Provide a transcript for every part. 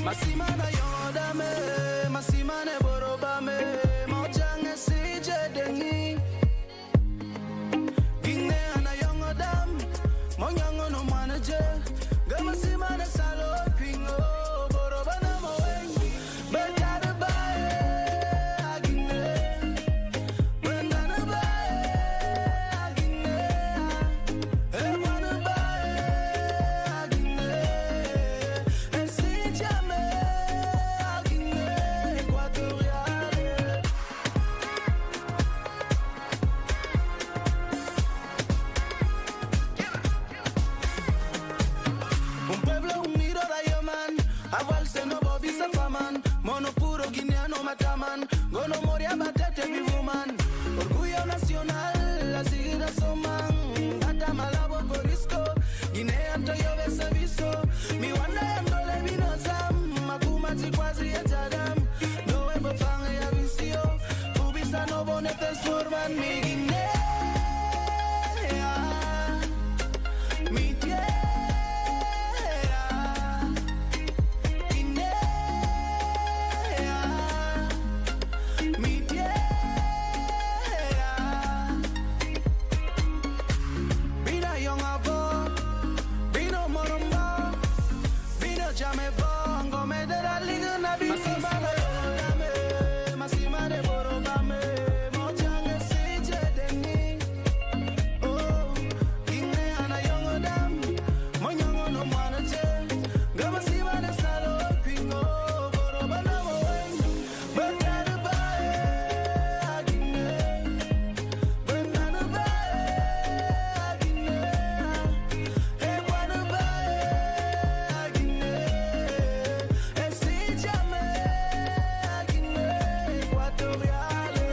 Masimana yodame, masimane borobame, mojang esije dengi. Gine ana yongodam, monyango no manaje, gamasimane salo pingo, borobana moeng, betade bae, agine, brandana bae, agine, ewana bae, agine, esijame, agine, ecuatoriale. Un pueblo unido Dayaman, aval se no bobisa faman, mono puro guineano mataman, gono moria batete vivuman, orgullo nacional, la seguida soman, gata malabo corisco, Guinea antoyo besaviso, mi wanda andole vino zam, makuma tikwazi etadam, no ebo fanga ya visio, ubisa no bonetes forman mi Guinea, mi tierra. Mi tierra, vino young avo, vino moromba, vino jamebo, ngome de la liga na masimane borobame, masimane borobame, mojang esije dengi. Oh, Guinea na young odam, monyango no manaje, gamasimane salo pingo, borobana moeng, betade bae, agine, brandana bae, agine, ewana bae, agine, esijame, agine, ecuatoriale.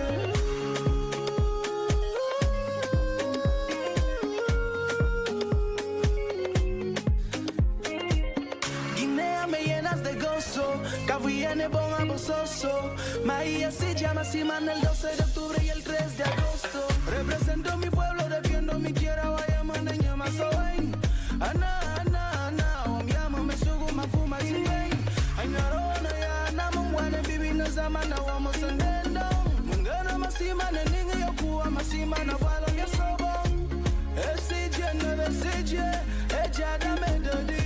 Guinea me llenas de gozo, Caviene bon abososo, Maía se llama Simán el 12 de octubre y el 3 de agosto. Represento mi pueblo, defiendo mi tierra, vaya mandeña más hoy. Ana, ana, ana, onyama me sugu mafuma simbei. Ay narona ya na mungwane bibi na zamana wamo sandendo. Mungana masimane ninga yokuwa masimana walo ya sobong. Esije nebe sije, eja da medodi.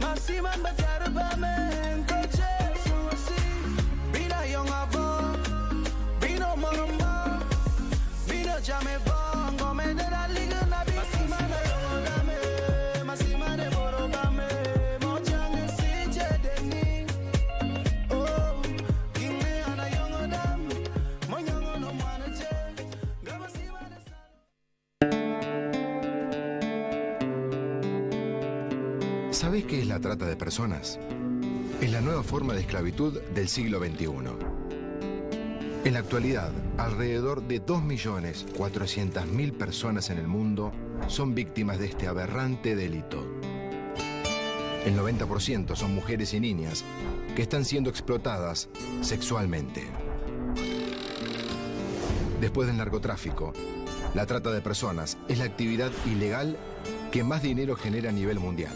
Masiman batara bame, koche suwasi. Bina young avo, bino moromba, bino jame bongo, me de la liga na bi. Masimane yorodame, masimane borobame, mojang esije deni. Oh, Guinea na young odam, monyango no manaje, gamasimane salo. ¿Sabés qué es la trata de personas? Es la nueva forma de esclavitud del siglo XXI. En la actualidad, alrededor de 2.400.000 personas en el mundo son víctimas de este aberrante delito. El 90% son mujeres y niñas que están siendo explotadas sexualmente. Después del narcotráfico, la trata de personas es la actividad ilegal que más dinero genera a nivel mundial.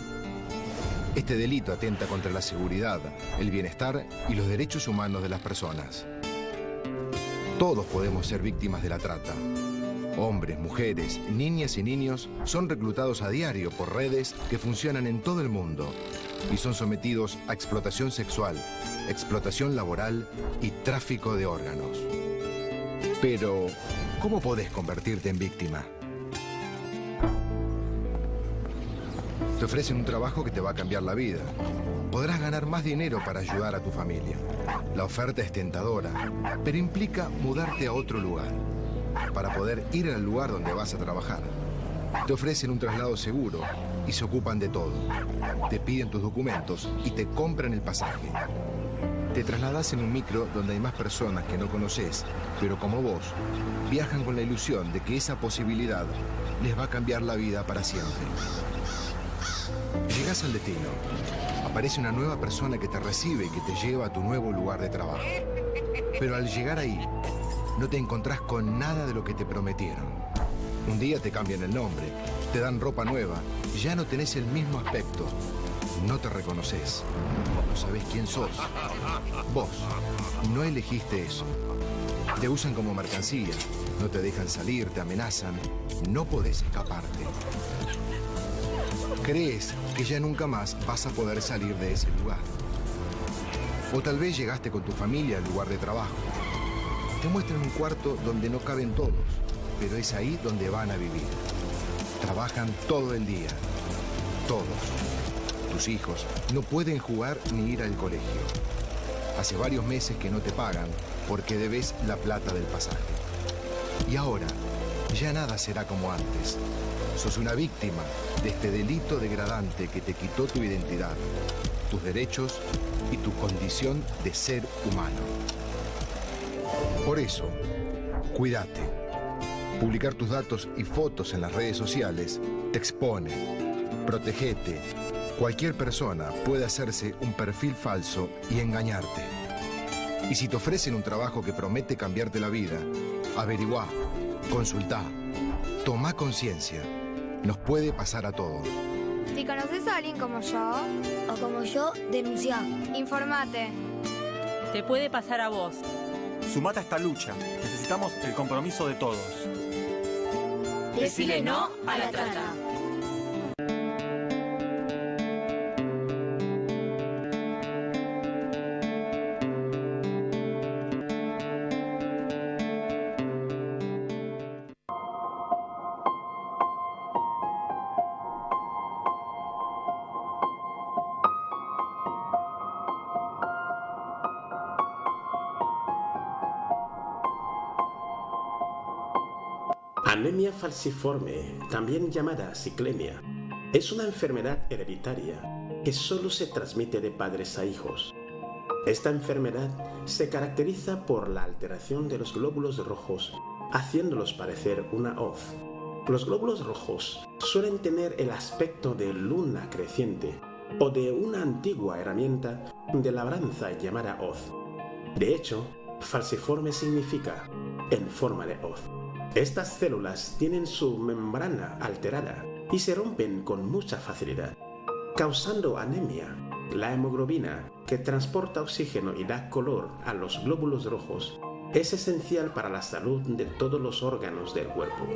Este delito atenta contra la seguridad, el bienestar y los derechos humanos de las personas. Todos podemos ser víctimas de la trata. Hombres, mujeres, niñas y niños son reclutados a diario por redes que funcionan en todo el mundo y son sometidos a explotación sexual, explotación laboral y tráfico de órganos. Pero, ¿cómo podés convertirte en víctima? Te ofrecen un trabajo que te va a cambiar la vida. Podrás ganar más dinero para ayudar a tu familia. La oferta es tentadora, pero implica mudarte a otro lugar para poder ir al lugar donde vas a trabajar. Te ofrecen un traslado seguro y se ocupan de todo. Te piden tus documentos y te compran el pasaje. Te trasladás en un micro donde hay más personas que no conoces, pero como vos, viajan con la ilusión de que esa posibilidad les va a cambiar la vida para siempre. Llegás al destino. Aparece una nueva persona que te recibe y que te lleva a tu nuevo lugar de trabajo. Pero al llegar ahí, no te encontrás con nada de lo que te prometieron. Un día te cambian el nombre, te dan ropa nueva, ya no tenés el mismo aspecto. no te reconoces, no sabes quién sos. Vos no elegiste eso. Te usan como mercancía, no te dejan salir, te amenazan, no podés escaparte. Crees que ya nunca más vas a poder salir de ese lugar. O tal vez llegaste con tu familia al lugar de trabajo. Te muestran un cuarto donde no caben todos, pero es ahí donde van a vivir. Trabajan todo el día, todos. Tus hijos no pueden jugar ni ir al colegio. Hace varios meses que no te pagan porque debes la plata del pasaje. Y ahora, ya nada será como antes. Sos una víctima de este delito degradante que te quitó tu identidad, tus derechos y tu condición de ser humano. Por eso, cuídate. Publicar tus datos y fotos en las redes sociales te expone. Protegete. Cualquier persona puede hacerse un perfil falso y engañarte. Y si te ofrecen un trabajo que promete cambiarte la vida, averiguá, consultá, tomá conciencia. Nos puede pasar a todos. Si conoces a alguien como yo o como yo, denunciá. Informate. Te puede pasar a vos. Sumate a esta lucha. Necesitamos el compromiso de todos. Decile no a la trata. Anemia falciforme, también llamada ciclemia, es una enfermedad hereditaria que solo se transmite de padres a hijos. Esta enfermedad se caracteriza por la alteración de los glóbulos rojos, haciéndolos parecer una hoz. Los glóbulos rojos suelen tener el aspecto de luna creciente o de una antigua herramienta de labranza llamada hoz. De hecho, falciforme significa en forma de hoz. Estas células tienen su membrana alterada y se rompen con mucha facilidad, causando anemia. La hemoglobina, que transporta oxígeno y da color a los glóbulos rojos, es esencial para la salud de todos los órganos del cuerpo.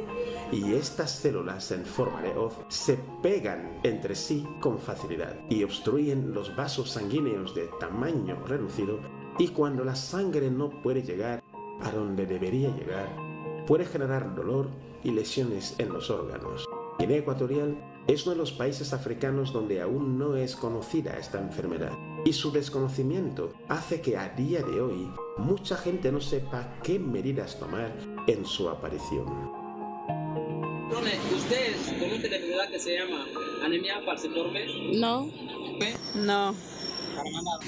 Y estas células en forma de hoz se pegan entre sí con facilidad y obstruyen los vasos sanguíneos de tamaño reducido, y cuando la sangre no puede llegar a donde debería llegar, puede generar dolor y lesiones en los órganos. Guinea Ecuatorial es uno de los países africanos donde aún no es conocida esta enfermedad, y su desconocimiento hace que a día de hoy mucha gente no sepa qué medidas tomar en su aparición. ¿Ustedes conocen la enfermedad que se llama anemia falciforme? No. No. Para nada.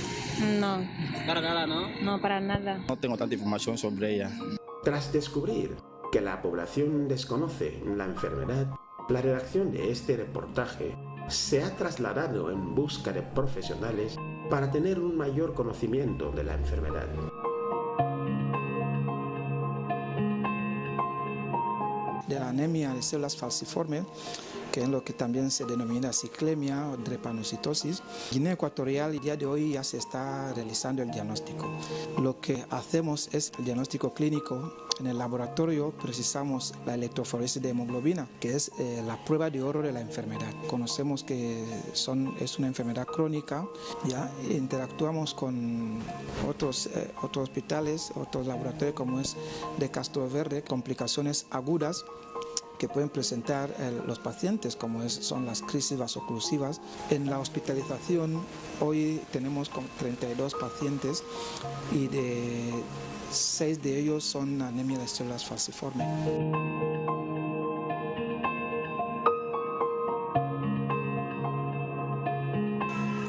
No. Para nada, ¿no? No, para nada. No tengo tanta información sobre ella. Tras descubrir que la población desconoce la enfermedad, la redacción de este reportaje se ha trasladado en busca de profesionales para tener un mayor conocimiento de la enfermedad. De la anemia de células falciformes, que es lo que también se denomina ciclemia o drepanocitosis, Guinea Ecuatorial el día de hoy ya se está realizando el diagnóstico. Lo que hacemos es el diagnóstico clínico. En el laboratorio precisamos la electroforesis de hemoglobina, que es la prueba de oro de la enfermedad. Conocemos que es una enfermedad crónica, ya interactuamos con otros hospitales, otros laboratorios como es de Castro Verde, complicaciones agudas que pueden presentar los pacientes, como son las crisis vasoclusivas. En la hospitalización hoy tenemos 32 pacientes y 6 de ellos son anemia de células falciformes.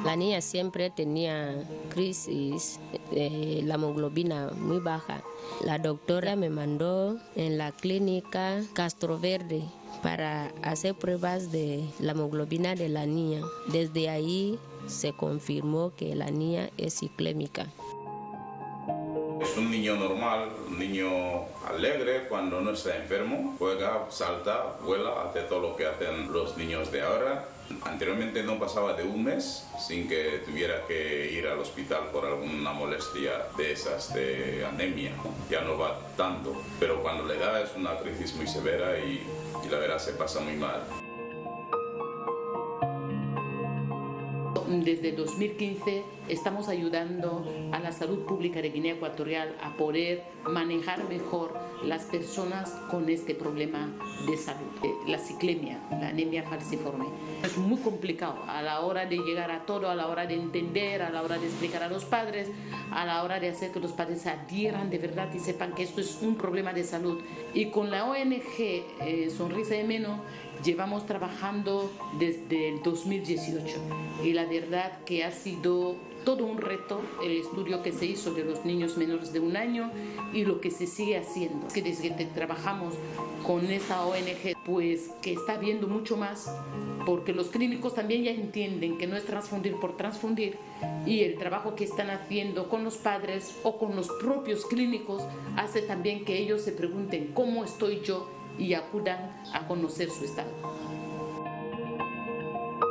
La niña siempre tenía crisis, la hemoglobina muy baja. La doctora me mandó en la clínica Castro Verde para hacer pruebas de la hemoglobina de la niña. Desde ahí se confirmó que la niña es ciclémica. Es un niño normal, un niño alegre cuando no está enfermo, juega, salta, vuela, hace todo lo que hacen los niños de ahora. Anteriormente no pasaba de un mes sin que tuviera que ir al hospital por alguna molestia de esas, de anemia. Ya no va tanto, pero cuando le da es una crisis muy severa y la verdad se pasa muy mal. Desde 2015 estamos ayudando a la salud pública de Guinea Ecuatorial a poder manejar mejor las personas con este problema de salud. La ciclemia, la anemia falciforme. Es muy complicado a la hora de llegar a todo, a la hora de entender, a la hora de explicar a los padres, a la hora de hacer que los padres se adhieran de verdad y sepan que esto es un problema de salud. Y con la ONG Sonrisa de Meno llevamos trabajando desde el 2018 y la verdad que ha sido todo un reto el estudio que se hizo de los niños menores de 1 año y lo que se sigue haciendo. Que desde que trabajamos con esta ONG, pues que está viendo mucho más, porque los clínicos también ya entienden que no es transfundir por transfundir, y el trabajo que están haciendo con los padres o con los propios clínicos hace también que ellos se pregunten cómo estoy yo y acudan a conocer su estado.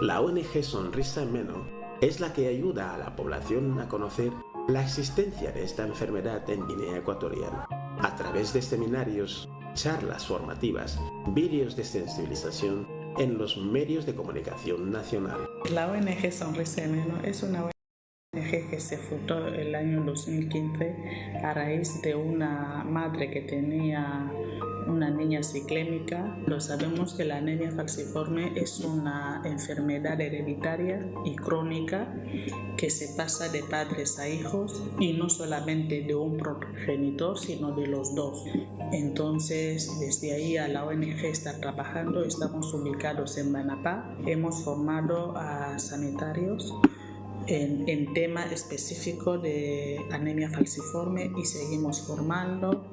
La ONG Sonrisa en Meno es la que ayuda a la población a conocer la existencia de esta enfermedad en Guinea Ecuatorial a través de seminarios, charlas formativas, vídeos de sensibilización en los medios de comunicación nacional. La ONG Sonrisa en Meno es una ONG que se fundó el año 2015 a raíz de una madre que tenía una niña ciclémica. Lo sabemos que la anemia falciforme es una enfermedad hereditaria y crónica que se pasa de padres a hijos y no solamente de un progenitor sino de los dos. Entonces desde ahí a la ONG está trabajando, estamos ubicados en Manapá, hemos formado a sanitarios en tema específico de anemia falciforme y seguimos formando.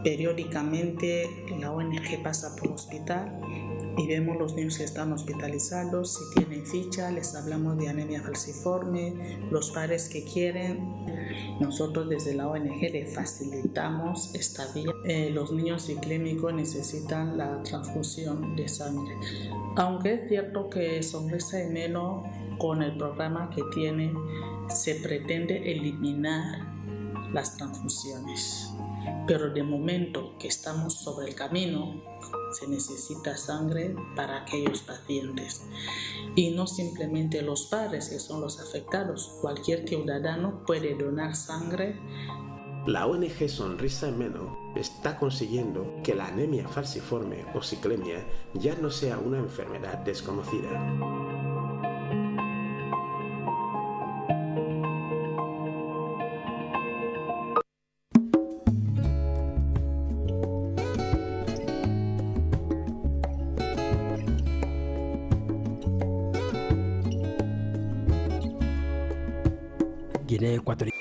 Periódicamente la ONG pasa por hospital y vemos los niños que están hospitalizados. Si tienen ficha, les hablamos de anemia falciforme, los padres que quieren. Nosotros desde la ONG les facilitamos esta vía. Los niños ciclémicos necesitan la transfusión de sangre. Aunque es cierto que Sonrisa de Meno, con el programa que tiene, se pretende eliminar las transfusiones. Pero de momento que estamos sobre el camino, se necesita sangre para aquellos pacientes. Y no simplemente los padres que son los afectados, cualquier ciudadano puede donar sangre. La ONG Sonrisa en Meno está consiguiendo que la anemia falciforme o ciclemia ya no sea una enfermedad desconocida. Guinea Ecuatorial.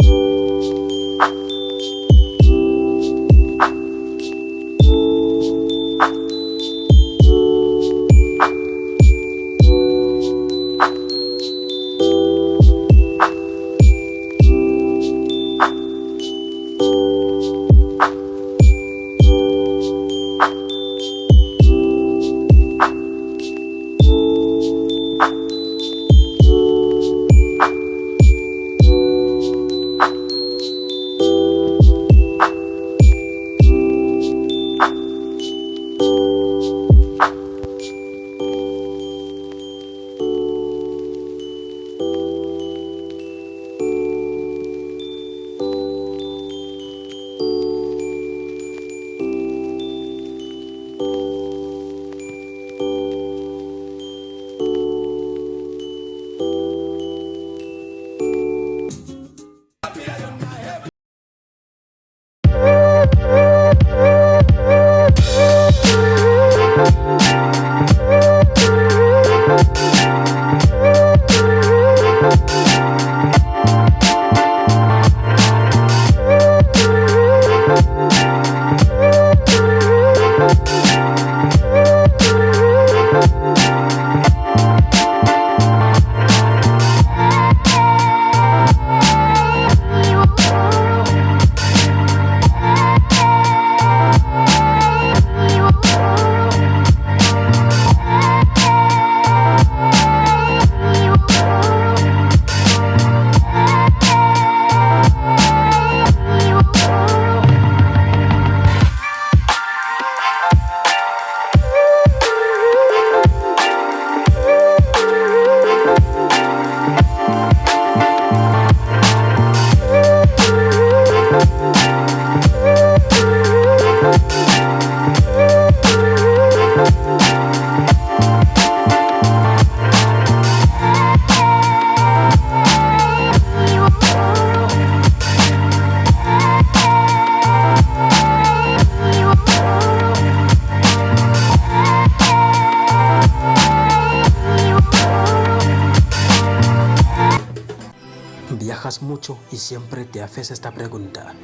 Viajas mucho y siempre te haces esta pregunta: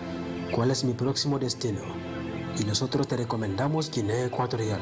¿cuál es mi próximo destino? Y nosotros te recomendamos Guinea Ecuatorial.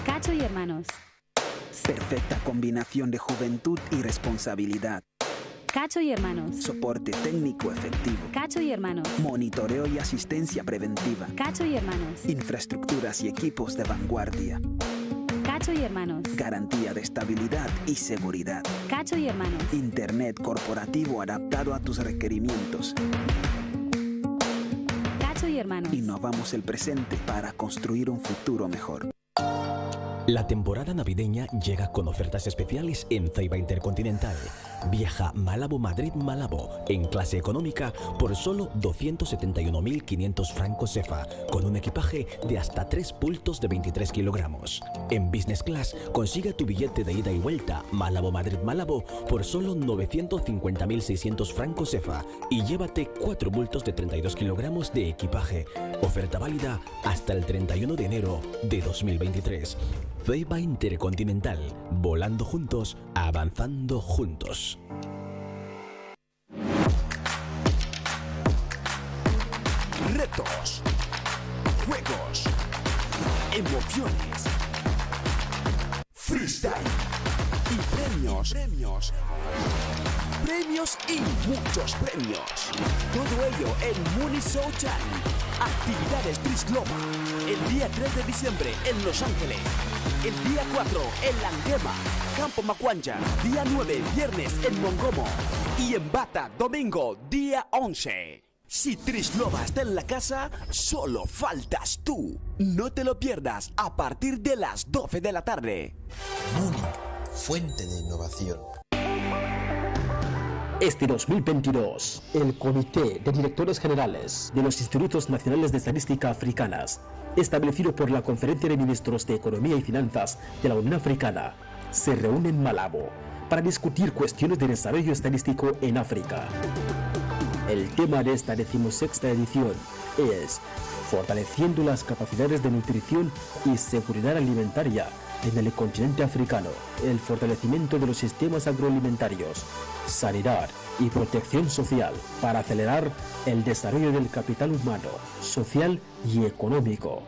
Cacho y hermanos. Perfecta combinación de juventud y responsabilidad. Cacho y hermanos. Soporte técnico efectivo. Cacho y hermanos. Monitoreo y asistencia preventiva. Cacho y hermanos. Infraestructuras y equipos de vanguardia. Cacho y hermanos. Garantía de estabilidad y seguridad. Cacho y hermanos. Internet corporativo adaptado a tus requerimientos. Cacho y hermanos. Innovamos el presente para construir un futuro mejor. La temporada navideña llega con ofertas especiales en Ceiba Intercontinental. Viaja Malabo-Madrid-Malabo en clase económica por solo 271.500 francos CFA, con un equipaje de hasta 3 bultos de 23 kilogramos. En Business Class consigue tu billete de ida y vuelta Malabo-Madrid-Malabo por solo 950.600 francos CFA y llévate 4 bultos de 32 kilogramos de equipaje. Oferta válida hasta el 31 de enero de 2023. Ceiba Intercontinental, volando juntos, avanzando juntos. Retos, juegos, emociones, freestyle y premios. Premios y muchos premios. Todo ello en Muni Show Challenge. Actividades Tris Global. El día 3 de diciembre en Los Ángeles. El día 4 en Languema, Campo Macuancha. Día 9, viernes en Mongomo. Y en Bata, domingo, día 11. Si Trislova está en la casa, solo faltas tú. No te lo pierdas a partir de las 12 de la tarde. Múnich, fuente de innovación. Este 2022, el Comité de Directores Generales de los Institutos Nacionales de Estadística Africanas, establecido por la Conferencia de Ministros de Economía y Finanzas de la Unión Africana, se reúne en Malabo para discutir cuestiones de desarrollo estadístico en África. El tema de esta 16ª edición es fortaleciendo las capacidades de nutrición y seguridad alimentaria en el continente africano, el fortalecimiento de los sistemas agroalimentarios, sanidad y protección social para acelerar el desarrollo del capital humano, social y económico.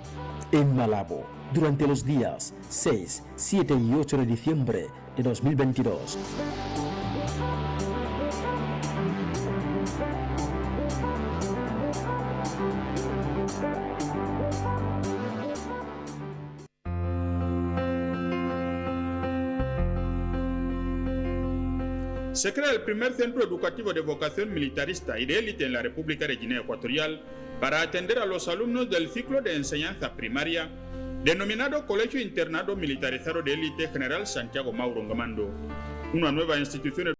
En Malabo, durante los días 6, 7 y 8 de diciembre de 2022. Se crea el primer centro educativo de vocación militarista y de élite en la República de Guinea Ecuatorial para atender a los alumnos del ciclo de enseñanza primaria, denominado Colegio Internado Militarizado de Élite General Santiago Mauro Ngamando, una nueva institución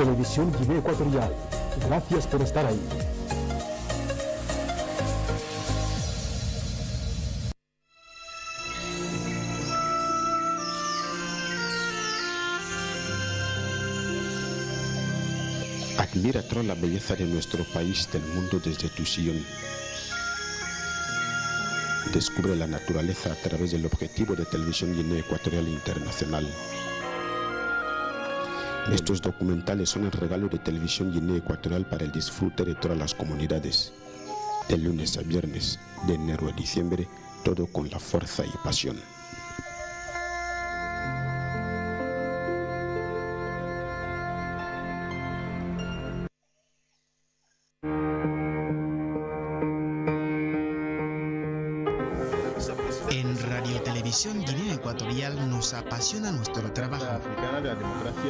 Televisión Guinea Ecuatorial. Gracias por estar ahí. Admira toda la belleza de nuestro país, del mundo desde tu sillón. Descubre la naturaleza a través del objetivo de Televisión Guinea Ecuatorial Internacional. Estos documentales son el regalo de Televisión Guinea Ecuatorial para el disfrute de todas las comunidades. De lunes a viernes, de enero a diciembre, todo con la fuerza y pasión. En Radio Televisión Guinea Ecuatorial nos apasiona nuestro trabajo.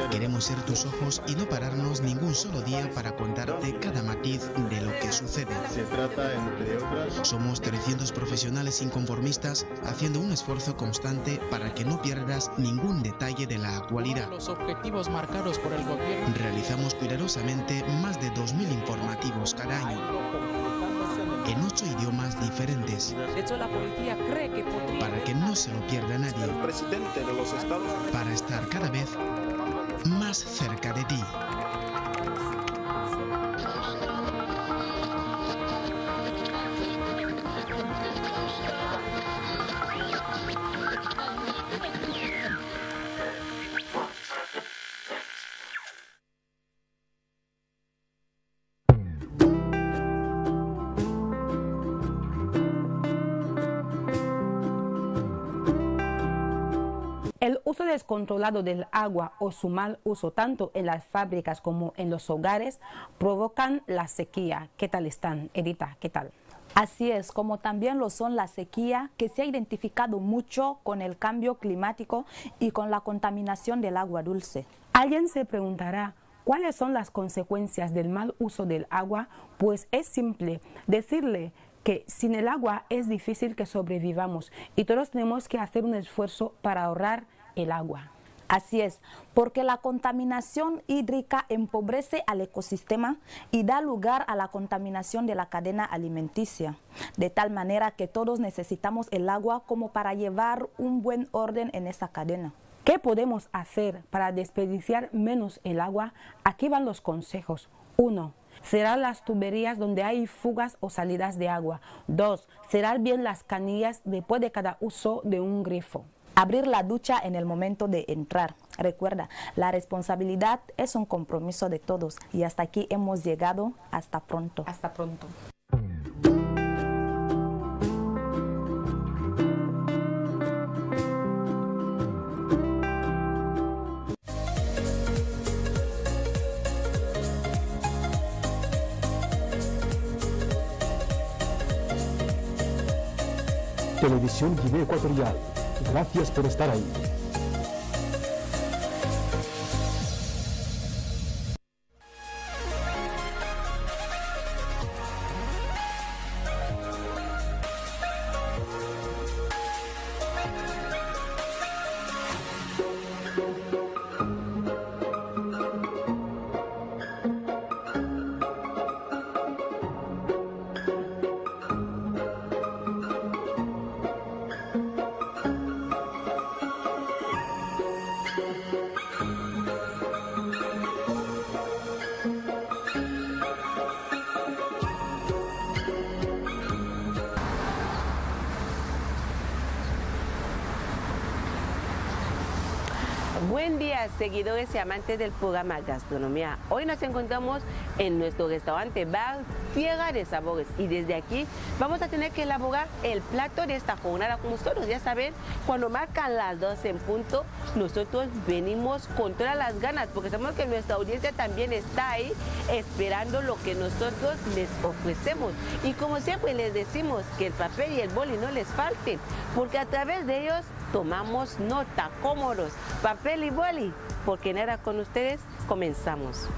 Queremos ser tus ojos y no pararnos ningún solo día para contarte cada matiz de lo que sucede. Se trata, entre otras... Somos 300 profesionales inconformistas haciendo un esfuerzo constante para que no pierdas ningún detalle de la actualidad. Los objetivos marcados por el gobierno. Realizamos cuidadosamente más de 2000 informativos cada año. En 8 idiomas diferentes. De hecho, la policía cree que podría... Para que no se lo pierda nadie. El presidente de los Estados Unidos. Para estar cada vez más cerca de ti. uso descontrolado del agua o su mal uso tanto en las fábricas como en los hogares provocan la sequía. ¿Qué tal están, Edita? ¿Qué tal? Así es, como también lo son la sequía, que se ha identificado mucho con el cambio climático y con la contaminación del agua dulce. Alguien se preguntará, ¿cuáles son las consecuencias del mal uso del agua? Pues es simple decirle que sin el agua es difícil que sobrevivamos y todos tenemos que hacer un esfuerzo para ahorrar el agua. Así es, porque la contaminación hídrica empobrece al ecosistema y da lugar a la contaminación de la cadena alimenticia, de tal manera que todos necesitamos el agua como para llevar un buen orden en esa cadena. ¿Qué podemos hacer para desperdiciar menos el agua? Aquí van los consejos. 1. Cerrar las tuberías donde hay fugas o salidas de agua. 2. Cerrar bien las canillas después de cada uso de un grifo. Abrir la ducha en el momento de entrar. Recuerda, la responsabilidad es un compromiso de todos. Y hasta aquí hemos llegado. Hasta pronto. Hasta pronto. Televisión Guinea Ecuatorial. Gracias por estar ahí. Buen día, seguidores y amantes del programa Gastronomía. Hoy nos encontramos en nuestro restaurante bar Tierra de Sabores y desde aquí vamos a tener que elaborar el plato de esta jornada. Como todos ya saben, cuando marcan las 12 en punto, nosotros venimos con todas las ganas porque sabemos que nuestra audiencia también está ahí esperando lo que nosotros les ofrecemos. Y como siempre les decimos que el papel y el boli no les falten, porque a través de ellos tomamos nota, cómodos, papel y boli, porque nada con ustedes, comenzamos.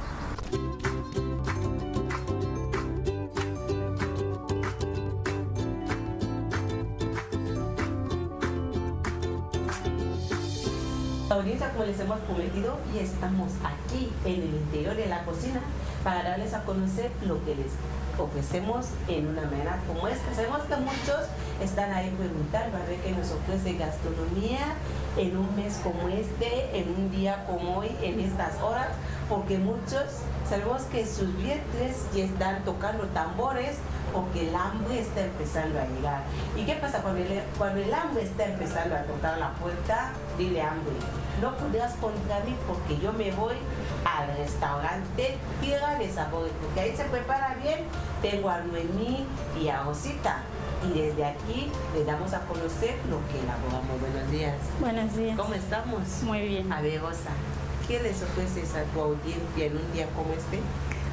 Audiencia, como les hemos prometido, y estamos aquí en el interior de la cocina para darles a conocer lo que les ofrecemos en una manera como esta. Sabemos que muchos están ahí preguntando a ver qué nos ofrece gastronomía en un mes como este, en un día como hoy, en estas horas, porque muchos sabemos que sus vientres ya están tocando tambores porque el hambre está empezando a llegar. ¿Y qué pasa cuando el hambre está empezando a tocar la puerta? Dile hambre, no podrás contra mí porque yo me voy al restaurante Tierra de Sabores, porque ahí se prepara bien, tengo a Noemí y a Rosita. Y desde aquí les damos a conocer lo que elaboramos. Buenos días. Buenos días. ¿Cómo estamos? Muy bien. A ver, Rosa, ¿qué les ofreces a tu audiencia en un día como este?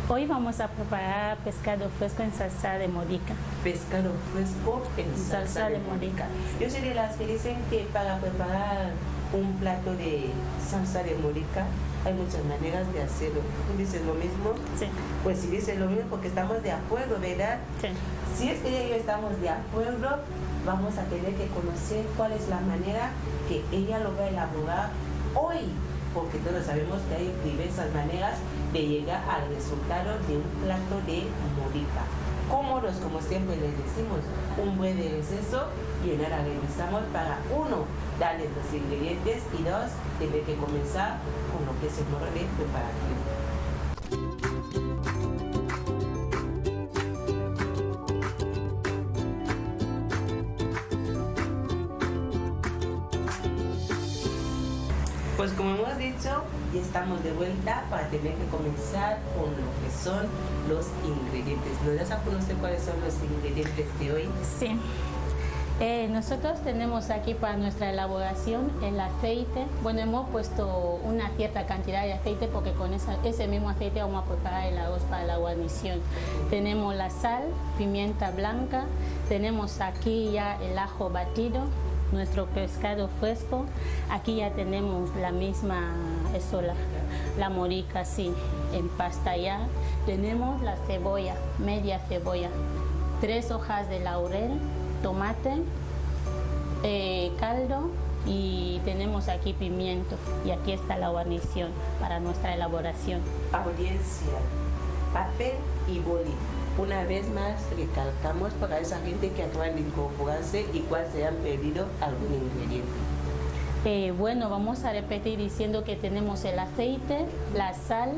Hoy vamos a preparar pescado fresco en salsa de morica. Pescado fresco en salsa de morica. Yo soy de las que dicen que para preparar un plato de salsa de morica hay muchas maneras de hacerlo. ¿Tú dices lo mismo? Sí. Pues si dices lo mismo porque estamos de acuerdo, ¿verdad? Sí. Si es que ella y yo estamos de acuerdo, vamos a tener que conocer cuál es la manera que ella lo va a elaborar hoy, porque todos sabemos que hay diversas maneras de llegar al resultado de un plato de morica. Cómodos, como siempre les decimos, un buen receso y en ahora regresamos para uno, darles los ingredientes y dos, tener que comenzar con lo que es el modo de preparación. Pues como hemos dicho, ya estamos de vuelta para tener que comenzar con lo que son los ingredientes. ¿Nos das a conocer cuáles son los ingredientes de hoy? Sí. Nosotros tenemos aquí para nuestra elaboración el aceite. Bueno, hemos puesto una cierta cantidad de aceite porque con ese mismo aceite vamos a preparar el arroz para la guarnición. Tenemos la sal, pimienta blanca, tenemos aquí ya el ajo batido, nuestro pescado fresco. Aquí ya tenemos la misma, la morica, sí, en pasta ya. Tenemos la cebolla, media cebolla, 3 hojas de laurel, tomate, caldo y tenemos aquí pimiento. Y aquí está la guarnición para nuestra elaboración. Audiencia, papel y boli. Una vez más recalcamos para esa gente que acaban de incorporarse y cuál se han pedido algún ingrediente. Bueno, vamos a repetir diciendo que tenemos el aceite, la sal,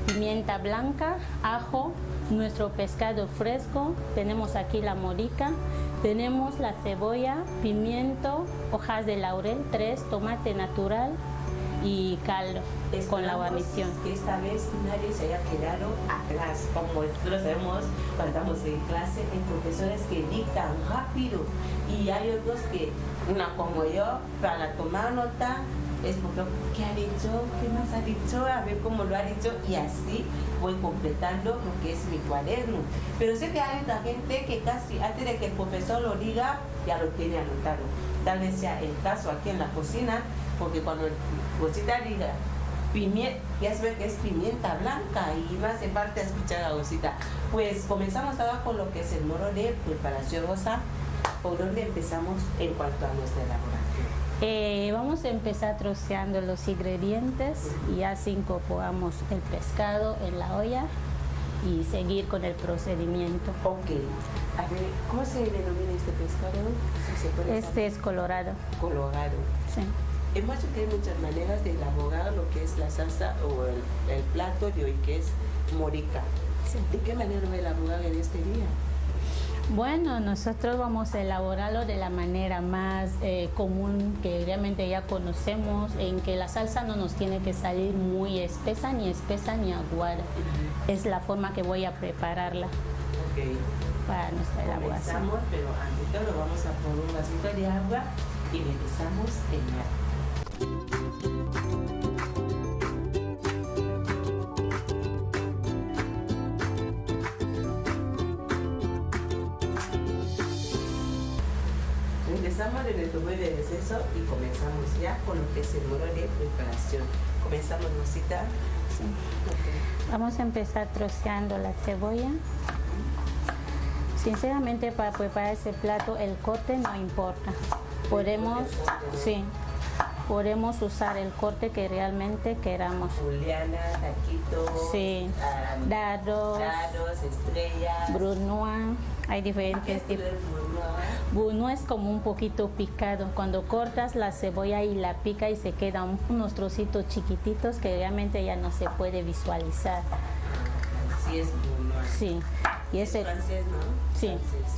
pimienta blanca, ajo, nuestro pescado fresco, tenemos aquí la morica, tenemos la cebolla, pimiento, hojas de laurel, 3, tomate natural y caldo con la guarnición. Que esta vez nadie se haya quedado atrás. Como nosotros sabemos cuando estamos en clase, hay profesores que dictan rápido y hay otros que, como yo, para tomar nota, es porque, ¿qué ha dicho? ¿Qué más ha dicho? A ver cómo lo ha dicho y así voy completando lo que es mi cuaderno. Pero sé que hay otra gente que casi antes de que el profesor lo diga, ya lo tiene anotado. Tal vez sea el caso aquí en la cocina, porque cuando el Rosita diga pimienta, ya se ve que es pimienta blanca y no hace falta escuchar a Rosita. Pues comenzamos ahora con lo que es el modo de preparación, Rosa. ¿Por dónde empezamos en cuanto a nuestra elaboración? Vamos a empezar troceando los ingredientes y así incorporamos el pescado en la olla y seguir con el procedimiento. Ok. A ver, ¿cómo se denomina este pescado? Si se puede este saber. Es colorado. Colorado. Sí. Hemos dicho que hay muchas maneras de elaborar lo que es la salsa o el plato de hoy, que es morica. Sí. ¿De qué manera lo elaborar en este día? Bueno, nosotros vamos a elaborarlo de la manera más común que realmente ya conocemos, en que la salsa no nos tiene que salir muy espesa ni aguada. Es la forma que voy a prepararla para nuestra elaboración. Comenzamos, pero ante todo vamos a poner un vasito de agua y revisamos el agua. Empezamos en el tubo de receso y comenzamos ya con lo que es el modo de preparación. Comenzamos, Rosita. Sí. Okay. Vamos a empezar troceando la cebolla. Sinceramente, para preparar ese plato el corte no importa. Podemos usar el corte que realmente queramos. Juliana, taquito, sí, dados, estrellas, brunoise, hay diferentes tipos. Brunoise es como un poquito picado. Cuando cortas la cebolla y la pica y se quedan unos trocitos chiquititos que realmente ya no se puede visualizar. Sí, es brunoise. Sí. Y ese, francés, ¿no? Sí. Francés.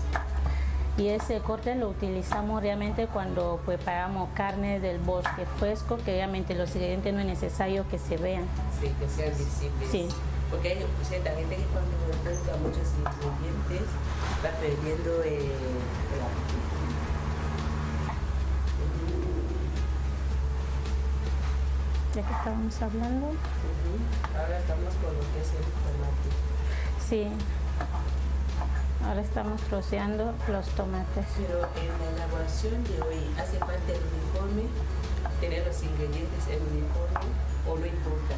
Y ese corte lo utilizamos realmente cuando preparamos carne del bosque fresco, que realmente los ingredientes no es necesario que se vean. Sí, que sean visibles. Sí. Porque hay cierta gente que cuando encuentra muchos ingredientes va perdiendo ya que estábamos hablando. Ahora estamos con lo que es el tomate. Sí. Ahora estamos troceando los tomates. Pero en la elaboración de hoy, ¿hace falta el uniforme? ¿Tener los ingredientes en uniforme o no importa?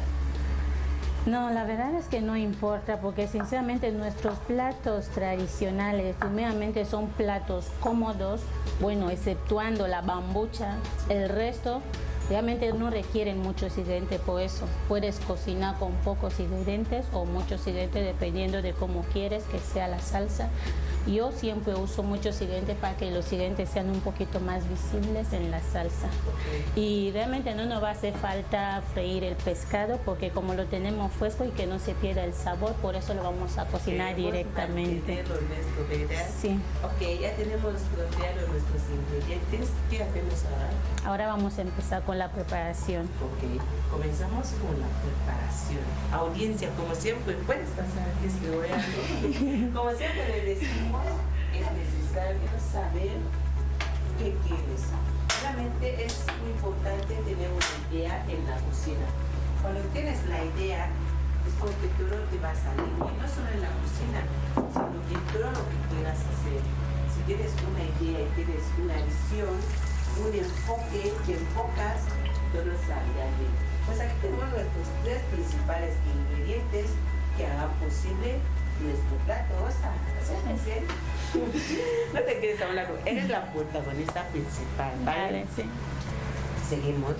No, la verdad es que no importa, porque sinceramente nuestros platos tradicionales primeramente son platos cómodos, bueno, exceptuando la bambucha, el resto realmente no requieren muchos ingredientes. Por eso puedes cocinar con pocos ingredientes o muchos ingredientes dependiendo de cómo quieres que sea la salsa. Yo siempre uso muchos ingredientes para que los ingredientes sean un poquito más visibles en la salsa. Y realmente no nos va a hacer falta freír el pescado porque como lo tenemos fresco y que no se pierda el sabor, por eso lo vamos a cocinar directamente. Sí. Ok, ya tenemos troceados nuestros ingredientes. ¿Qué hacemos ahora? Ahora vamos a empezar con la preparación. Ok, comenzamos con la preparación. Audiencia, como siempre, puedes pasar aquí, es que voy a... Como siempre le decimos, es necesario saber importante tener una idea en la cocina. Cuando tienes la idea, es porque todo te va a salir bien, no solo en la cocina, sino en todo lo que quieras hacer. Si tienes una idea y tienes una visión, un enfoque, te enfocas, todo saldrá bien. Pues aquí tenemos nuestros 3 principales ingredientes que hagan posible nuestro plato. O sea, no te quedes a un lado, eres la protagonista principal, ¿vale? Sí. Seguimos.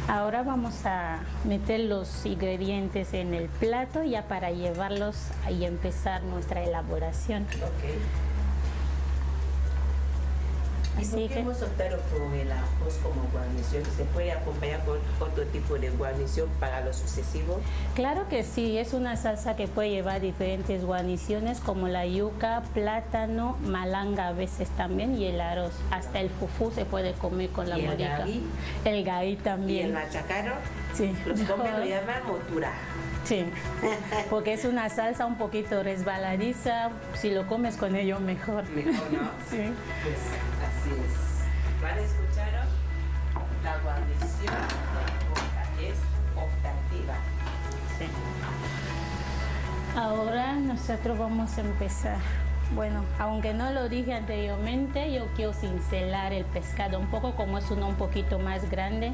Ahora vamos a meter los ingredientes en el plato ya para llevarlos y empezar nuestra elaboración. Okay. ¿Y por qué hemos optado por el arroz como guarnición? ¿Se puede acompañar con otro tipo de guarnición para lo sucesivo? Claro que sí, es una salsa que puede llevar diferentes guarniciones como la yuca, plátano, malanga a veces también y el arroz. Hasta el fufú se puede comer con la morica. El gaí también. ¿Y el machacaro? Sí. Los hombres lo llaman motura. Sí, porque es una salsa un poquito resbaladiza, si lo comes con ello mejor. Mejor, ¿no? Sí. Pues así es. ¿Van a escuchar? La guarnición es optativa. Sí. Ahora nosotros vamos a empezar. Bueno, aunque no lo dije anteriormente, yo quiero cincelar el pescado un poco, como es uno un poquito más grande.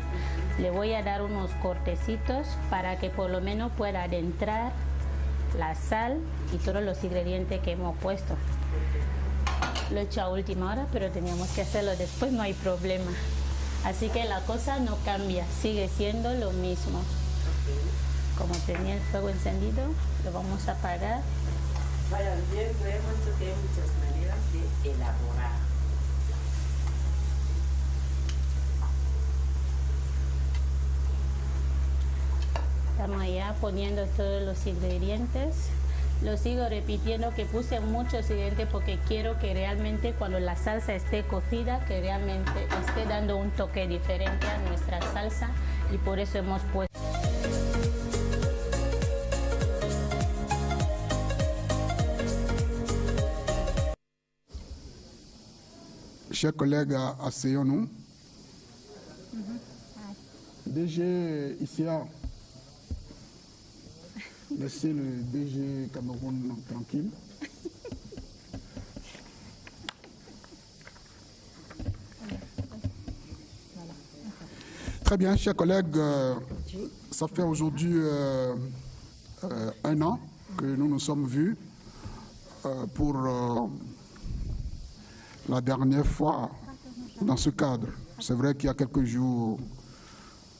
Le voy a dar unos cortecitos para que por lo menos pueda adentrar la sal y todos los ingredientes que hemos puesto. Lo he hecho a última hora, pero teníamos que hacerlo después, no hay problema. Así que la cosa no cambia, sigue siendo lo mismo. Como tenía el fuego encendido, lo vamos a apagar. Bueno, bien, hemos visto que hay muchas maneras de elaborar. Estamos ya poniendo todos los ingredientes. Lo sigo repitiendo que puse muchos ingredientes porque quiero que realmente cuando la salsa esté cocida, que realmente esté dando un toque diferente a nuestra salsa y por eso hemos puesto. Chers collègues, asseyons-nous. DG ICA, laissez le DG Cameroun tranquille. Très bien, chers collègues, ça fait aujourd'hui 1 an que nous nous sommes vus pour la dernière fois dans ce cadre. C'est vrai qu'il y a quelques jours,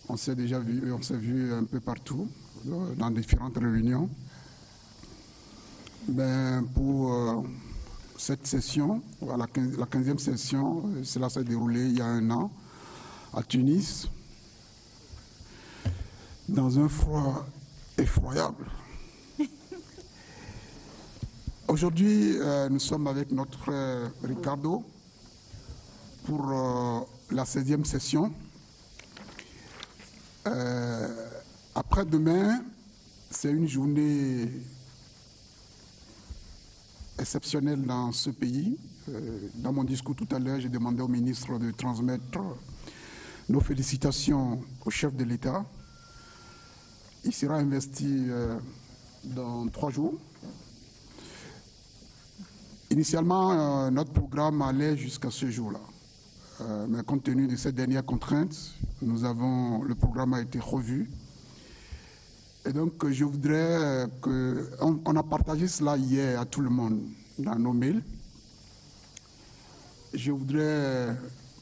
on s'est déjà vu, on s'est vu un peu partout, dans différentes réunions. Mais pour cette session, la 15e session, cela s'est déroulé il y a 1 an à Tunis, dans un froid effroyable. Aujourd'hui, nous sommes avec notre frère Ricardo pour la 16e session. Après-demain, c'est une journée exceptionnelle dans ce pays. Dans mon discours tout à l'heure, j'ai demandé au ministre de transmettre nos félicitations au chef de l'État. Il sera investi dans 3 jours. Initialement, notre programme allait jusqu'à ce jour-là. Mais compte tenu de ces dernières contraintes, le programme a été revu. Et donc, je voudrais on a partagé cela hier à tout le monde dans nos mails. Je voudrais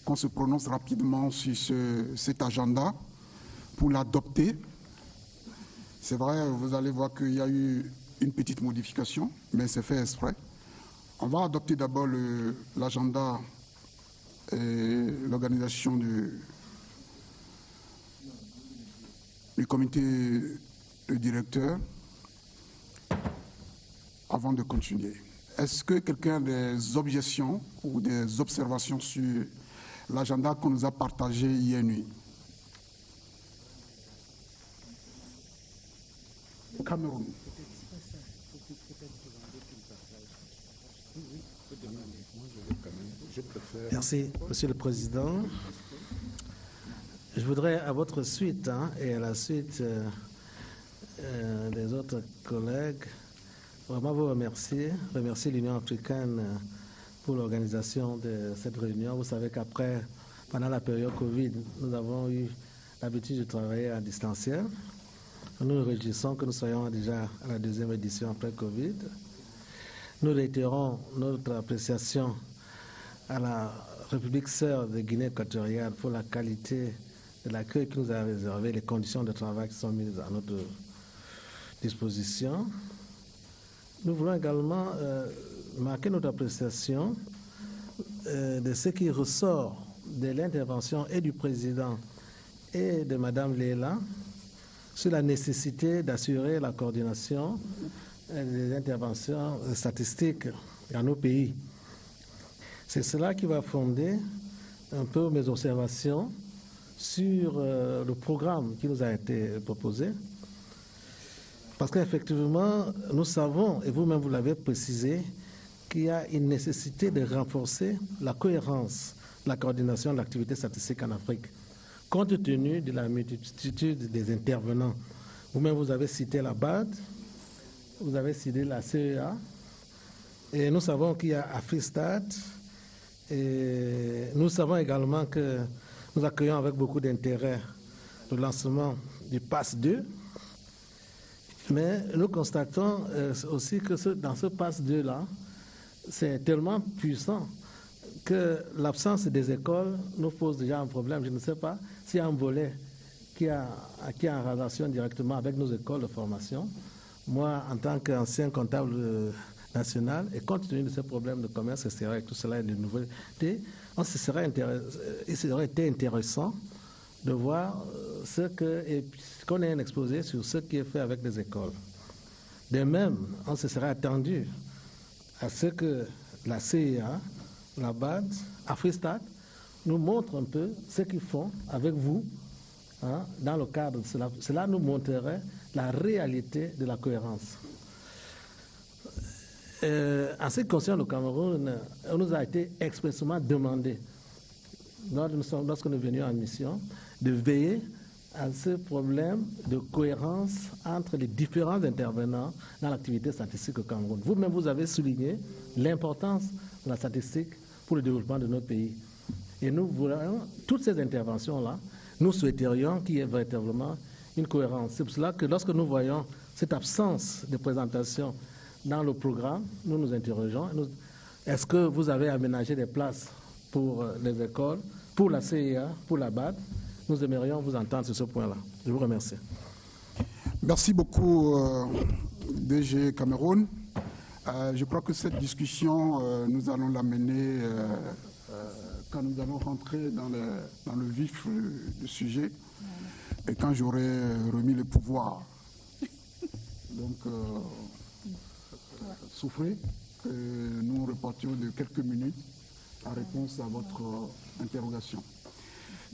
qu'on se prononce rapidement sur cet agenda pour l'adopter. C'est vrai, vous allez voir qu'il y a eu une petite modification, mais c'est fait exprès. On va adopter d'abord l'agenda et l'organisation du comité de directeurs avant de continuer. Est-ce que quelqu'un a des objections ou des observations sur l'agenda qu'on nous a partagé hier nuit? Cameroun. Merci, Monsieur le Président. Je voudrais, à votre suite et à la suite des autres collègues, vraiment vous remercier l'Union africaine pour l'organisation de cette réunion. Vous savez qu'après, pendant la période Covid, nous avons eu l'habitude de travailler à distanciel. Nous nous réjouissons que nous soyons déjà à la deuxième édition après Covid. Nous réitérons notre appréciation à la République sœur de Guinée équatoriale pour la qualité de l'accueil qui nous a réservé, les conditions de travail qui sont mises à notre disposition. Nous voulons également marquer notre appréciation de ce qui ressort de l'intervention et du président et de Mme Leila sur la nécessité d'assurer la coordination des interventions statistiques dans nos pays. C'est cela qui va fonder un peu mes observations sur le programme qui nous a été proposé. Parce qu'effectivement, nous savons, et vous-même vous l'avez précisé, qu'il y a une nécessité de renforcer la cohérence, la coordination de l'activité statistique en Afrique, compte tenu de la multitude des intervenants. Vous-même, vous avez cité la BAD, vous avez cité la CEA, et nous savons qu'il y a Afristat, et nous savons également que nous accueillons avec beaucoup d'intérêt le lancement du PAS 2, mais nous constatons aussi que dans ce PAS 2-là, c'est tellement puissant que l'absence des écoles nous pose déjà un problème. Je ne sais pas s'il y a un volet qui est en relation directement avec nos écoles de formation. Moi, en tant qu'ancien comptable national, et compte tenu de ces problèmes de commerce extérieur et tout cela et de nouveautés, il serait été intéressant de voir qu'on ait un exposé sur ce qui est fait avec les écoles. De même, on se serait attendu à ce que la CIA, la BAD, Afristat, nous montrent un peu ce qu'ils font avec vous dans le cadre de cela. Cela nous montrerait la réalité de la cohérence. En ce qui concerne le Cameroun, on nous a été expressément demandé, lorsque nous venions en mission, de veiller à ce problème de cohérence entre les différents intervenants dans l'activité statistique au Cameroun. Vous-même, vous avez souligné l'importance de la statistique pour le développement de notre pays. Et nous voulons, toutes ces interventions-là, nous souhaiterions qu'il y ait véritablement une cohérence. C'est pour cela que lorsque nous voyons cette absence de présentation dans le programme, nous nous interrogeons. Est-ce que vous avez aménagé des places pour les écoles, pour la CIA, pour la BAD? Nous aimerions vous entendre sur ce point-là. Je vous remercie. Merci beaucoup, DG Cameroun. Je crois que cette discussion, nous allons la mener quand nous allons rentrer dans le vif du sujet et quand j'aurai remis le pouvoir. Donc, souffrez que nous reportions de quelques minutes en réponse à votre interrogation.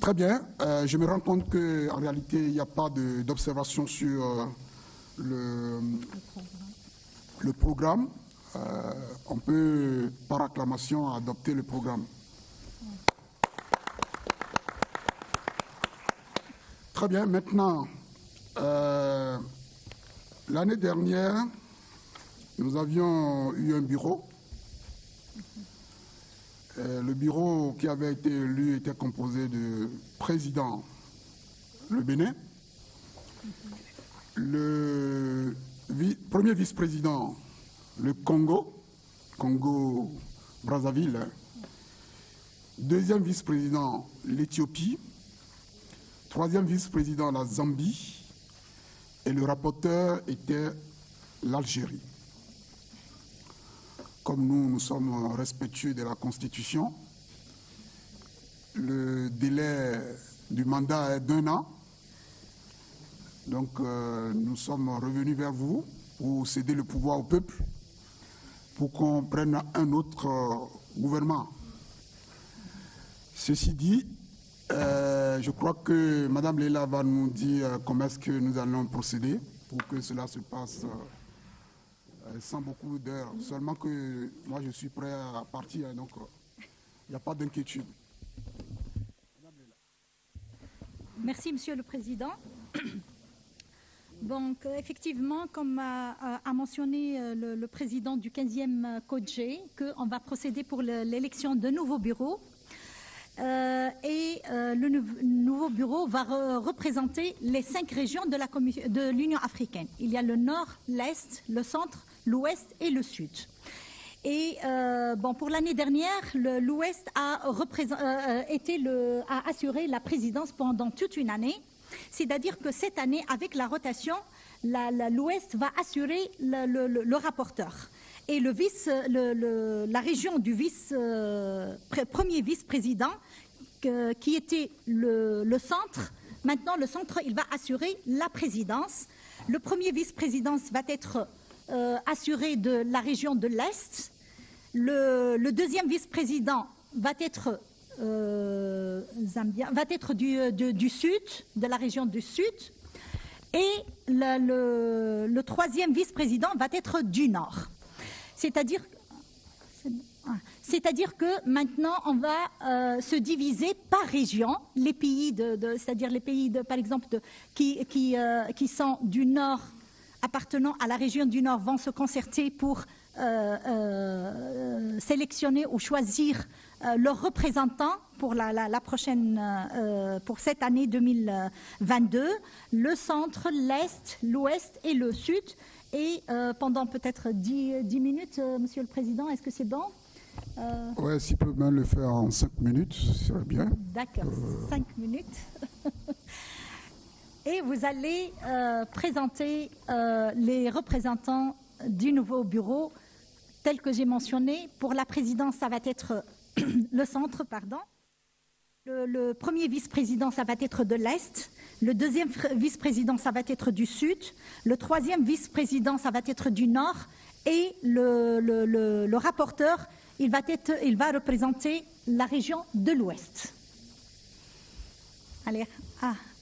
Très bien. Je me rends compte qu'en réalité, il n'y a pas d'observation sur le programme. On peut, par acclamation, adopter le programme. Très bien. Maintenant, l'année dernière, nous avions eu un bureau. Le bureau qui avait été élu était composé de président le Bénin, le premier vice-président le Congo-Brazzaville, deuxième vice-président l'Éthiopie, troisième vice-président la Zambie et le rapporteur était l'Algérie. Comme nous sommes respectueux de la Constitution, le délai du mandat est d'1 an. Donc nous sommes revenus vers vous pour céder le pouvoir au peuple pour qu'on prenne un autre gouvernement. Ceci dit, je crois que Mme Leila va nous dire comment est-ce que nous allons procéder pour que cela se passe sans beaucoup d'heures. Seulement que moi je suis prêt à partir, donc il n'y a pas d'inquiétude. Merci, Monsieur le Président. Donc, effectivement, comme a mentionné le président du 15e CODGS, qu'on va procéder pour l'élection de nouveaux bureaux. Le nouveau bureau va représenter les 5 régions de l'Union africaine. Il y a le nord, l'est, le centre, l'ouest et le sud. Et pour l'année dernière, l'ouest a assuré la présidence pendant toute une année. C'est-à-dire que cette année, avec la rotation, l'ouest va assurer le rapporteur. Et la région du premier vice-président, qui était le centre, maintenant le centre, il va assurer la présidence. Le premier vice-président va être assuré de la région de l'Est. Le deuxième vice-président va être du sud, de la région du sud. Et le troisième vice-président va être du nord. C'est-à-dire que maintenant, on va se diviser par région. Les pays, c'est-à-dire les pays, par exemple, qui sont du nord, appartenant à la région du nord, vont se concerter pour sélectionner ou choisir leurs représentants pour la prochaine, pour cette année 2022. Le centre, l'est, l'ouest et le sud. Et pendant peut-être 10 minutes, Monsieur le Président, est-ce que c'est bon? Oui, s'il peut bien le faire en 5 minutes, ce serait bien. D'accord, 5 minutes. Et vous allez présenter les représentants du nouveau bureau, tel que j'ai mentionné. Pour la présidence, ça va être le centre, pardon. Le premier vice-président, ça va être de l'Est. Le deuxième vice-président, ça va être du Sud. Le troisième vice-président, ça va être du Nord. Et le rapporteur, il va représenter la région de l'Ouest. Allez,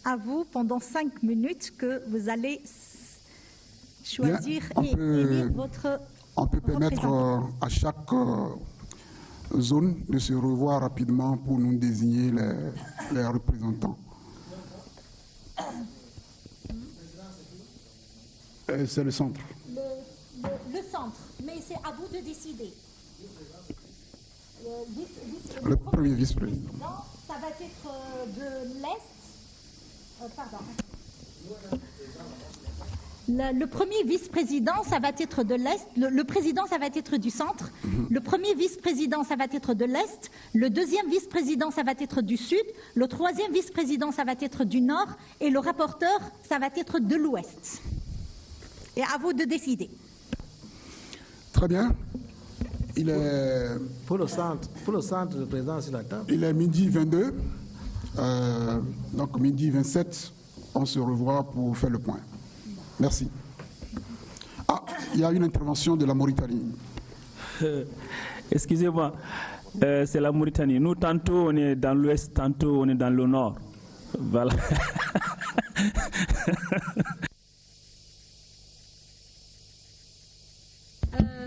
à vous, pendant 5 minutes, que vous allez choisir et élire votre On peut permettre à chaque zone de se revoir rapidement pour nous désigner les représentants. C'est le centre. Le centre, mais c'est à vous de décider. Le premier vice-président. Ça va être de l'Est. Pardon. Le premier vice-président, ça va être de l'Est. Le président, ça va être du centre. Le premier vice-président, ça va être de l'Est. Le deuxième vice-président, ça va être du Sud. Le troisième vice-président, ça va être du Nord. Et le rapporteur, ça va être de l'Ouest. Et à vous de décider. Très bien. Il est... Pour le centre, le président sur la table. Il est midi 22. Donc midi 27, on se revoit pour faire le point. Merci. Ah, il y a une intervention de la Mauritanie. Excusez-moi, c'est la Mauritanie. Nous, tantôt, on est dans l'ouest, tantôt, on est dans le nord. Voilà.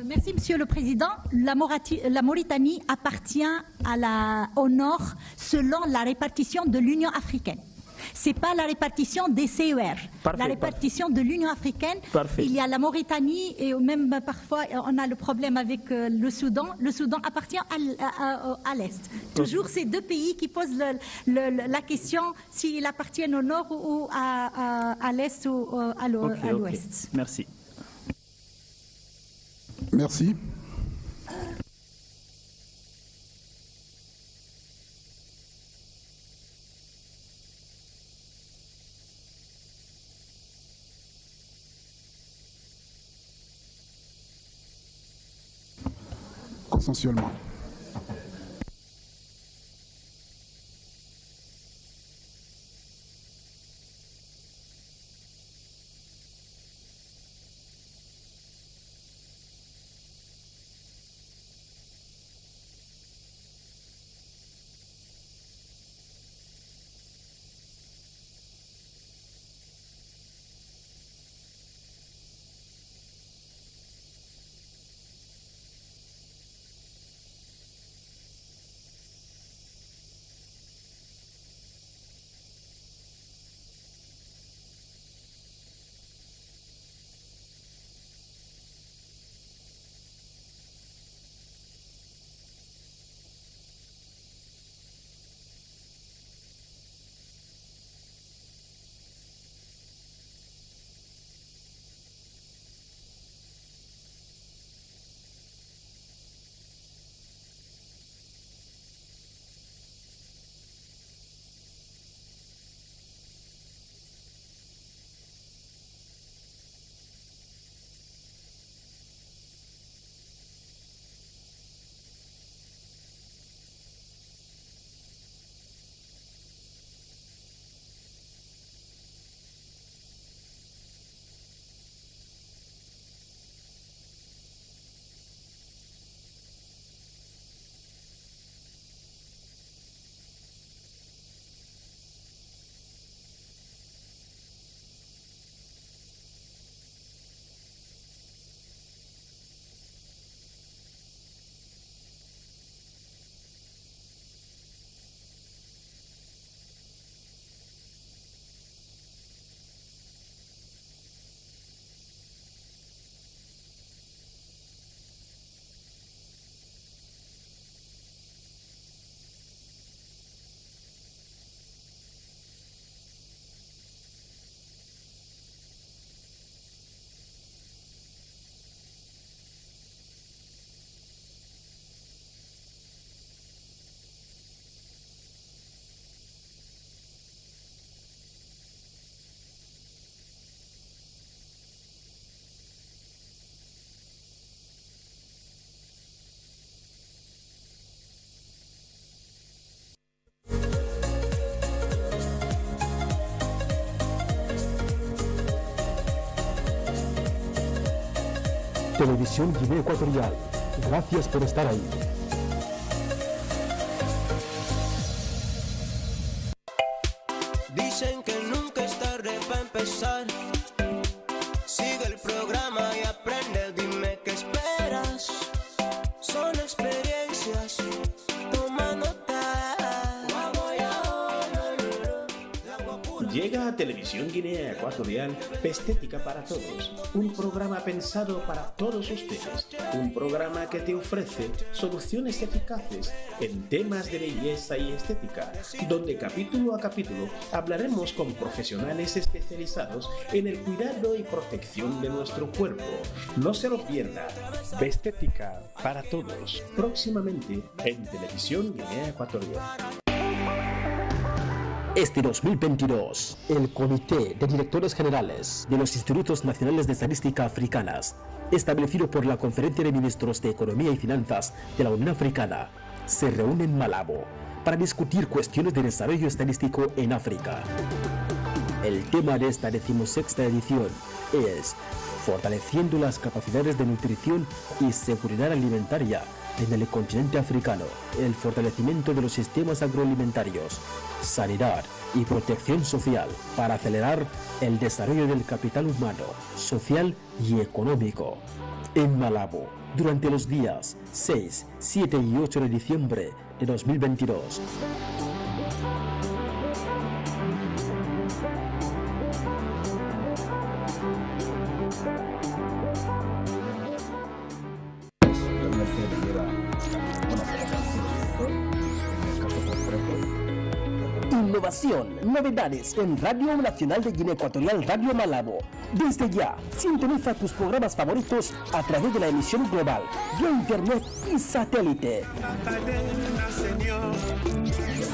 Merci, Monsieur le Président. La Mauritanie appartient au nord selon la répartition de l'Union africaine. Ce n'est pas la répartition des CER. La répartition de l'Union africaine, il y a la Mauritanie et même parfois on a le problème avec le Soudan. Le Soudan appartient à l'Est. Toujours ces deux pays qui posent la question s'ils appartiennent au nord ou à l'Est ou à l'Ouest. Merci. Merci. Consensuellement. Televisión Guinea Ecuatorial. Gracias por estar ahí. Dicen que nunca es tarde para empezar. Sigue el programa y aprende, dime qué esperas. Son experiencias, toma nota. Llega a Televisión Guinea Ecuatorial Estética para Todos, un programa pensado para todos ustedes, un programa que te ofrece soluciones eficaces en temas de belleza y estética, donde capítulo a capítulo hablaremos con profesionales especializados en el cuidado y protección de nuestro cuerpo. No se lo pierda. Estética para Todos, próximamente en Televisión Guinea Ecuatorial. Este 2022, el Comité de Directores Generales de los Institutos Nacionales de Estadística Africanas, establecido por la Conferencia de Ministros de Economía y Finanzas de la Unión Africana, se reúne en Malabo para discutir cuestiones de desarrollo estadístico en África. El tema de esta 16ª edición es fortaleciendo las capacidades de nutrición y seguridad alimentaria en el continente africano, el fortalecimiento de los sistemas agroalimentarios, sanidad y protección social para acelerar el desarrollo del capital humano, social y económico. En Malabo, durante los días 6, 7 y 8 de diciembre de 2022. Innovación, novedades en Radio Nacional de Guinea Ecuatorial, Radio Malabo. Desde ya, sintoniza tus programas favoritos a través de la emisión global, vía internet y satélite.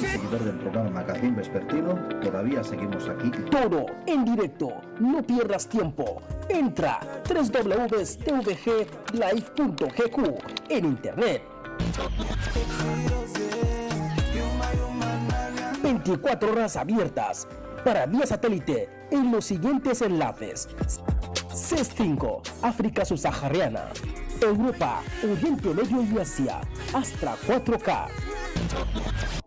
Seguidor del programa Magazine Vespertino, todavía seguimos aquí. Todo en directo, no pierdas tiempo. Entra www.tvglive.gq en internet. 24 horas abiertas para vía satélite en los siguientes enlaces: CES5, África subsahariana, Europa, Oriente Medio y Asia, Astra 4K.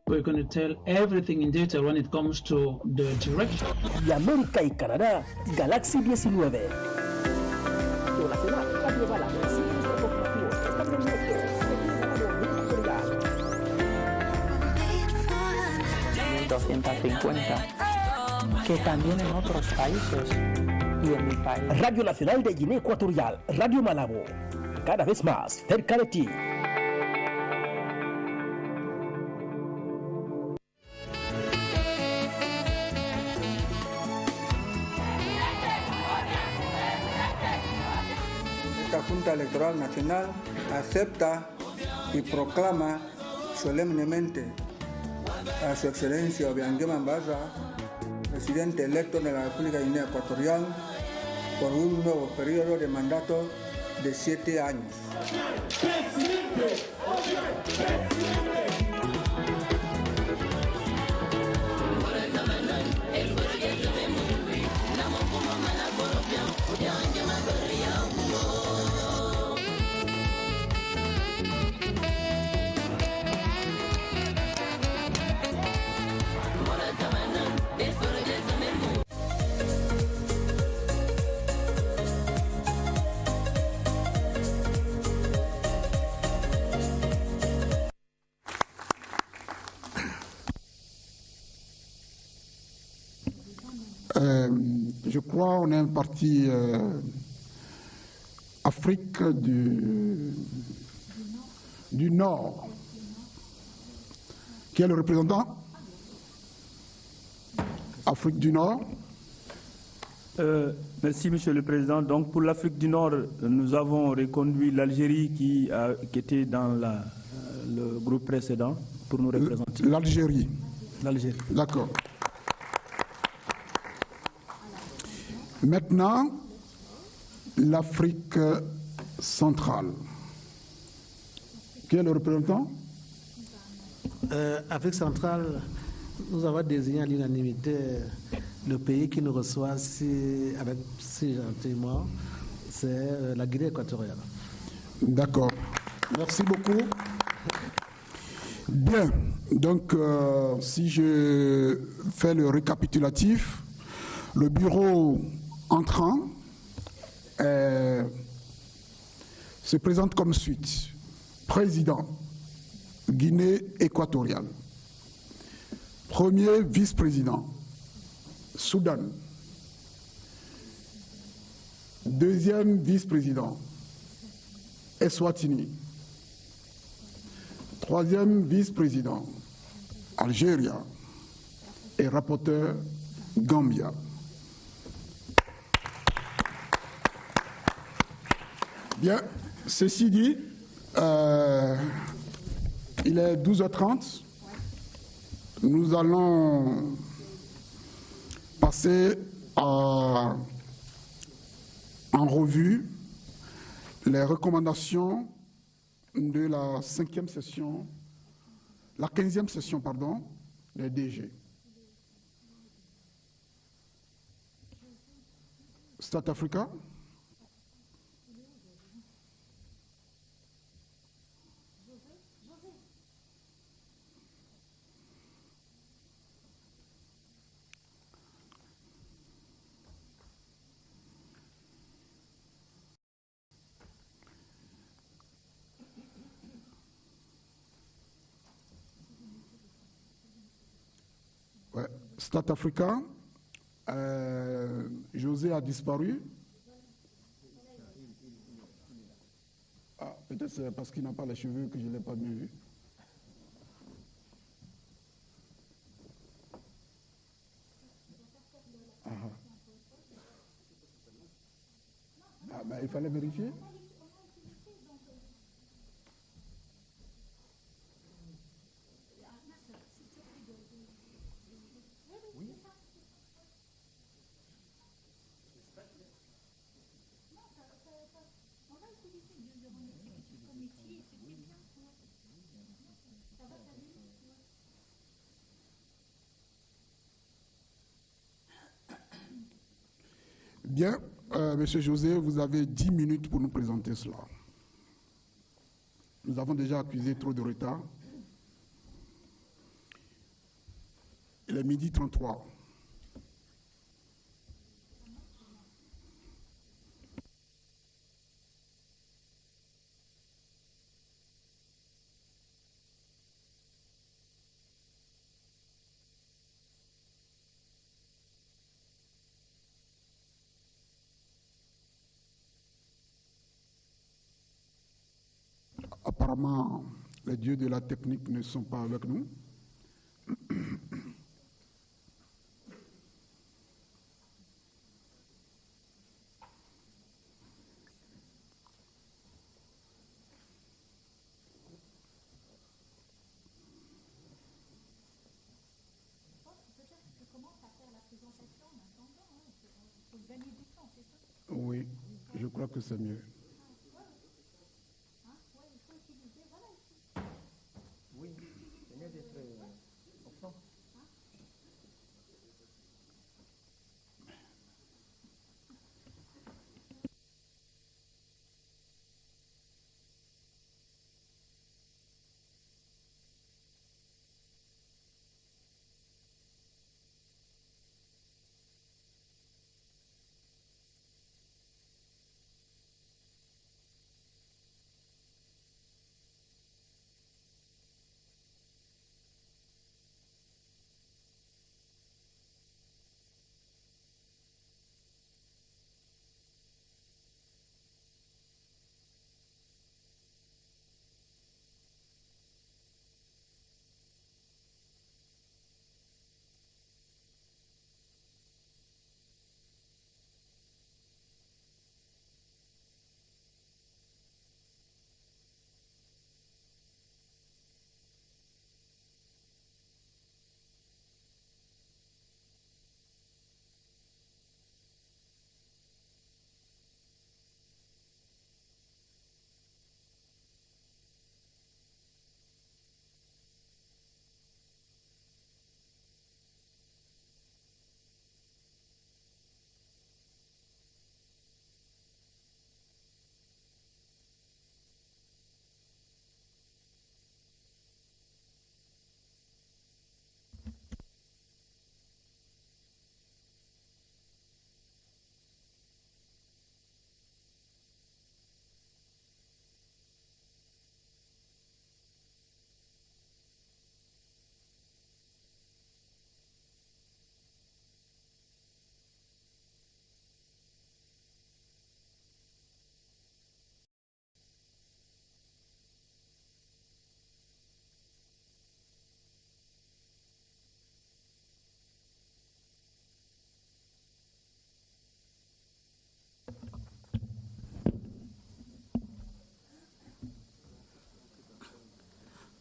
We're going to tell everything in detail when it comes to the direction. Y América y Canadá, Galaxy 19. Radio Malabo, siguientes objetivos, están en directo. 250, que también en otros países y en mi país. Radio Nacional de Guinea Ecuatorial, Radio Malabo, cada vez más cerca de ti. Esta Junta Electoral Nacional acepta y proclama solemnemente a su excelencia Obiangema Mbaza, presidente electo de la República de Guinea Ecuatorial, por un nuevo periodo de mandato de 7 años. Je crois qu'on est un parti Afrique du Nord. Qui est le représentant? Afrique du Nord. Merci, Monsieur le Président. Donc, pour l'Afrique du Nord, nous avons reconduit l'Algérie qui était dans le groupe précédent pour nous représenter. L'Algérie. L'Algérie. D'accord. Maintenant, l'Afrique centrale. Qui est le représentant? Afrique centrale, nous avons désigné à l'unanimité le pays qui nous reçoit si gentiment, c'est la Guinée équatoriale. D'accord. Merci beaucoup. Bien. Donc, si je fais le récapitulatif, le bureau entrant se présente comme suite. Président, Guinée équatoriale. Premier vice-président, Soudan. Deuxième vice-président, Eswatini. Troisième vice-président, Algérie. Et rapporteur, Gambia. Bien, ceci dit, il est 12h30. Nous allons passer en revue les recommandations de la 5e session, la 15e session, pardon, des DG. South Africa. Ouais. South Africa, José a disparu. Ah, peut-être c'est parce qu'il n'a pas les cheveux que je ne l'ai pas bien vu. Ah, ben, il fallait vérifier. Bien, Monsieur José, vous avez 10 minutes pour nous présenter cela. Nous avons déjà accusé trop de retard. Il est 12h33. Apparemment, les dieux de la technique ne sont pas avec nous. Oui, je crois que c'est mieux. Oui, c'est mieux d'être au fond.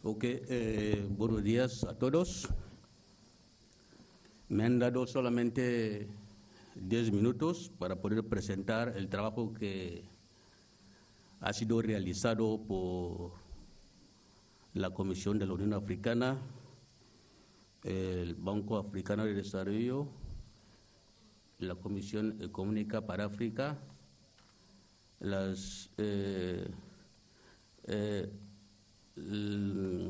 Ok, buenos días a todos. Me han dado solamente 10 minutos para poder presentar el trabajo que ha sido realizado por la Comisión de la Unión Africana, el Banco Africano de Desarrollo, la Comisión Económica para África, las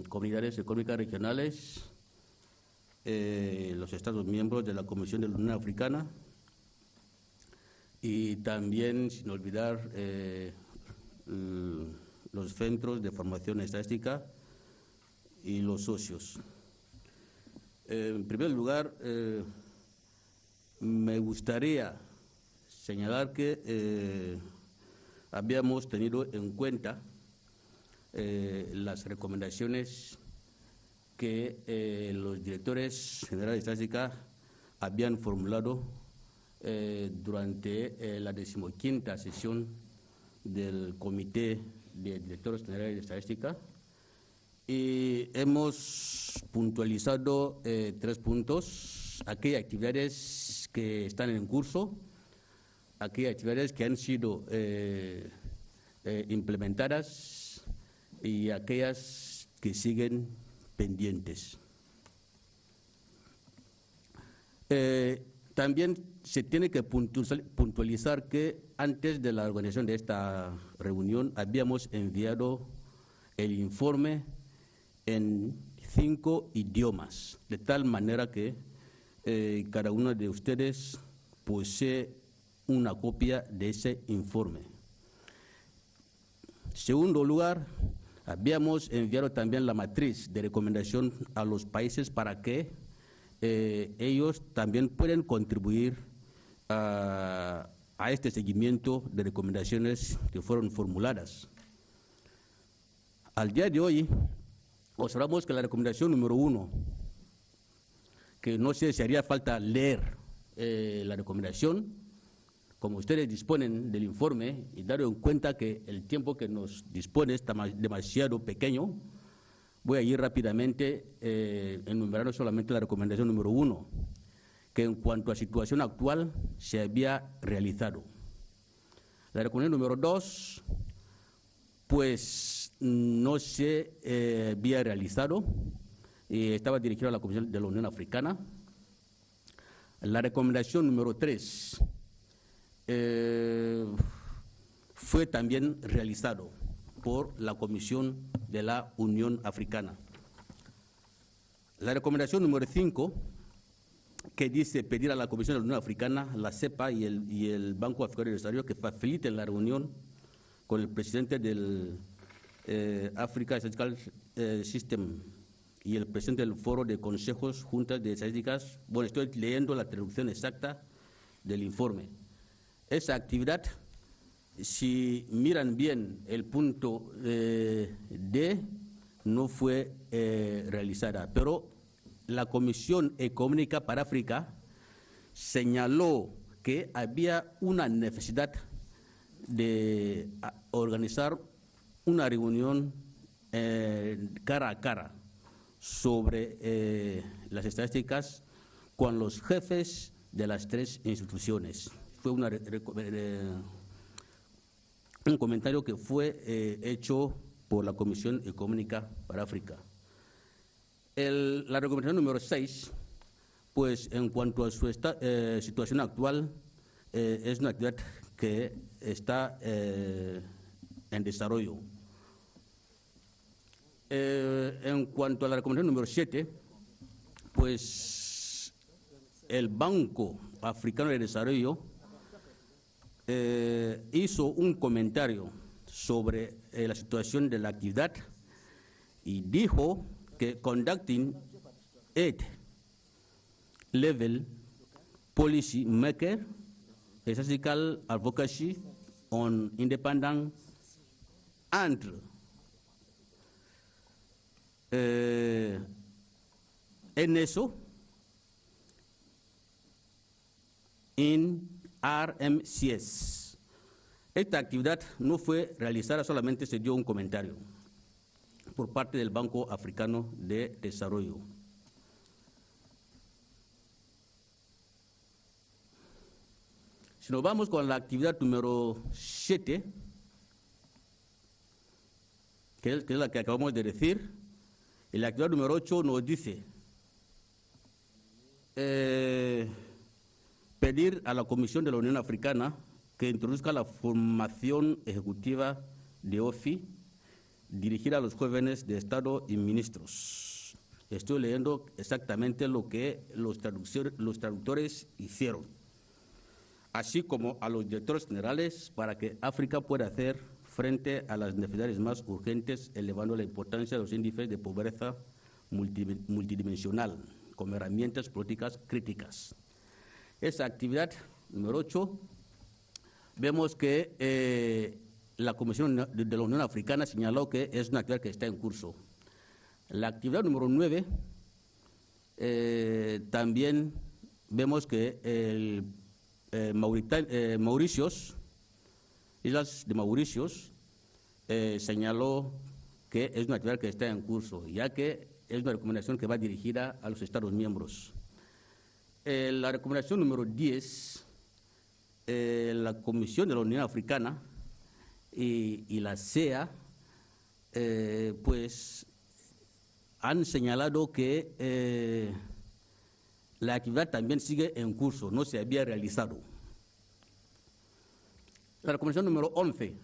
comunidades económicas regionales, los Estados miembros de la Comisión de la Unión Africana y también, sin olvidar, los centros de formación estadística y los socios. En primer lugar, me gustaría señalar que habíamos tenido en cuenta las recomendaciones que los directores generales de estadística habían formulado durante la 15ª sesión del Comité de Directores Generales de Estadística, y hemos puntualizado 3 puntos: aquellas actividades que están en curso, aquellas actividades que han sido implementadas y aquellas que siguen pendientes. También se tiene que puntualizar que antes de la organización de esta reunión habíamos enviado el informe en 5 idiomas, de tal manera que cada uno de ustedes posee una copia de ese informe. En segundo lugar, habíamos enviado también la matriz de recomendación a los países para que ellos también puedan contribuir a este seguimiento de recomendaciones que fueron formuladas. Al día de hoy, observamos que la recomendación número 1, que no sé si haría falta leer la recomendación, como ustedes disponen del informe y dar en cuenta que el tiempo que nos dispone está demasiado pequeño, voy a ir rápidamente enumerando solamente la recomendación número 1, que en cuanto a situación actual se había realizado. La recomendación número 2, pues no se había realizado, estaba dirigido a la Comisión de la Unión Africana. La recomendación número 3 fue también realizado por la Comisión de la Unión Africana. La recomendación número 5, que dice pedir a la Comisión de la Unión Africana, la CEPA y el Banco Africano de Desarrollo que faciliten la reunión con el presidente del Africa Statistical System y el presidente del Foro de Consejos Juntas de Estadísticas. Bueno, estoy leyendo la traducción exacta del informe. Esa actividad, si miran bien el punto D, no fue realizada, pero la Comisión Económica para África señaló que había una necesidad de organizar una reunión cara a cara sobre las estadísticas con los jefes de las 3 instituciones. Fue un comentario que fue hecho por la Comisión Económica para África. La recomendación número 6, pues en cuanto a su situación actual, es una actividad que está en desarrollo. En cuanto a la recomendación número 7, pues el Banco Africano de Desarrollo hizo un comentario sobre la situación de la actividad y dijo que conducting 8-level policy maker statistical advocacy on independent entre en eso en RMCS. Esta actividad no fue realizada, solamente se dio un comentario. por parte del Banco Africano de Desarrollo. Si nos vamos con la actividad número 7, que es la que acabamos de decir, y la actividad número 8 nos dice pedir a la Comisión de la Unión Africana que introduzca la formación ejecutiva de OFI dirigida a los jóvenes de Estado y ministros. Estoy leyendo exactamente lo que los traductores hicieron, así como a los directores generales, para que África pueda hacer frente a las necesidades más urgentes, elevando la importancia de los índices de pobreza multidimensional como herramientas políticas críticas. Esa actividad número 8, vemos que la Comisión de la Unión Africana señaló que es una actividad que está en curso. La actividad número 9, también vemos que Mauricios, Islas de Mauricios, señaló que es una actividad que está en curso, ya que es una recomendación que va dirigida a los Estados miembros. La recomendación número 10, la Comisión de la Unión Africana y la CEA, pues han señalado que la actividad también sigue en curso, no se había realizado. La recomendación número 11,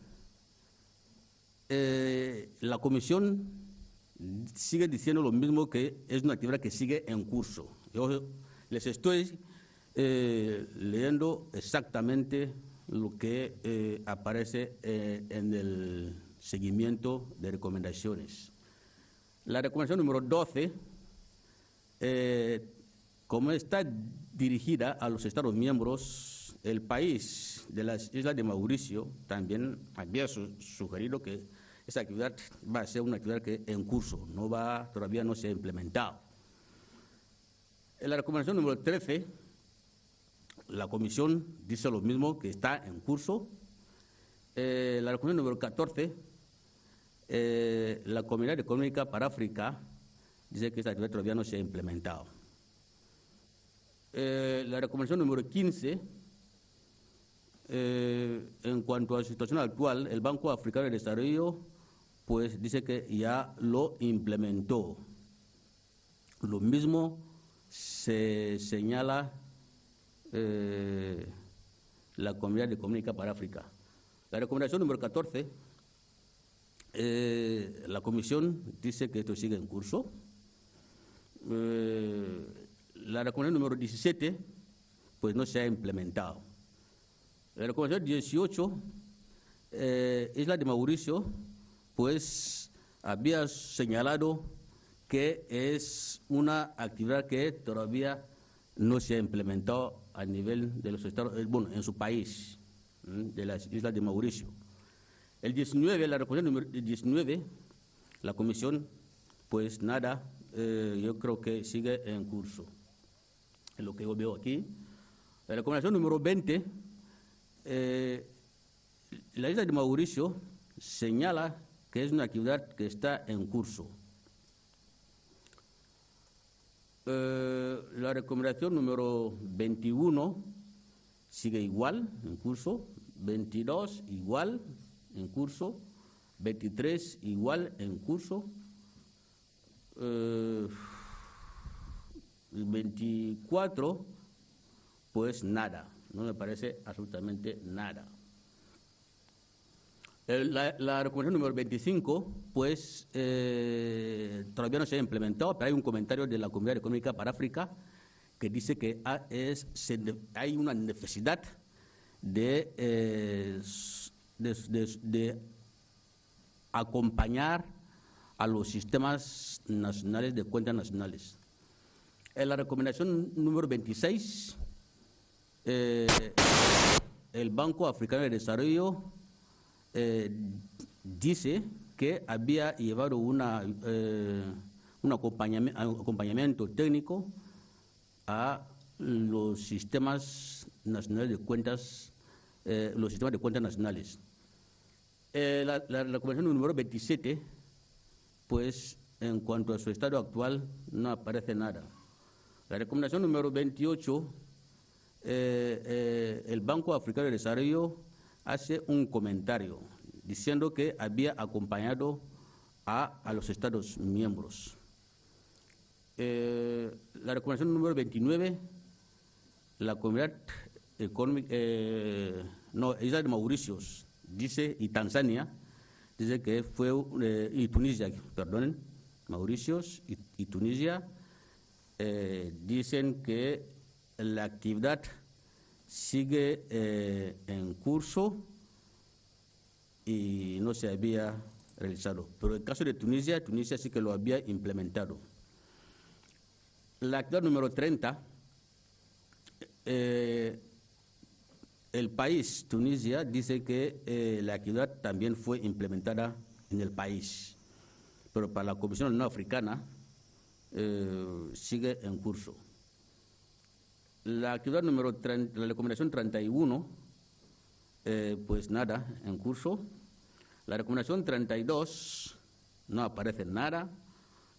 la Comisión sigue diciendo lo mismo, que es una actividad que sigue en curso. Yo les estoy leyendo exactamente lo que aparece en el seguimiento de recomendaciones. La recomendación número 12, como está dirigida a los Estados miembros, el país de las Islas de Mauricio también había sugerido que esa actividad va a ser una actividad que en curso, todavía no se ha implementado. En la recomendación número 13, la Comisión dice lo mismo, que está en curso. La recomendación número 14, la Comunidad Económica para África dice que esta actividad todavía no se ha implementado. La recomendación número 15, en cuanto a la situación actual, el Banco Africano de Desarrollo pues dice que ya lo implementó. Lo mismo se señala la Comunidad Económica para África. La recomendación número 14, la Comisión dice que esto sigue en curso. La recomendación número 17, pues no se ha implementado. La recomendación 18, Isla de Mauricio, pues había señalado que es una actividad que todavía no se ha implementado a nivel de los estados, en su país, de las Islas de Mauricio. El 19, la recomendación número 19, la Comisión, pues nada, yo creo que sigue en curso. Es lo que yo veo aquí. La recomendación número 20, la Isla de Mauricio señala que es una actividad que está en curso. La recomendación número 21 sigue igual, en curso. 22 igual, en curso. 23 igual, en curso. 24, pues nada, no me parece absolutamente nada. La recomendación número 25, pues todavía no se ha implementado, pero hay un comentario de la Comunidad Económica para África que dice que hay una necesidad de acompañar a los sistemas nacionales de cuentas nacionales. En la recomendación número 26, el Banco Africano de Desarrollo dice que había llevado un acompañamiento técnico a los sistemas nacionales de cuentas, los sistemas de cuentas nacionales. La recomendación número 27 pues en cuanto a su estado actual no aparece nada. La recomendación número 28, el Banco Africano de Desarrollo hace un comentario diciendo que había acompañado a los Estados miembros. La recomendación número 29, la Comunidad Económica, Isla de Mauricios, dice, y Tanzania, dice que fue, y Tunisia, perdonen, Mauricios y Tunisia, dicen que la actividad sigue en curso y no se había realizado. Pero en el caso de Tunisia, Tunisia sí que lo había implementado. La actividad número 30, el país, Tunisia, dice que la actividad también fue implementada en el país, pero para la Comisión de la Unión Africana sigue en curso. La actividad número 30, la recomendación 31, pues nada, en curso. La recomendación 32, no aparece nada.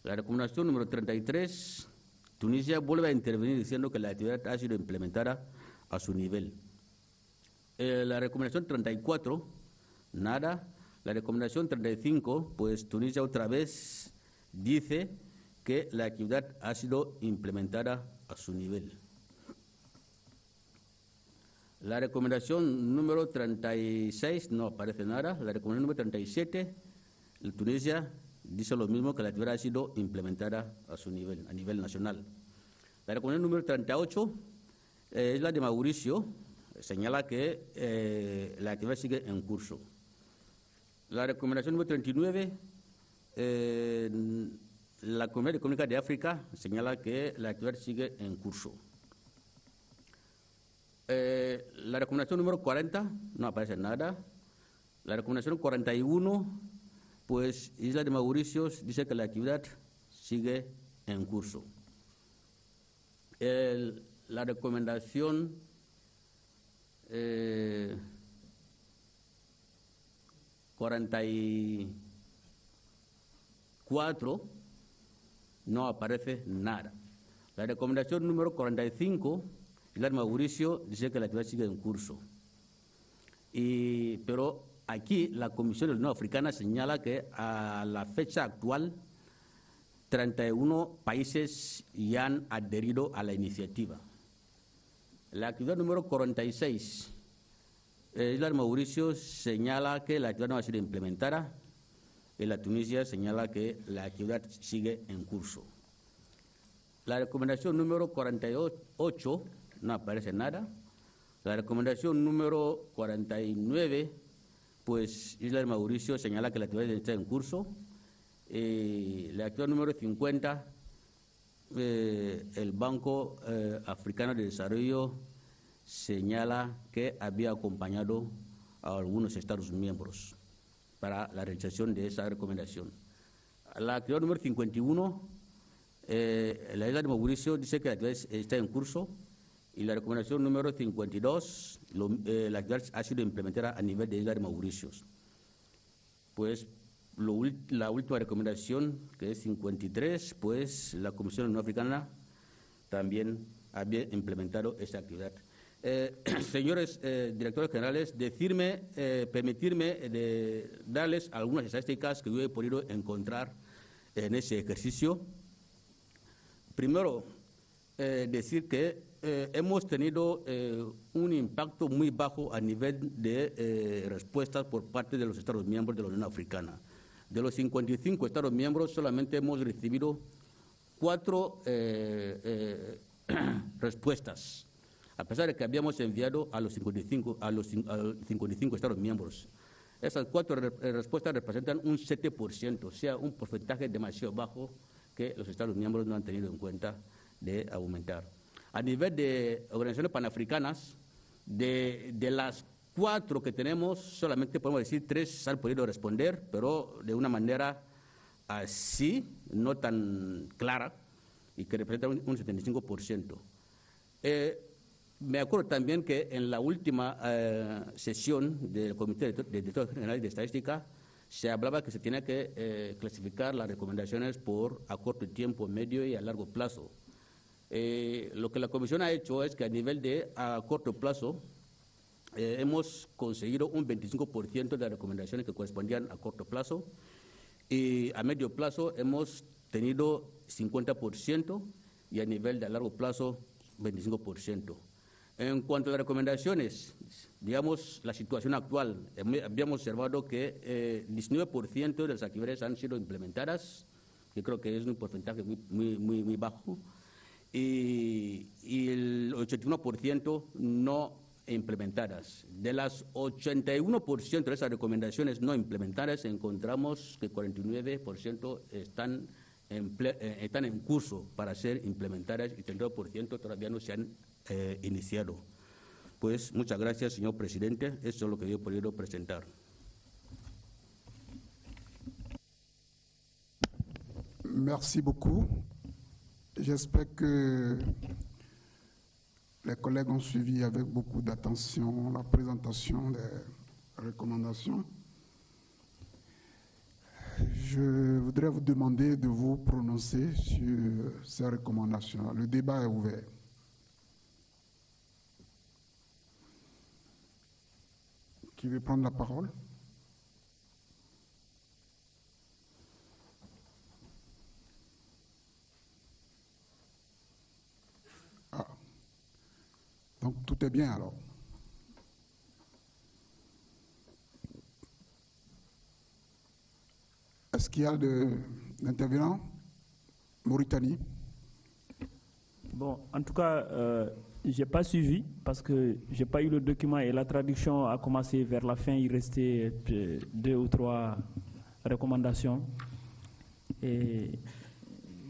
La recomendación número 33, Tunisia vuelve a intervenir diciendo que la actividad ha sido implementada a su nivel. La recomendación 34, nada. La recomendación 35, pues Tunisia otra vez dice que la actividad ha sido implementada a su nivel. La recomendación número 36, no aparece nada. La recomendación número 37, Tunisia dice lo mismo, que la actividad ha sido implementada a su nivel, a nivel nacional. La recomendación número 38, Isla de Mauricio, señala que la actividad sigue en curso. La recomendación número 39, la Comunidad Económica de África señala que la actividad sigue en curso. La recomendación número 40, no aparece nada. La recomendación 41, pues Isla de Mauricios dice que la actividad sigue en curso. La recomendación 44, no aparece nada. La recomendación número 45, Isla de Mauricio dice que la actividad sigue en curso. Pero aquí la Comisión de la Unión Africana señala que a la fecha actual 31 países ya han adherido a la iniciativa. La actividad número 46, Isla de Mauricio señala que la actividad no ha sido implementada y la Tunisia señala que la actividad sigue en curso. La recomendación número 48, no aparece nada. La recomendación número 49, pues Isla de Mauricio señala que la actividad está en curso. La actividad número 50, el Banco Africano de Desarrollo señala que había acompañado a algunos Estados miembros para la realización de esa recomendación. La actividad número 51, la Isla de Mauricio dice que la actividad está en curso. Y la recomendación número 52, la actividad ha sido implementada a nivel de Isla de Mauricios. Pues la última recomendación, que es 53, pues la Comisión de la Unión Africana también había implementado esta actividad. Señores directores generales, permitirme darles algunas estadísticas que yo he podido encontrar en ese ejercicio. Primero, decir que hemos tenido un impacto muy bajo a nivel de respuestas por parte de los Estados miembros de la Unión Africana. De los 55 Estados miembros, solamente hemos recibido 4 respuestas, a pesar de que habíamos enviado a los 55 Estados miembros. Esas 4 respuestas representan un 7%, o sea, un porcentaje demasiado bajo que los Estados miembros no han tenido en cuenta de aumentar. A nivel de organizaciones panafricanas, de las 4 que tenemos, solamente podemos decir 3 han podido responder, pero de una manera así, no tan clara, y que representa un 75%. Me acuerdo también que en la última sesión del Comité de Directores Generales de Estadística se hablaba que se tenía que clasificar las recomendaciones por a corto tiempo, medio y a largo plazo. Lo que la Comisión ha hecho es que a nivel de a corto plazo hemos conseguido un 25% de las recomendaciones que correspondían a corto plazo y a medio plazo hemos tenido 50% y a nivel de a largo plazo 25%. En cuanto a las recomendaciones, digamos, la situación actual, habíamos observado que 19% de las actividades han sido implementadas, que creo que es un porcentaje muy bajo, y el 81% no implementadas. De las 81% de esas recomendaciones no implementadas, encontramos que 49% están en curso para ser implementadas y 32% todavía no se han iniciado. Pues muchas gracias, señor presidente. Eso es lo que yo he podido presentar. Merci beaucoup. J'espère que les collègues ont suivi avec beaucoup d'attention la présentation des recommandations. Je voudrais vous demander de vous prononcer sur ces recommandations. Le débat est ouvert. Qui veut prendre la parole? Ah. Donc tout est bien alors. Est-ce qu'il y a d'intervenants? Mauritanie? Bon, en tout cas, je n'ai pas suivi parce que je n'ai pas eu le document et la traduction a commencé vers la fin. Il restait 2 ou 3 recommandations. Et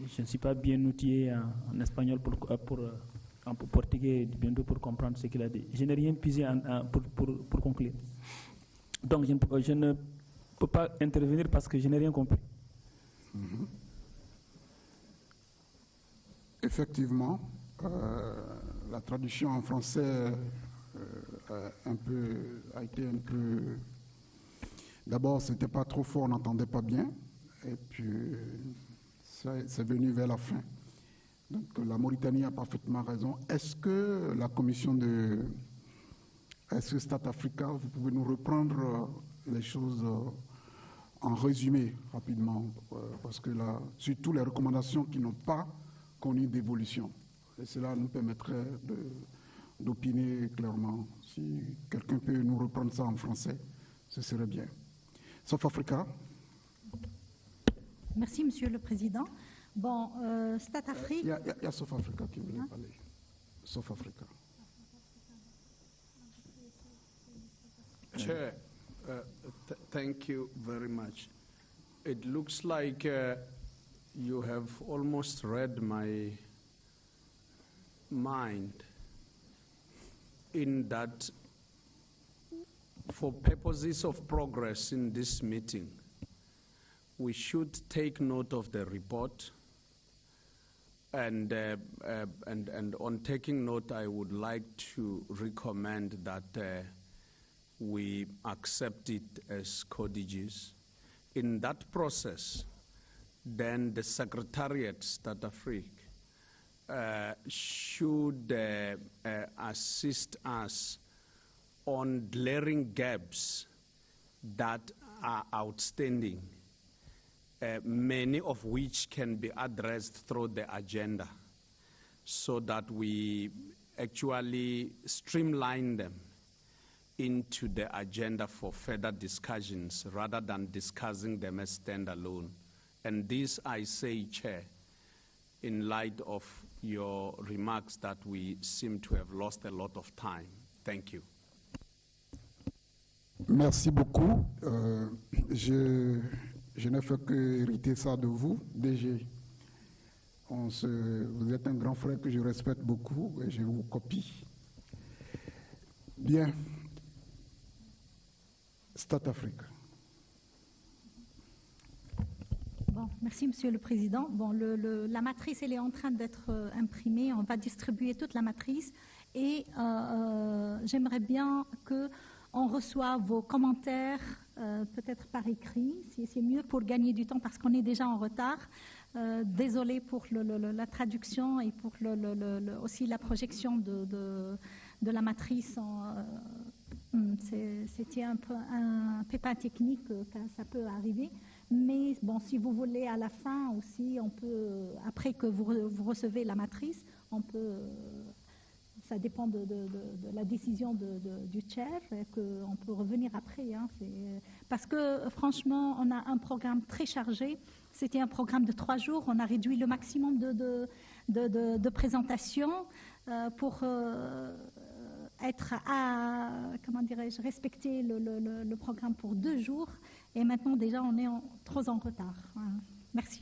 je ne suis pas bien outillé en espagnol en portugais bientôt pour comprendre ce qu'il a dit. Je n'ai rien pigé pour conclure. Donc je ne peux pas intervenir parce que je n'ai rien compris. Effectivement, la traduction en français a été un peu... D'abord, ce n'était pas trop fort, on n'entendait pas bien, et puis c'est venu vers la fin. Donc la Mauritanie a parfaitement raison. Est-ce que la commission est-ce que Stat Africa, vous pouvez nous reprendre les choses en résumé rapidement, parce que là, surtout les recommandations qui n'ont pas connu d'évolution. Et cela nous permettrait d'opiner clairement. Si quelqu'un peut nous reprendre ça en français, ce serait bien. South Africa. Merci, Monsieur le Président. Bon, Stat Afrique... Il y a South Africa qui voulait parler. South Africa. Chair, thank you very much. It looks like you have almost read my mind in that for purposes of progress in this meeting, we should take note of the report, and on taking note, I would like to recommend that we accept it as codges. In that process, then the Secretariat, Stat Afrique, should assist us on glaring gaps that are outstanding, many of which can be addressed through the agenda, so that we actually streamline them into the agenda for further discussions rather than discussing them as standalone. And this I say, Chair, in light of your remarks that we seem to have lost a lot of time. Thank you. Merci beaucoup. Je n'ai fait que hériter ça de vous, DG. Vous êtes un grand frère que je respecte beaucoup et je vous copie. Bien. Stat Africa. Bon, merci, Monsieur le Président. Bon, la matrice, elle est en train d'être imprimée. On va distribuer toute la matrice et j'aimerais bien qu'on reçoive vos commentaires peut-être par écrit, c'est mieux pour gagner du temps parce qu'on est déjà en retard. Désolée pour la traduction et pour aussi la projection de la matrice. C'était un pépin technique, ça peut arriver. Mais bon, si vous voulez à la fin aussi, on peut, après que vous recevez la matrice, on peut... Ça dépend de la décision du chair, qu'on peut revenir après. Hein, parce que franchement, on a un programme très chargé. C'était un programme de 3 jours. On a réduit le maximum de présentations pour être comment dirais-je, respecter le programme pour 2 jours. Et maintenant, déjà, on est trop en retard. Merci.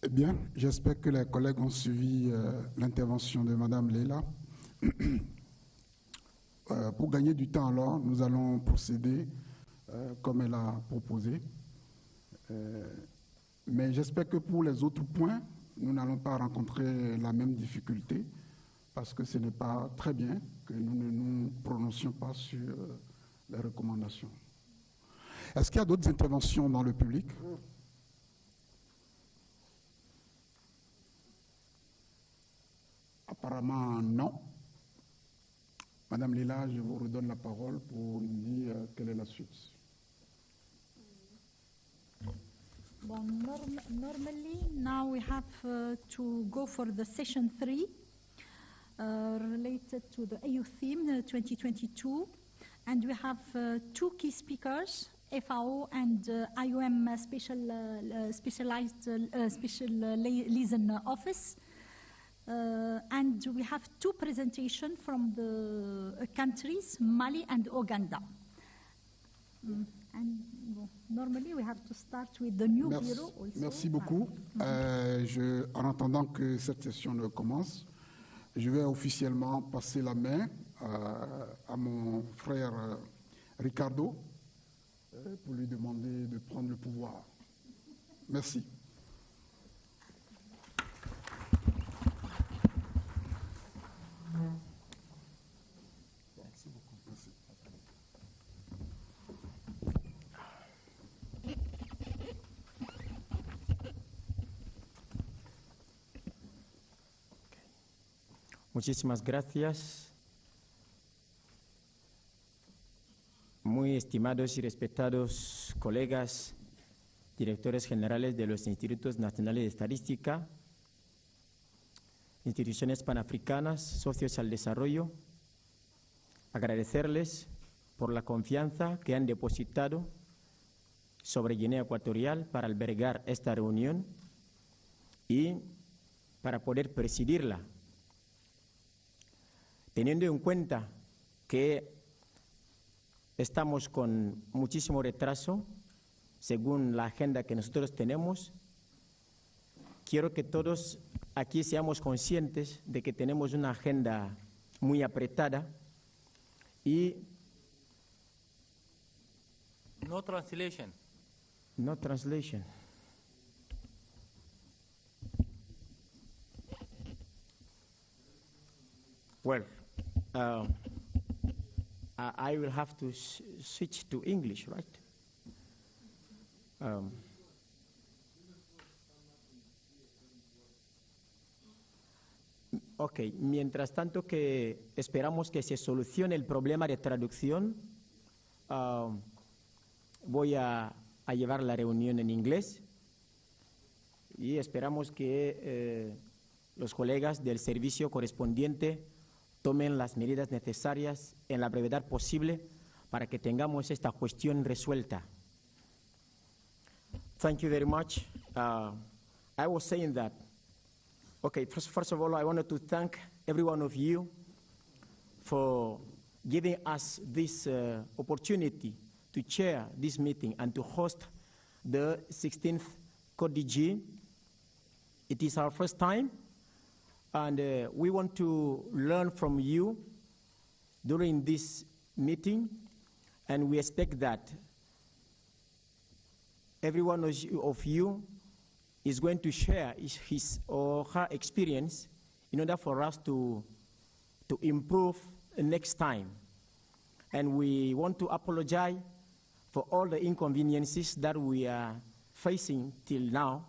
Eh bien, j'espère que les collègues ont suivi l'intervention de Madame Leila. Pour gagner du temps, alors, nous allons procéder comme elle a proposé. Mais j'espère que pour les autres points, nous n'allons pas rencontrer la même difficulté, parce que ce n'est pas très bien que nous ne nous prononcions pas sur les recommandations. Est-ce qu'il y a d'autres interventions dans le public? Apparemment, non. Madame Lila, je vous redonne la parole pour nous dire quelle est la suite. Well, normally, now we have to go for the session 3 related to the EU theme 2022. And we have 2 key speakers, FAO and IOM specialized special liaison office. And we have 2 presentations from the countries, Mali and Uganda. And normally we have to start with the new bureau also. Merci beaucoup. En attendant que cette session ne commence, je vais officiellement passer la main à mon frère Ricardo pour lui demander de prendre le pouvoir. Merci. Merci beaucoup. Merci. Muchísimas gracias. Muy estimados y respetados colegas, directores generales de los Institutos Nacionales de Estadística, instituciones panafricanas, socios al desarrollo, agradecerles por la confianza que han depositado sobre Guinea Ecuatorial para albergar esta reunión y para poder presidirla. Teniendo en cuenta que estamos con muchísimo retraso, según la agenda que nosotros tenemos, quiero que todos aquí seamos conscientes de que tenemos una agenda muy apretada y... No translation. No translation. Well, I will have to switch to English, right? Ok, mientras tanto que esperamos que se solucione el problema de traducción, voy a llevar la reunión en inglés y esperamos que los colegas del servicio correspondiente tomen las medidas necesarias en la brevedad posible para que tengamos esta cuestión resuelta. Thank you very much. I was saying that, okay, first of all, I wanted to thank every one of you for giving us this opportunity to chair this meeting and to host the 16th CODGS. It is our first time. And we want to learn from you during this meeting, and we expect that every one of you is going to share his or her experience in order for us to improve next time. And we want to apologize for all the inconveniences that we are facing till now,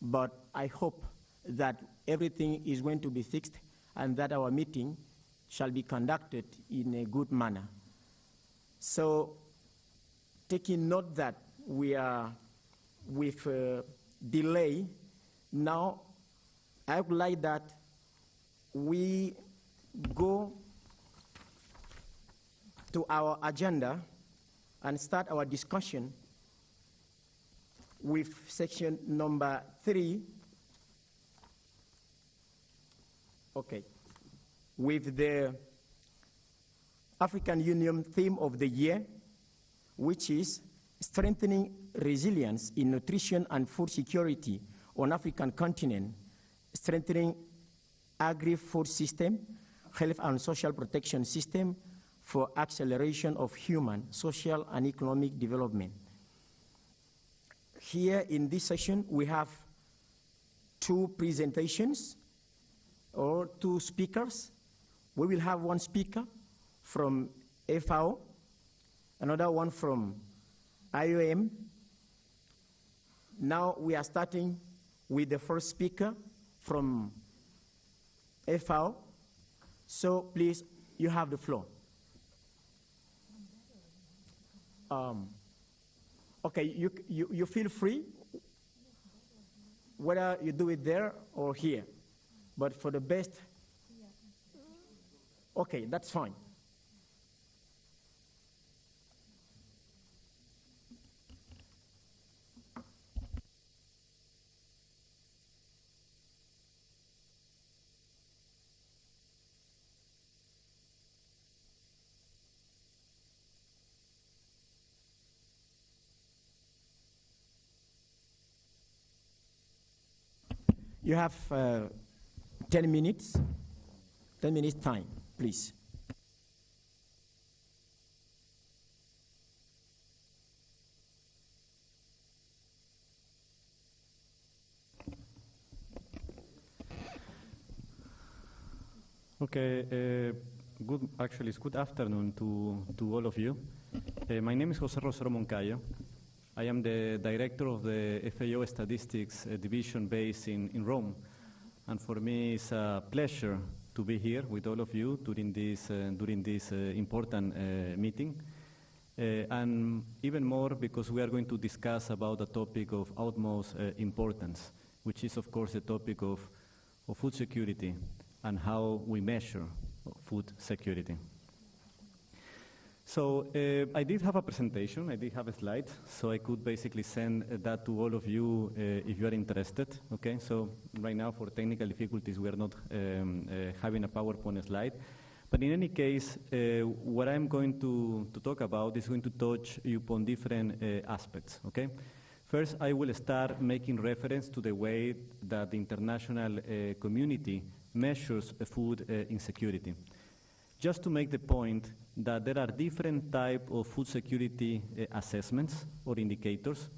but I hope that everything is going to be fixed and that our meeting shall be conducted in a good manner. So, taking note that we are with delay, now I would like that we go to our agenda and start our discussion with section number 3, okay, with the African Union theme of the year, which is strengthening resilience in nutrition and food security on African continent, strengthening agri-food system, health and social protection system for acceleration of human, social, and economic development. Here in this session, we have 2 presentations or 2 speakers. We will have 1 speaker from FAO, another one from IOM. Now we are starting with the first speaker from FAO. So please, you have the floor. Okay, you feel free, whether you do it there or here. But for the best, okay, that's fine. You have 10 minutes time, please. Okay, it's good afternoon to all of you. My name is José Rosero Moncayo. I am the director of the FAO Statistics Division based in Rome. And for me, it's a pleasure to be here with all of you during this important meeting. And even more because we are going to discuss about a topic of utmost importance, which is, of course, the topic of food security and how we measure food security. So I did have a presentation, I did have a slide, so I could basically send that to all of you if you are interested, okay? So right now for technical difficulties we are not having a PowerPoint slide, but in any case, what I'm going to talk about is going to touch upon different aspects, okay? First, I will start making reference to the way that the international community measures food insecurity. Just to make the point that there are different types of food security assessments or indicators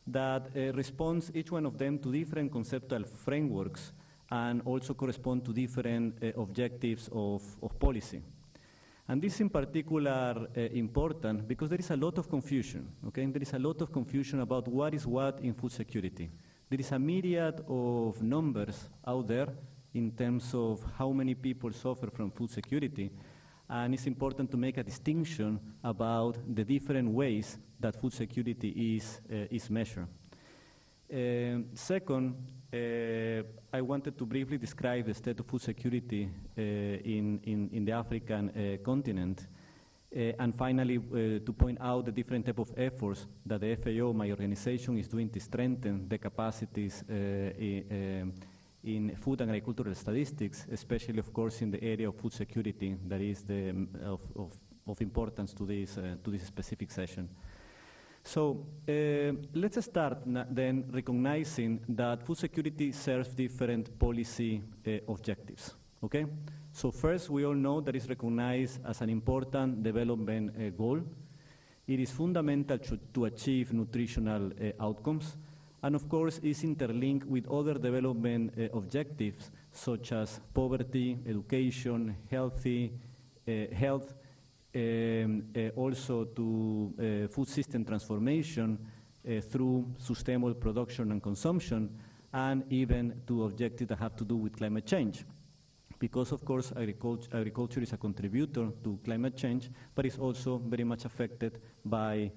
that responds each one of them to different conceptual frameworks and also correspond to different objectives of policy. And this in particular important because there is a lot of confusion, okay? There is a lot of confusion about what is what in food security. There is a myriad of numbers out there in terms of how many people suffer from food security, and it's important to make a distinction about the different ways that food security is measured. Second, I wanted to briefly describe the state of food security in the African continent, and finally to point out the different type of efforts that the FAO, my organization, is doing to strengthen the capacities in food and agricultural statistics, especially, of course, in the area of food security that is of importance to this specific session. So let's start then recognizing that food security serves different policy objectives, okay? So first, we all know that it's recognized as an important development goal. It is fundamental to achieve nutritional outcomes, and of course is interlinked with other development objectives such as poverty, education, health, also to food system transformation through sustainable production and consumption, and even to objectives that have to do with climate change. Because, of course, agriculture is a contributor to climate change, but it's also very much affected by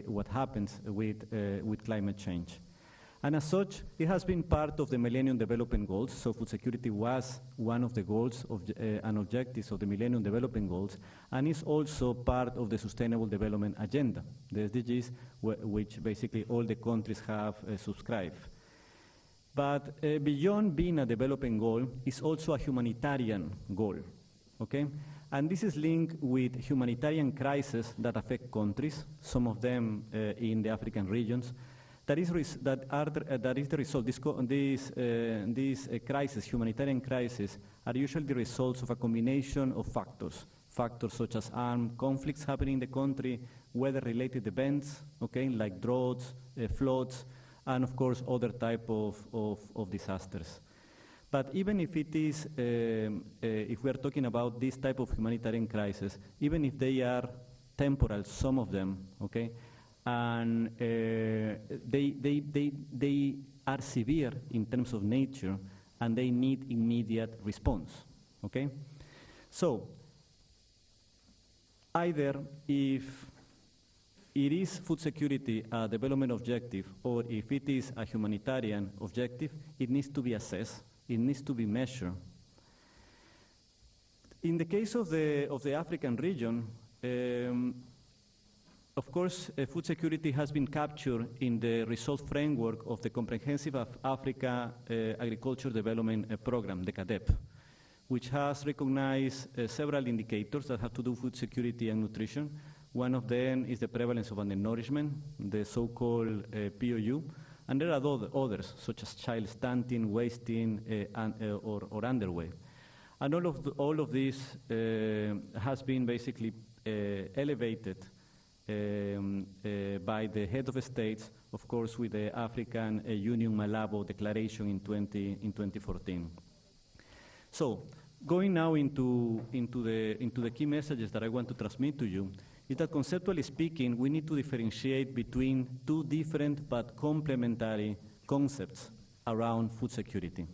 what happens with climate change. And as such, it has been part of the Millennium Development Goals. So food security was one of the goals and objectives of the Millennium Development Goals, and is also part of the Sustainable Development Agenda, the SDGs, which basically all the countries have subscribed. But beyond being a development goal, it's also a humanitarian goal, okay? And this is linked with humanitarian crises that affect countries, some of them in the African regions. That is the result. These crises, humanitarian crises, are usually the results of a combination of factors. Factors such as armed conflicts happening in the country, weather-related events, okay, like droughts, floods, and of course other type of disasters. But even if it is, if we are talking about this type of humanitarian crisis, even if they are temporal, some of them, okay, and they are severe in terms of nature, and they need immediate response, okay? So, either if it is food security a development objective, or if it is a humanitarian objective, it needs to be assessed, it needs to be measured. In the case of the African region, of course, food security has been captured in the result framework of the Comprehensive Africa Agriculture Development Program, the CADEP, which has recognized several indicators that have to do with food security and nutrition. One of them is the prevalence of undernourishment, the so-called POU, and there are others, such as child stunting, wasting, or underweight. And all of this has been basically elevated by the head of states, of course, with the African Union Malabo Declaration in 2014. So, going now into the key messages that I want to transmit to you, is that conceptually speaking, we need to differentiate between two different but complementary concepts around food security.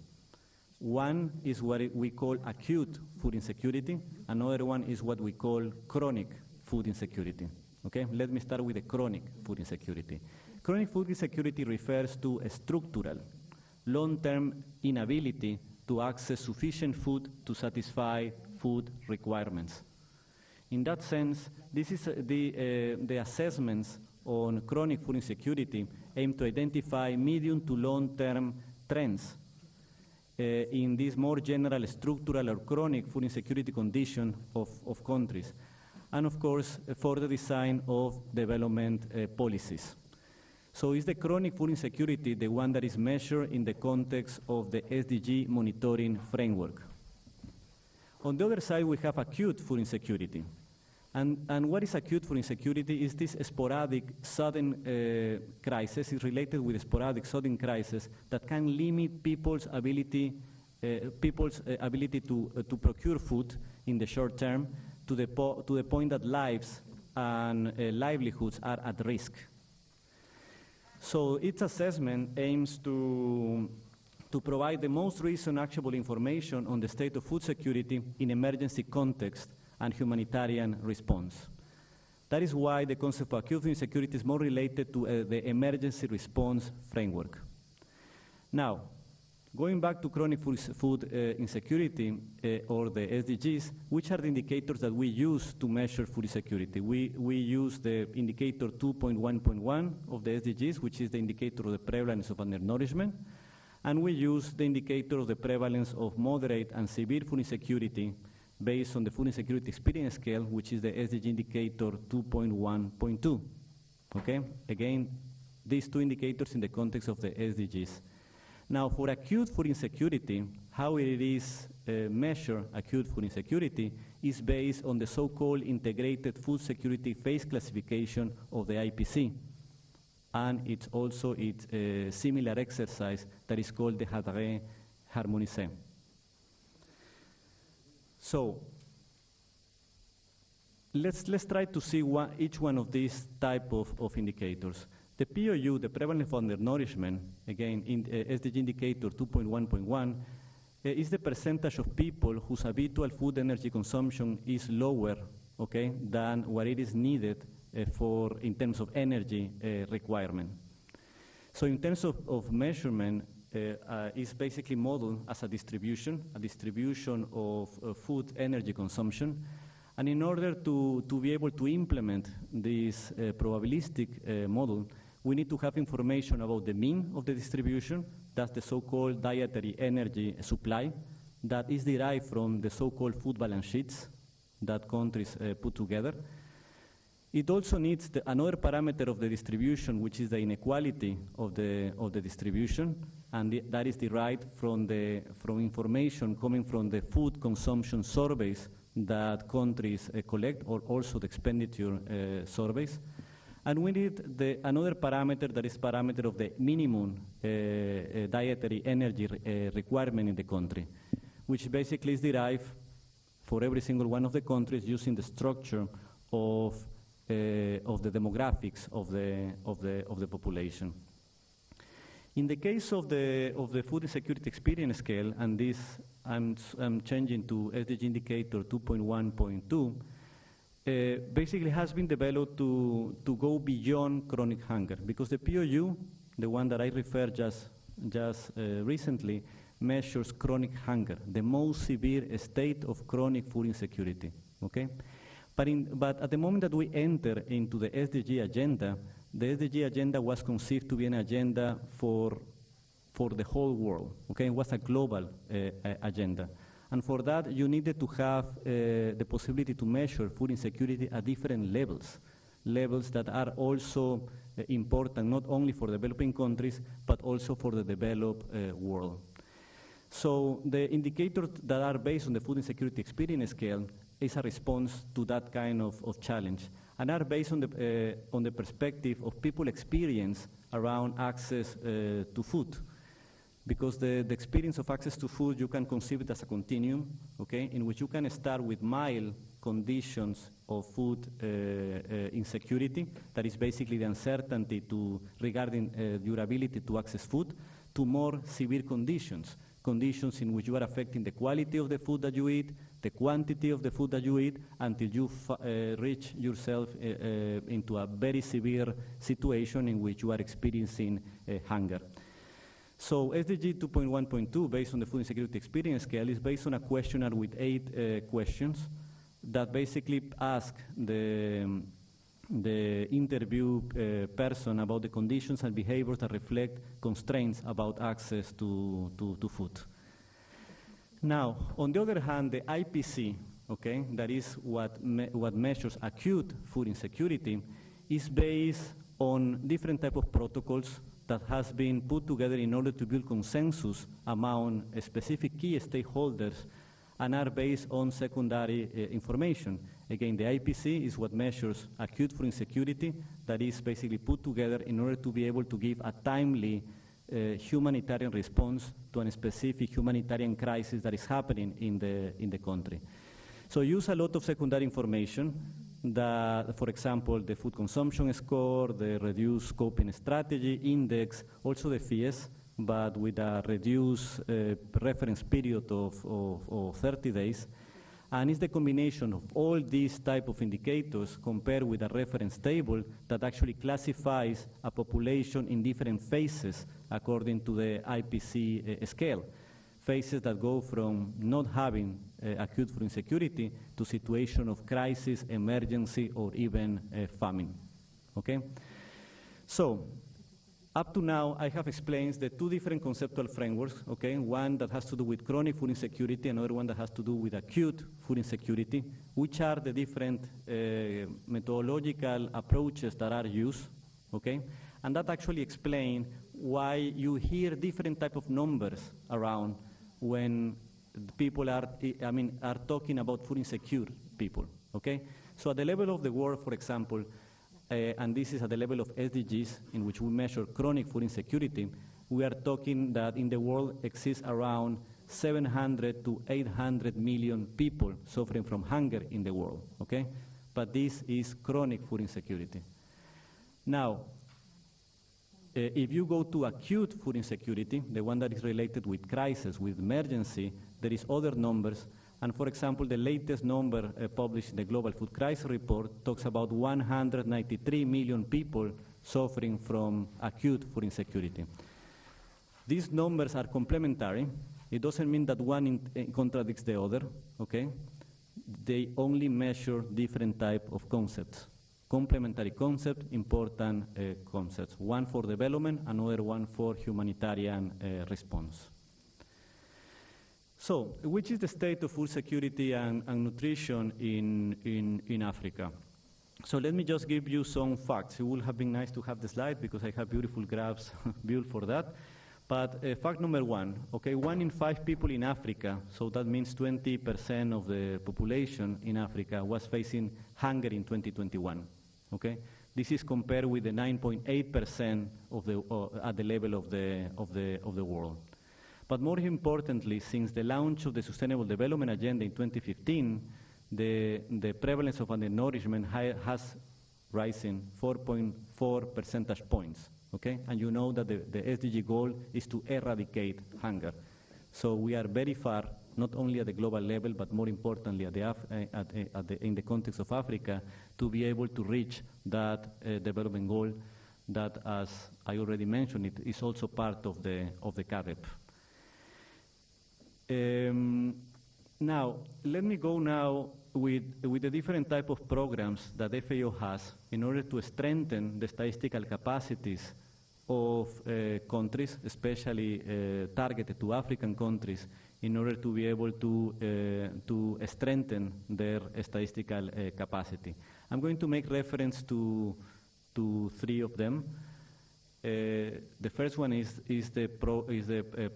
One is what we call acute food insecurity, another one is what we call chronic food insecurity. Okay, let me start with the chronic food insecurity. Chronic food insecurity refers to a structural, long-term inability to access sufficient food to satisfy food requirements. In that sense, this is the assessments on chronic food insecurity aim to identify medium to long-term trends in this more general structural or chronic food insecurity condition of countries, and of course for the design of development policies. So is the chronic food insecurity the one that is measured in the context of the SDG monitoring framework? On the other side, we have acute food insecurity. And what is acute food insecurity? Is this sporadic, sudden crisis, is related with sporadic, sudden crisis that can limit people's ability to procure food in the short term to the point that lives and livelihoods are at risk. So its assessment aims to provide the most recent actionable information on the state of food security in emergency context and humanitarian response. That is why the concept of acute food insecurity is more related to the emergency response framework. Now, going back to chronic food insecurity or the SDGs, which are the indicators that we use to measure food security? We use the indicator 2.1.1 of the SDGs, which is the indicator of the prevalence of undernourishment, and we use the indicator of the prevalence of moderate and severe food insecurity based on the food insecurity experience scale, which is the SDG indicator 2.1.2. Okay? Again, these two indicators in the context of the SDGs. Now, for acute food insecurity, how it is measured, acute food insecurity, is based on the so-called integrated food security phase classification of the IPC. And it's also a similar exercise that is called the Hadré harmonisé. So, let's try to see each one of these type of indicators. The POU, the prevalence of undernourishment, again, in SDG indicator 2.1.1, is the percentage of people whose habitual food energy consumption is lower, okay, than what it is needed in terms of energy requirement. So in terms of measurement, is basically modeled as a distribution of food energy consumption. And in order to be able to implement this probabilistic model, we need to have information about the mean of the distribution. That's the so-called dietary energy supply that is derived from the so-called food balance sheets that countries put together. It also needs another parameter of the distribution, which is the inequality of the distribution, and that is derived from information coming from the food consumption surveys that countries collect, or also the expenditure surveys. And we need another parameter, that is parameter of the minimum dietary energy requirement in the country, which basically is derived for every single one of the countries using the structure of the demographics of the population. In the case of the food insecurity experience scale, and this I'm changing to SDG indicator 2.1.2, basically has been developed to go beyond chronic hunger, because the POU, the one that I referred just recently, measures chronic hunger, the most severe state of chronic food insecurity. Okay, but at the moment that we enter into the SDG agenda, the SDG agenda was conceived to be an agenda for the whole world. Okay, it was a global agenda. And for that, you needed to have the possibility to measure food insecurity at different levels that are also important not only for developing countries, but also for the developed world. So the indicators that are based on the food insecurity experience scale is a response to that kind of challenge, and are based on the perspective of people experience around access to food. Because the experience of access to food, you can conceive it as a continuum, okay, in which you can start with mild conditions of food insecurity, that is basically the uncertainty regarding your ability to access food, to more severe conditions in which you are affecting the quality of the food that you eat, the quantity of the food that you eat, until you reach yourself into a very severe situation in which you are experiencing hunger. So SDG 2.1.2, based on the food insecurity experience scale, is based on a questionnaire with 8 questions that basically ask the interview person about the conditions and behaviors that reflect constraints about access to food. Now, on the other hand, the IPC, okay, that is what measures acute food insecurity, is based on different type of protocols that has been put together in order to build consensus among specific key stakeholders, and are based on secondary information. Again, the IPC is what measures acute food insecurity, that is basically put together in order to be able to give a timely humanitarian response to a specific humanitarian crisis that is happening in the country. So use a lot of secondary information, that, for example, the food consumption score, the reduced coping strategy index, also the FIES, but with a reduced reference period of 30 days. And it's the combination of all these type of indicators compared with a reference table that actually classifies a population in different phases according to the IPC scale. Phases that go from not having acute food insecurity to situation of crisis, emergency, or even famine. Okay? So, up to now, I have explained the 2 different conceptual frameworks, okay? One that has to do with chronic food insecurity, another one that has to do with acute food insecurity, which are the different methodological approaches that are used, okay? And that actually explains why you hear different type of numbers around when people are talking about food insecure people, okay? So at the level of the world, for example, and this is at the level of SDGs, in which we measure chronic food insecurity, we are talking that in the world exists around 700 to 800 million people suffering from hunger in the world, okay? but this is chronic food insecurity. Now, if you go to acute food insecurity, the one that is related with crisis, with emergency, there is other numbers. And for example, the latest number published in the Global Food Crisis Report talks about 193 million people suffering from acute food insecurity. These numbers are complementary. It doesn't mean that one contradicts the other, okay? They only measure different type of concepts. Complementary concept, important concepts. One for development, another one for humanitarian response. So, which is the state of food security and nutrition in Africa? So let me just give you some facts. It would have been nice to have the slide because I have beautiful graphs built for that. But fact number one, okay, 1 in 5 people in Africa, so that means 20% of the population in Africa was facing hunger in 2021, okay? This is compared with the 9.8% of the at the level of the world. But more importantly, since the launch of the Sustainable Development Agenda in 2015, the prevalence of undernourishment has risen 4.4 percentage points. Okay, and you know that the SDG goal is to eradicate hunger. So we are very far, not only at the global level, but more importantly in the context of Africa, to be able to reach that development goal that, as I already mentioned, it is also part of the CAREP. Now, let me go now with the different type of programs that FAO has in order to strengthen the statistical capacities of countries, especially targeted to African countries, in order to be able to strengthen their statistical capacity. I'm going to make reference to 3 of them. The first one is the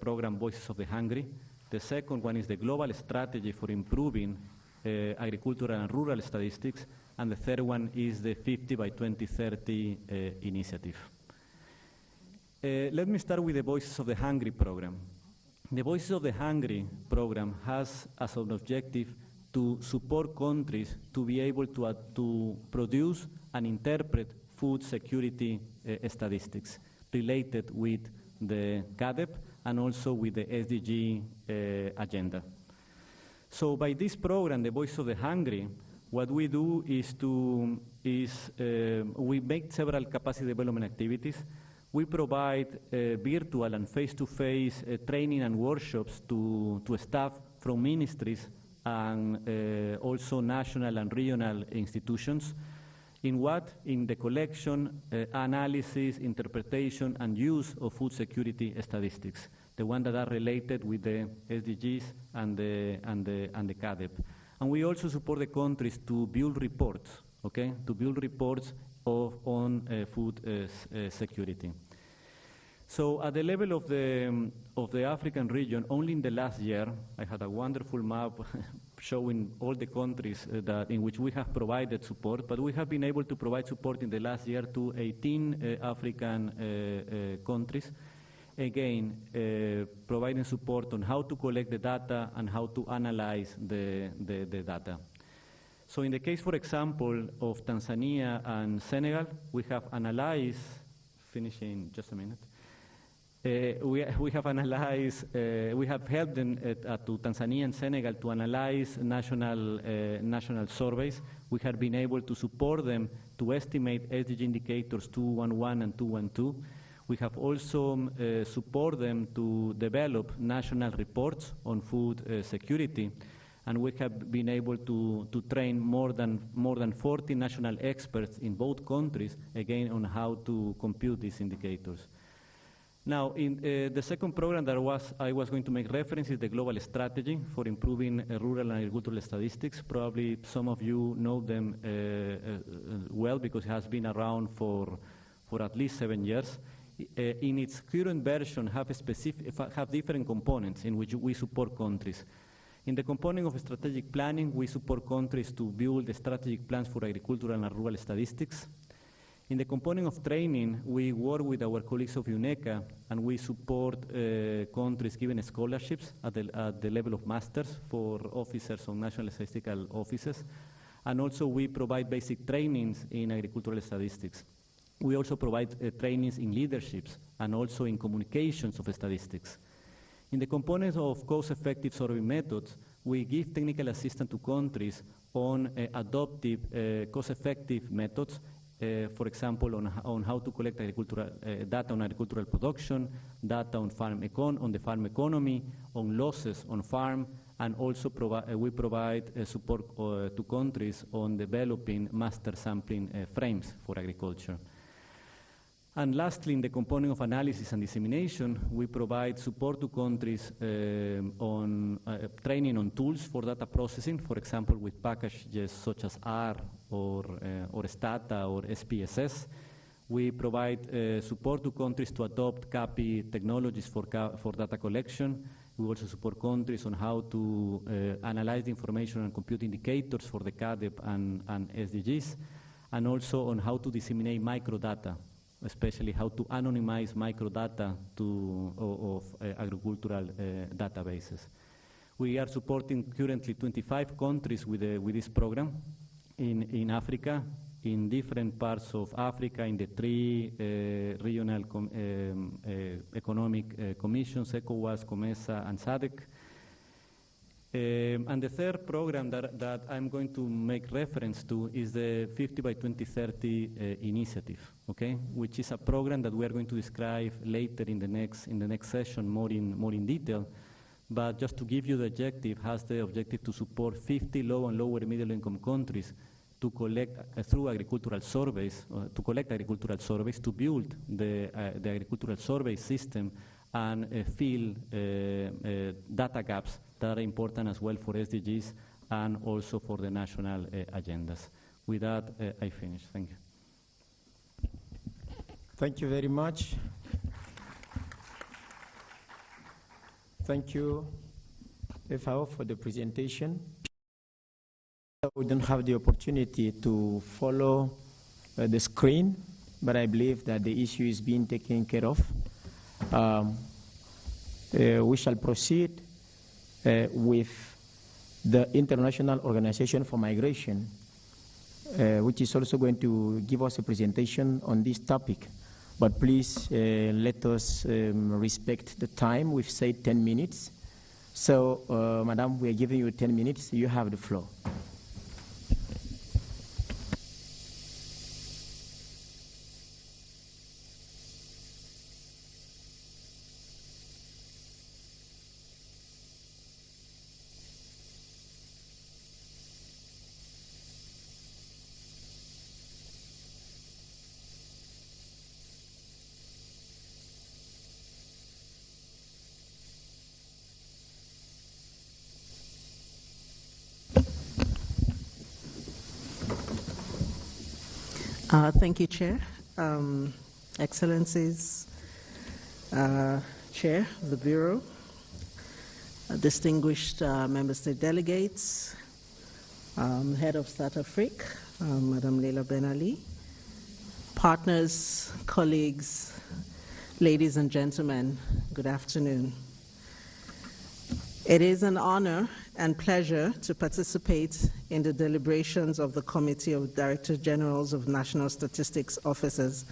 program Voices of the Hungry. The second one is the Global Strategy for Improving Agricultural and Rural Statistics. And the third one is the 50 by 2030 initiative. Let me start with the Voices of the Hungry program. The Voices of the Hungry program has as an objective to support countries to be able to produce and interpret food security statistics related with the CADEP and also with the SDG agenda. So by this program, the Voice of the Hungry, what we do is we make several capacity development activities. We provide virtual and face-to-face training and workshops to staff from ministries and also national and regional institutions. In what? In the collection, analysis, interpretation, and use of food security statistics, the ones that are related with the SDGs and the CADEP. And we also support the countries to build reports, okay? To build reports on food security. So at the level of the African region, only in the last year, I had a wonderful map showing all the countries in which we have provided support, but we have been able to provide support in the last year to 18 African countries, again, providing support on how to collect the data and how to analyze the data. So in the case, for example, of Tanzania and Senegal, we have analyzed, finishing just a minute, we have analyzed, we have helped them to Tanzania and Senegal to analyze national surveys. We have been able to support them to estimate SDG indicators 211 and 212. We have also supported them to develop national reports on food security, and we have been able to train more than 40 national experts in both countries, again, on how to compute these indicators. Now, in the second program that I was going to make reference is the Global Strategy for Improving Rural and Agricultural Statistics. Probably some of you know them well because it has been around for at least 7 years. In its current version, have different components in which we support countries. In the component of strategic planning, we support countries to build the strategic plans for agricultural and rural statistics. In the component of training, we work with our colleagues of UNECA, and we support countries giving scholarships at the level of masters for officers on national statistical offices. And also we provide basic trainings in agricultural statistics. We also provide trainings in leaderships and also in communications of statistics. In the components of cost-effective survey methods, we give technical assistance to countries on adoptive cost-effective methods, for example, on how to collect agricultural data on agricultural production, data on the farm economy, on losses on farm, and also we provide support to countries on developing master sampling frames for agriculture. And lastly, in the component of analysis and dissemination, we provide support to countries on training on tools for data processing, for example, with packages such as R or Stata or SPSS. We provide support to countries to adopt CAPI technologies for data collection. We also support countries on how to analyze the information and compute indicators for the CADEP and SDGs, and also on how to disseminate microdata, especially how to anonymize microdata of agricultural databases. We are supporting currently 25 countries with this program in Africa, in different parts of Africa, in the 3 regional economic commissions, ECOWAS, COMESA, and SADC. And the third program that I'm going to make reference to is the 50 by 2030 initiative, okay? Which is a program that we are going to describe later in the next session more in detail. But just to give you the objective, has the objective to support 50 low and lower middle income countries to collect through agricultural surveys, to build the agricultural survey system and fill data gaps that are important as well for SDGs and also for the national agendas. With that, I finish. Thank you. Thank you very much. Thank you, FAO, for the presentation. We don't have the opportunity to follow the screen, but I believe that the issue is being taken care of. We shall proceed with the International Organization for Migration, which is also going to give us a presentation on this topic. But please let us respect the time. We've said 10 minutes. So, Madam, we are giving you 10 minutes. You have the floor. Thank you, Chair. Excellencies, Chair of the Bureau, distinguished member state delegates, Head of StatAfrique, Madam Leila Ben Ali, partners, colleagues, ladies and gentlemen, good afternoon. It is an honor and pleasure to participate in the deliberations of the Committee of Directors Generals of National Statistics Offices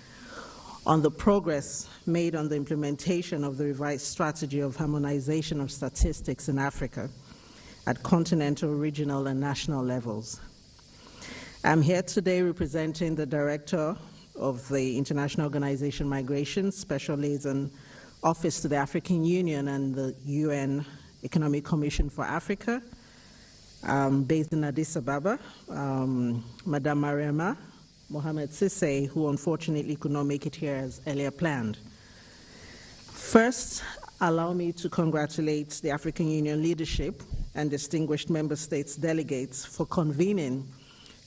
on the progress made on the implementation of the revised strategy of harmonization of statistics in Africa at continental, regional, and national levels. I'm here today representing the Director of the International Organization Migration, Special Liaison Office to the African Union and the UN Economic Commission for Africa, based in Addis Ababa, Madame Mariama Mohamed Sisse, who unfortunately could not make it here as earlier planned. First, allow me to congratulate the African Union leadership and distinguished member states delegates for convening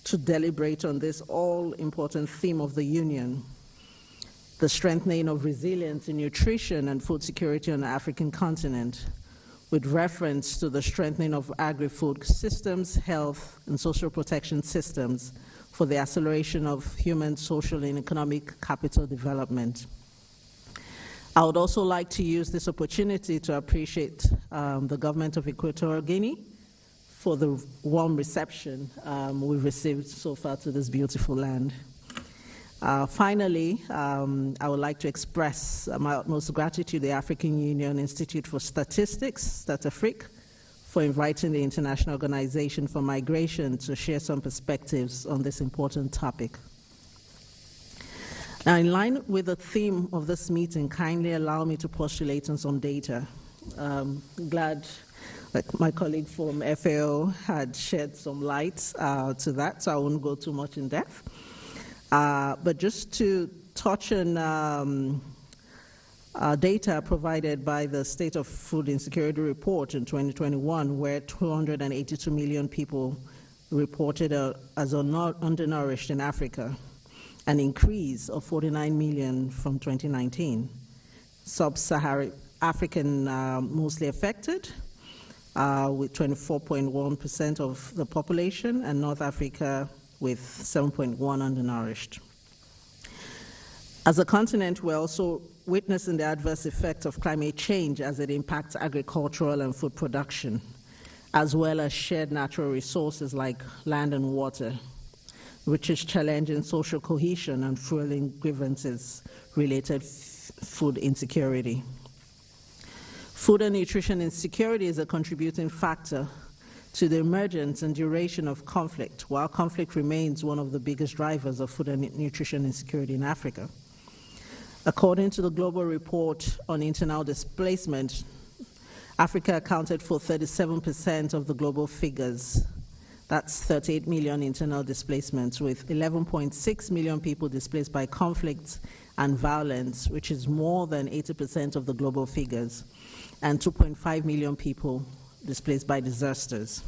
to deliberate on this all-important theme of the Union, the strengthening of resilience in nutrition and food security on the African continent, with reference to the strengthening of agri-food systems, health, and social protection systems for the acceleration of human, social, and economic capital development. I would also like to use this opportunity to appreciate the government of Equatorial Guinea for the warm reception we've received so far to this beautiful land. Finally, I would like to express my utmost gratitude to the African Union Institute for Statistics, StatAfrique, for inviting the International Organization for Migration to share some perspectives on this important topic. Now, in line with the theme of this meeting, kindly allow me to postulate on some data. Glad that my colleague from FAO had shed some light to that, so I won't go too much in depth. But just to touch on data provided by the State of Food Insecurity Report in 2021, where 282 million people reported as undernourished in Africa, an increase of 49 million from 2019. Sub-Saharan African mostly affected, with 24.1% of the population, and North Africa with 7.1% undernourished. As a continent, we're also witnessing the adverse effect of climate change as it impacts agricultural and food production, as well as shared natural resources like land and water, which is challenging social cohesion and fueling grievances related food insecurity. Food and nutrition insecurity is a contributing factor to the emergence and duration of conflict, while conflict remains one of the biggest drivers of food and nutrition insecurity in Africa. According to the Global Report on Internal Displacement, Africa accounted for 37% of the global figures. That's 38 million internal displacements, with 11.6 million people displaced by conflict and violence, which is more than 80% of the global figures, and 2.5 million people displaced by disasters.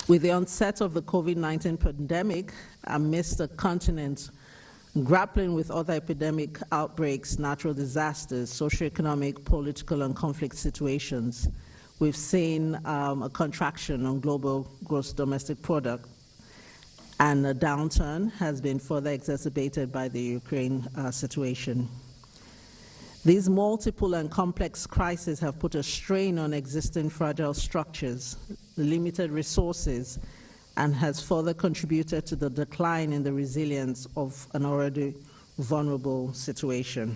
With the onset of the COVID-19 pandemic, amidst the continent grappling with other epidemic outbreaks, natural disasters, socioeconomic, political, and conflict situations, we've seen a contraction on global gross domestic product, and a downturn has been further exacerbated by the Ukraine situation. These multiple and complex crises have put a strain on existing fragile structures, limited resources, and has further contributed to the decline in the resilience of an already vulnerable situation.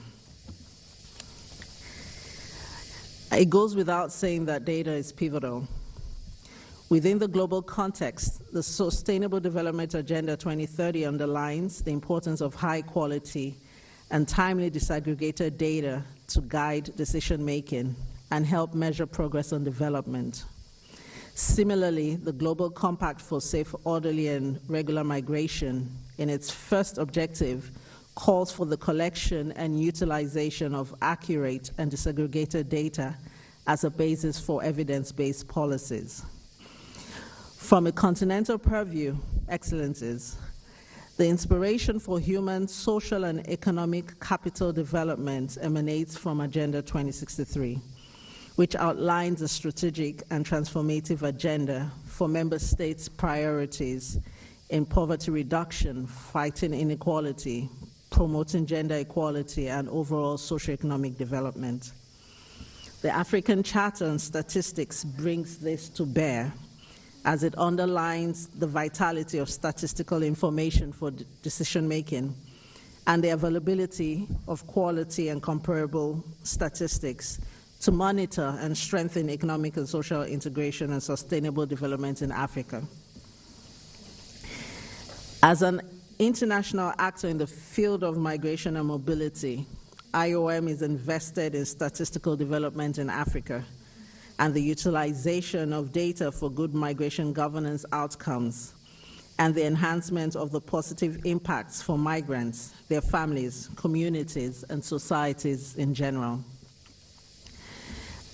It goes without saying that data is pivotal. Within the global context, the Sustainable Development Agenda 2030 underlines the importance of high quality and timely disaggregated data to guide decision-making and help measure progress on development. Similarly, the Global Compact for Safe, Orderly, and Regular Migration, in its first objective, calls for the collection and utilization of accurate and disaggregated data as a basis for evidence-based policies. From a continental purview, Excellencies, the inspiration for human, social, and economic capital development emanates from Agenda 2063, which outlines a strategic and transformative agenda for member states' priorities in poverty reduction, fighting inequality, promoting gender equality, and overall socioeconomic development. The African Charter on Statistics brings this to bear, as it underlines the vitality of statistical information for decision-making and the availability of quality and comparable statistics to monitor and strengthen economic and social integration and sustainable development in Africa. As an international actor in the field of migration and mobility, IOM is invested in statistical development in Africa and the utilization of data for good migration governance outcomes and the enhancement of the positive impacts for migrants, their families, communities, and societies in general.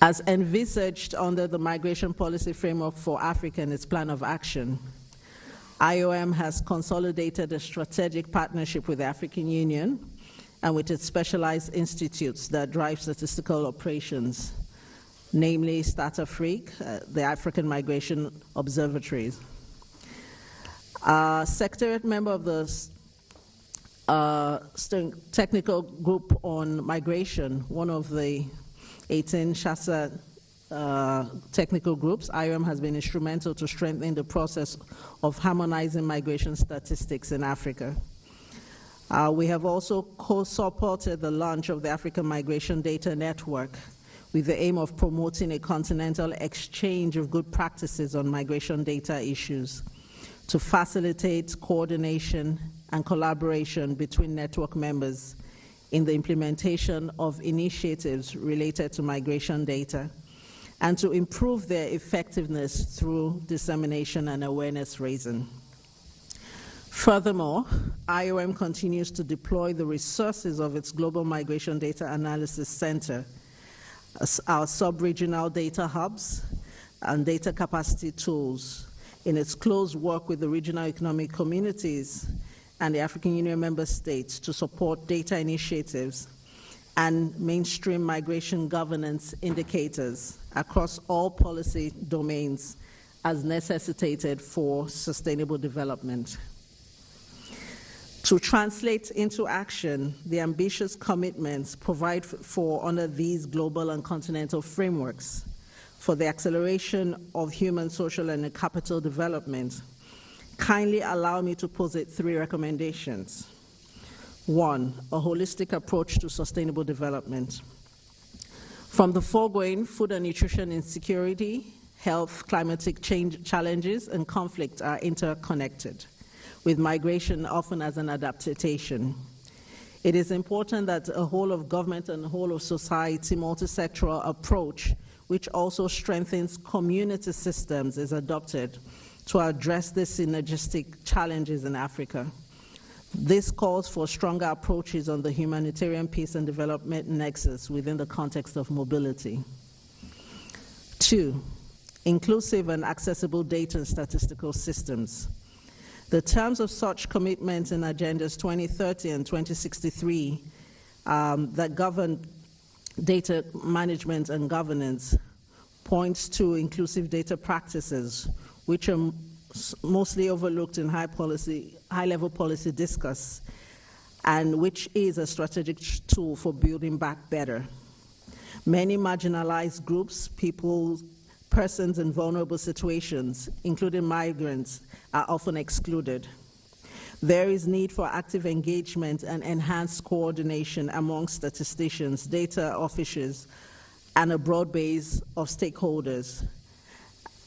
As envisaged under the Migration Policy Framework for Africa and its Plan of Action, IOM has consolidated a strategic partnership with the African Union and with its specialized institutes that drive statistical operations, namely StatAfrique, the African Migration Observatories. Secretariat member of the Technical Group on Migration, one of the 18 SHASA technical groups, IOM has been instrumental to strengthening the process of harmonizing migration statistics in Africa. We have also co-supported the launch of the African Migration Data Network with the aim of promoting a continental exchange of good practices on migration data issues to facilitate coordination and collaboration between network members in the implementation of initiatives related to migration data, and to improve their effectiveness through dissemination and awareness raising. Furthermore, IOM continues to deploy the resources of its Global Migration Data Analysis Center, our sub-regional data hubs, and data capacity tools in its close work with the regional economic communities and the African Union member states to support data initiatives and mainstream migration governance indicators across all policy domains as necessitated for sustainable development. To translate into action the ambitious commitments provided for under these global and continental frameworks for the acceleration of human, social, and capital development, kindly allow me to posit 3 recommendations. 1, a holistic approach to sustainable development. From the foregoing, food and nutrition insecurity, health, climatic change challenges, and conflict are interconnected, with migration often as an adaptation. It is important that a whole of government and whole of society multi-sectoral approach, which also strengthens community systems, is adopted to address the synergistic challenges in Africa. This calls for stronger approaches on the humanitarian peace and development nexus within the context of mobility. 2, inclusive and accessible data and statistical systems. The terms of such commitments in Agendas 2030 and 2063 that govern data management and governance points to inclusive data practices, which are mostly overlooked in high-level policy discourse, and which is a strategic tool for building back better. Many marginalized groups, persons in vulnerable situations, including migrants, are often excluded. There is need for active engagement and enhanced coordination among statisticians, data officials, and a broad base of stakeholders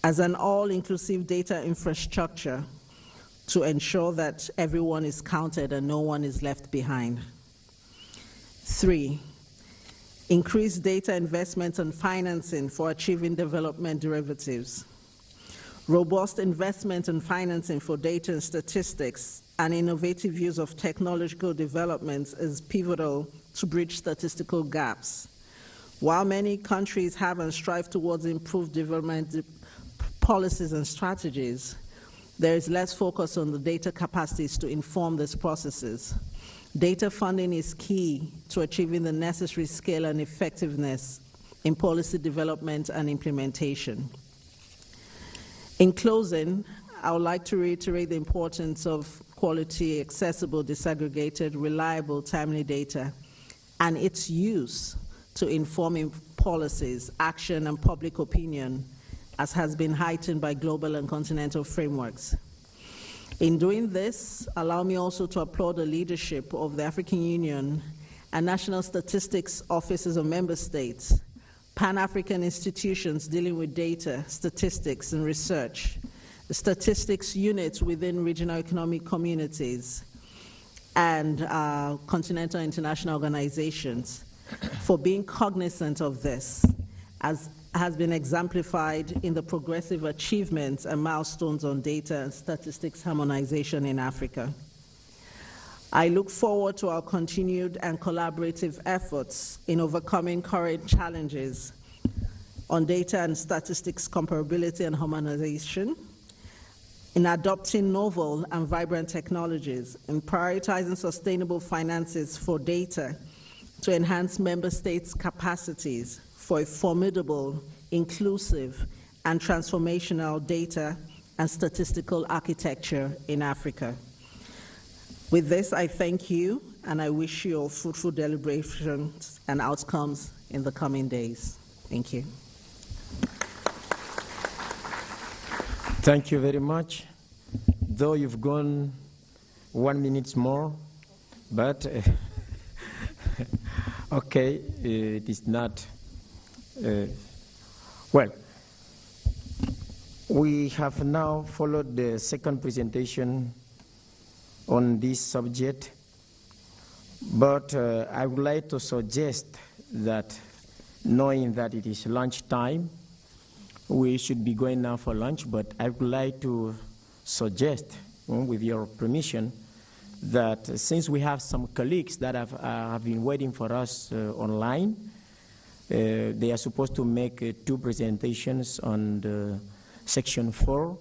as an all-inclusive data infrastructure to ensure that everyone is counted and no one is left behind. 3, increase data investment and financing for achieving development derivatives. Robust investment and financing for data and statistics and innovative use of technological developments is pivotal to bridge statistical gaps. While many countries have and strive towards improved development policies and strategies, there is less focus on the data capacities to inform these processes. Data funding is key to achieving the necessary scale and effectiveness in policy development and implementation. In closing, I would like to reiterate the importance of quality, accessible, disaggregated, reliable, timely data and its use to inform policies, action, and public opinion, as has been heightened by global and continental frameworks. In doing this, allow me also to applaud the leadership of the African Union and national statistics offices of member states, Pan-African institutions dealing with data, statistics, and research, the statistics units within regional economic communities, and continental international organizations for being cognizant of this, as has been exemplified in the progressive achievements and milestones on data and statistics harmonization in Africa. I look forward to our continued and collaborative efforts in overcoming current challenges on data and statistics comparability and harmonization, in adopting novel and vibrant technologies, in prioritizing sustainable finances for data to enhance member states' capacities for a formidable, inclusive, and transformational data and statistical architecture in Africa. With this, I thank you, and I wish you all fruitful deliberations and outcomes in the coming days. Thank you. Thank you very much. Though you've gone 1 minute more, but okay, it is not. Well, we have now followed the second presentation on this subject, but I would like to suggest that, knowing that it is lunch time, we should be going now for lunch, but I would like to suggest, with your permission, that since we have some colleagues that have been waiting for us online, they are supposed to make 2 presentations on the section 4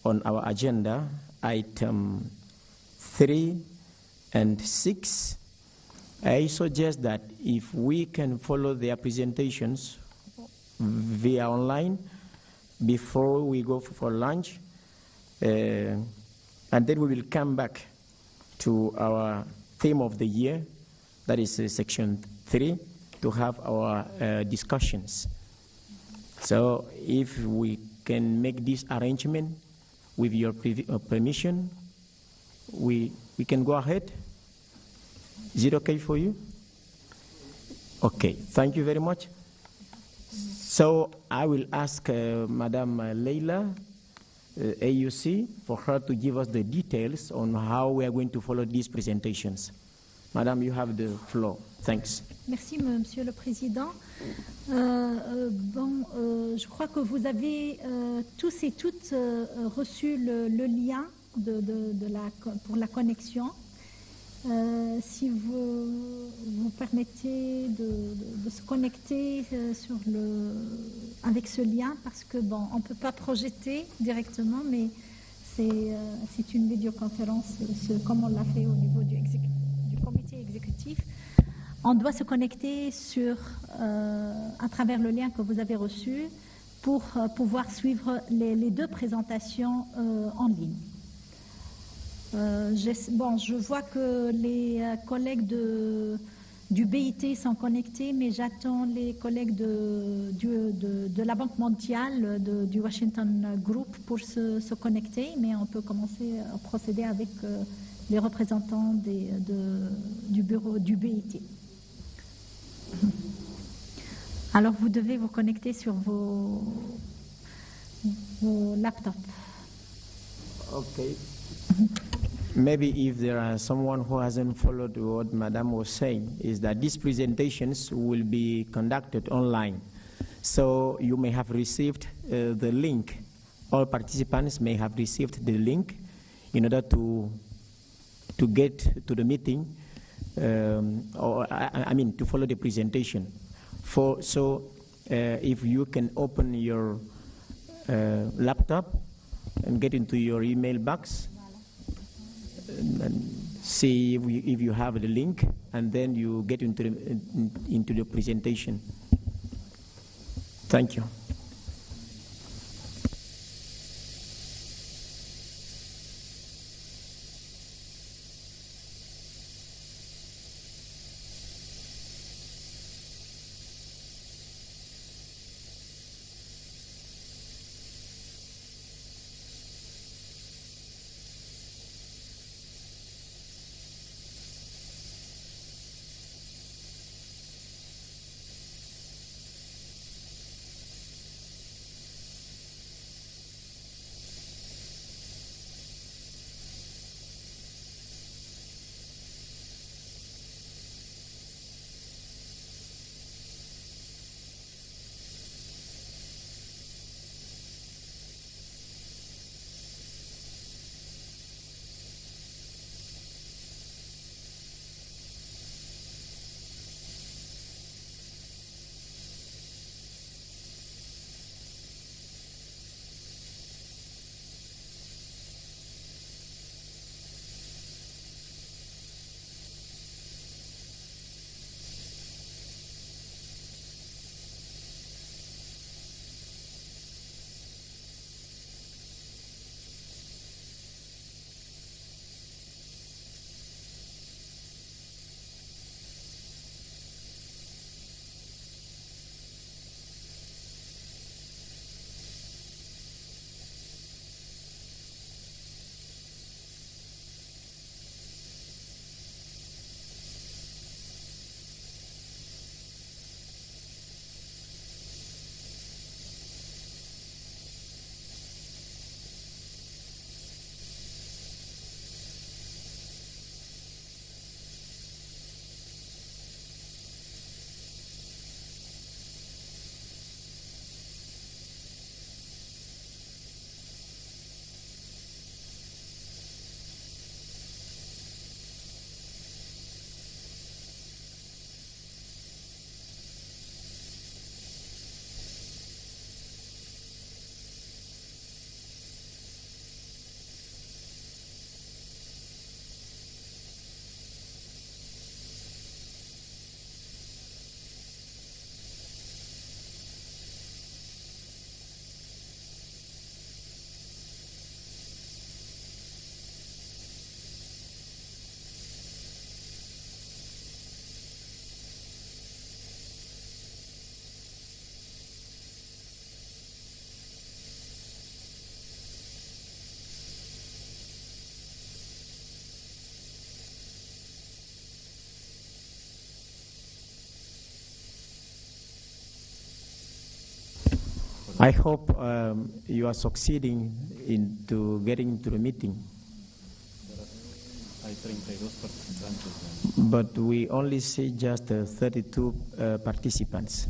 on our agenda, item 3 and 6. I suggest that if we can follow their presentations via online before we go for lunch, and then we will come back to our theme of the year, that is section 3, to have our discussions. So if we can make this arrangement with your permission, we can go ahead. Is it okay for you? Okay, thank you very much. So I will ask Madame Leila, AUC, for her to give us the details on how we are going to follow these presentations. Madame, you have the floor. Thanks. Merci, Monsieur le Président. Je crois que vous avez tous et toutes reçu le lien pour la connexion. Si vous permettez de se connecter avec ce lien, parce que on ne peut pas projeter directement, mais c'est une vidéoconférence, comme on l'a fait au niveau du comité exécutif. On doit se connecter à travers le lien que vous avez reçu pour pouvoir suivre les 2 présentations en ligne. Je vois que les collègues du BIT sont connectés, mais j'attends les collègues de la Banque mondiale, du Washington Group pour se connecter, mais on peut commencer à procéder avec les représentants du bureau du BIT. Alors vous devez vous connecter sur vos laptops. Okay. Maybe if there are someone who hasn't followed what Madame was saying, is that these presentations will be conducted online. So you may have received the link. All participants may have received the link in order to get to the meeting, to follow the presentation. So if you can open your laptop and get into your email box, and see if you have the link, and then you get into the presentation. Thank you. I hope you are succeeding into getting to the meeting. But we only see just 32 participants.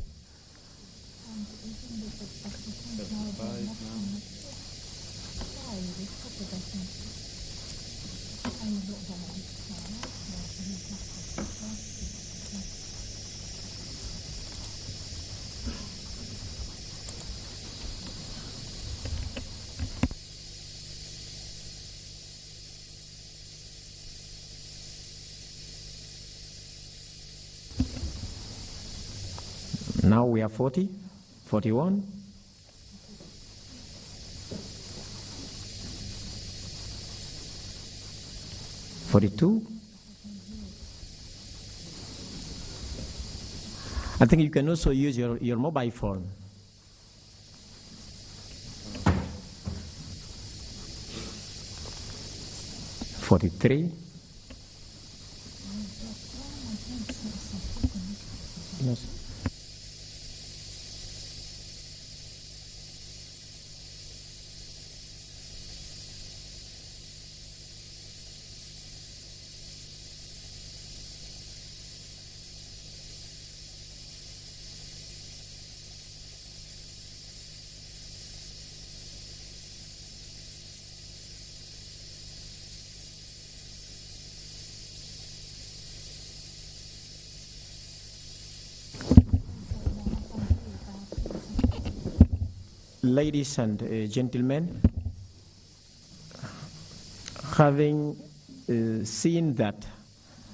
Now we are 40, 41. I think you can also use your mobile phone. $43. Yes. Ladies and gentlemen, having seen that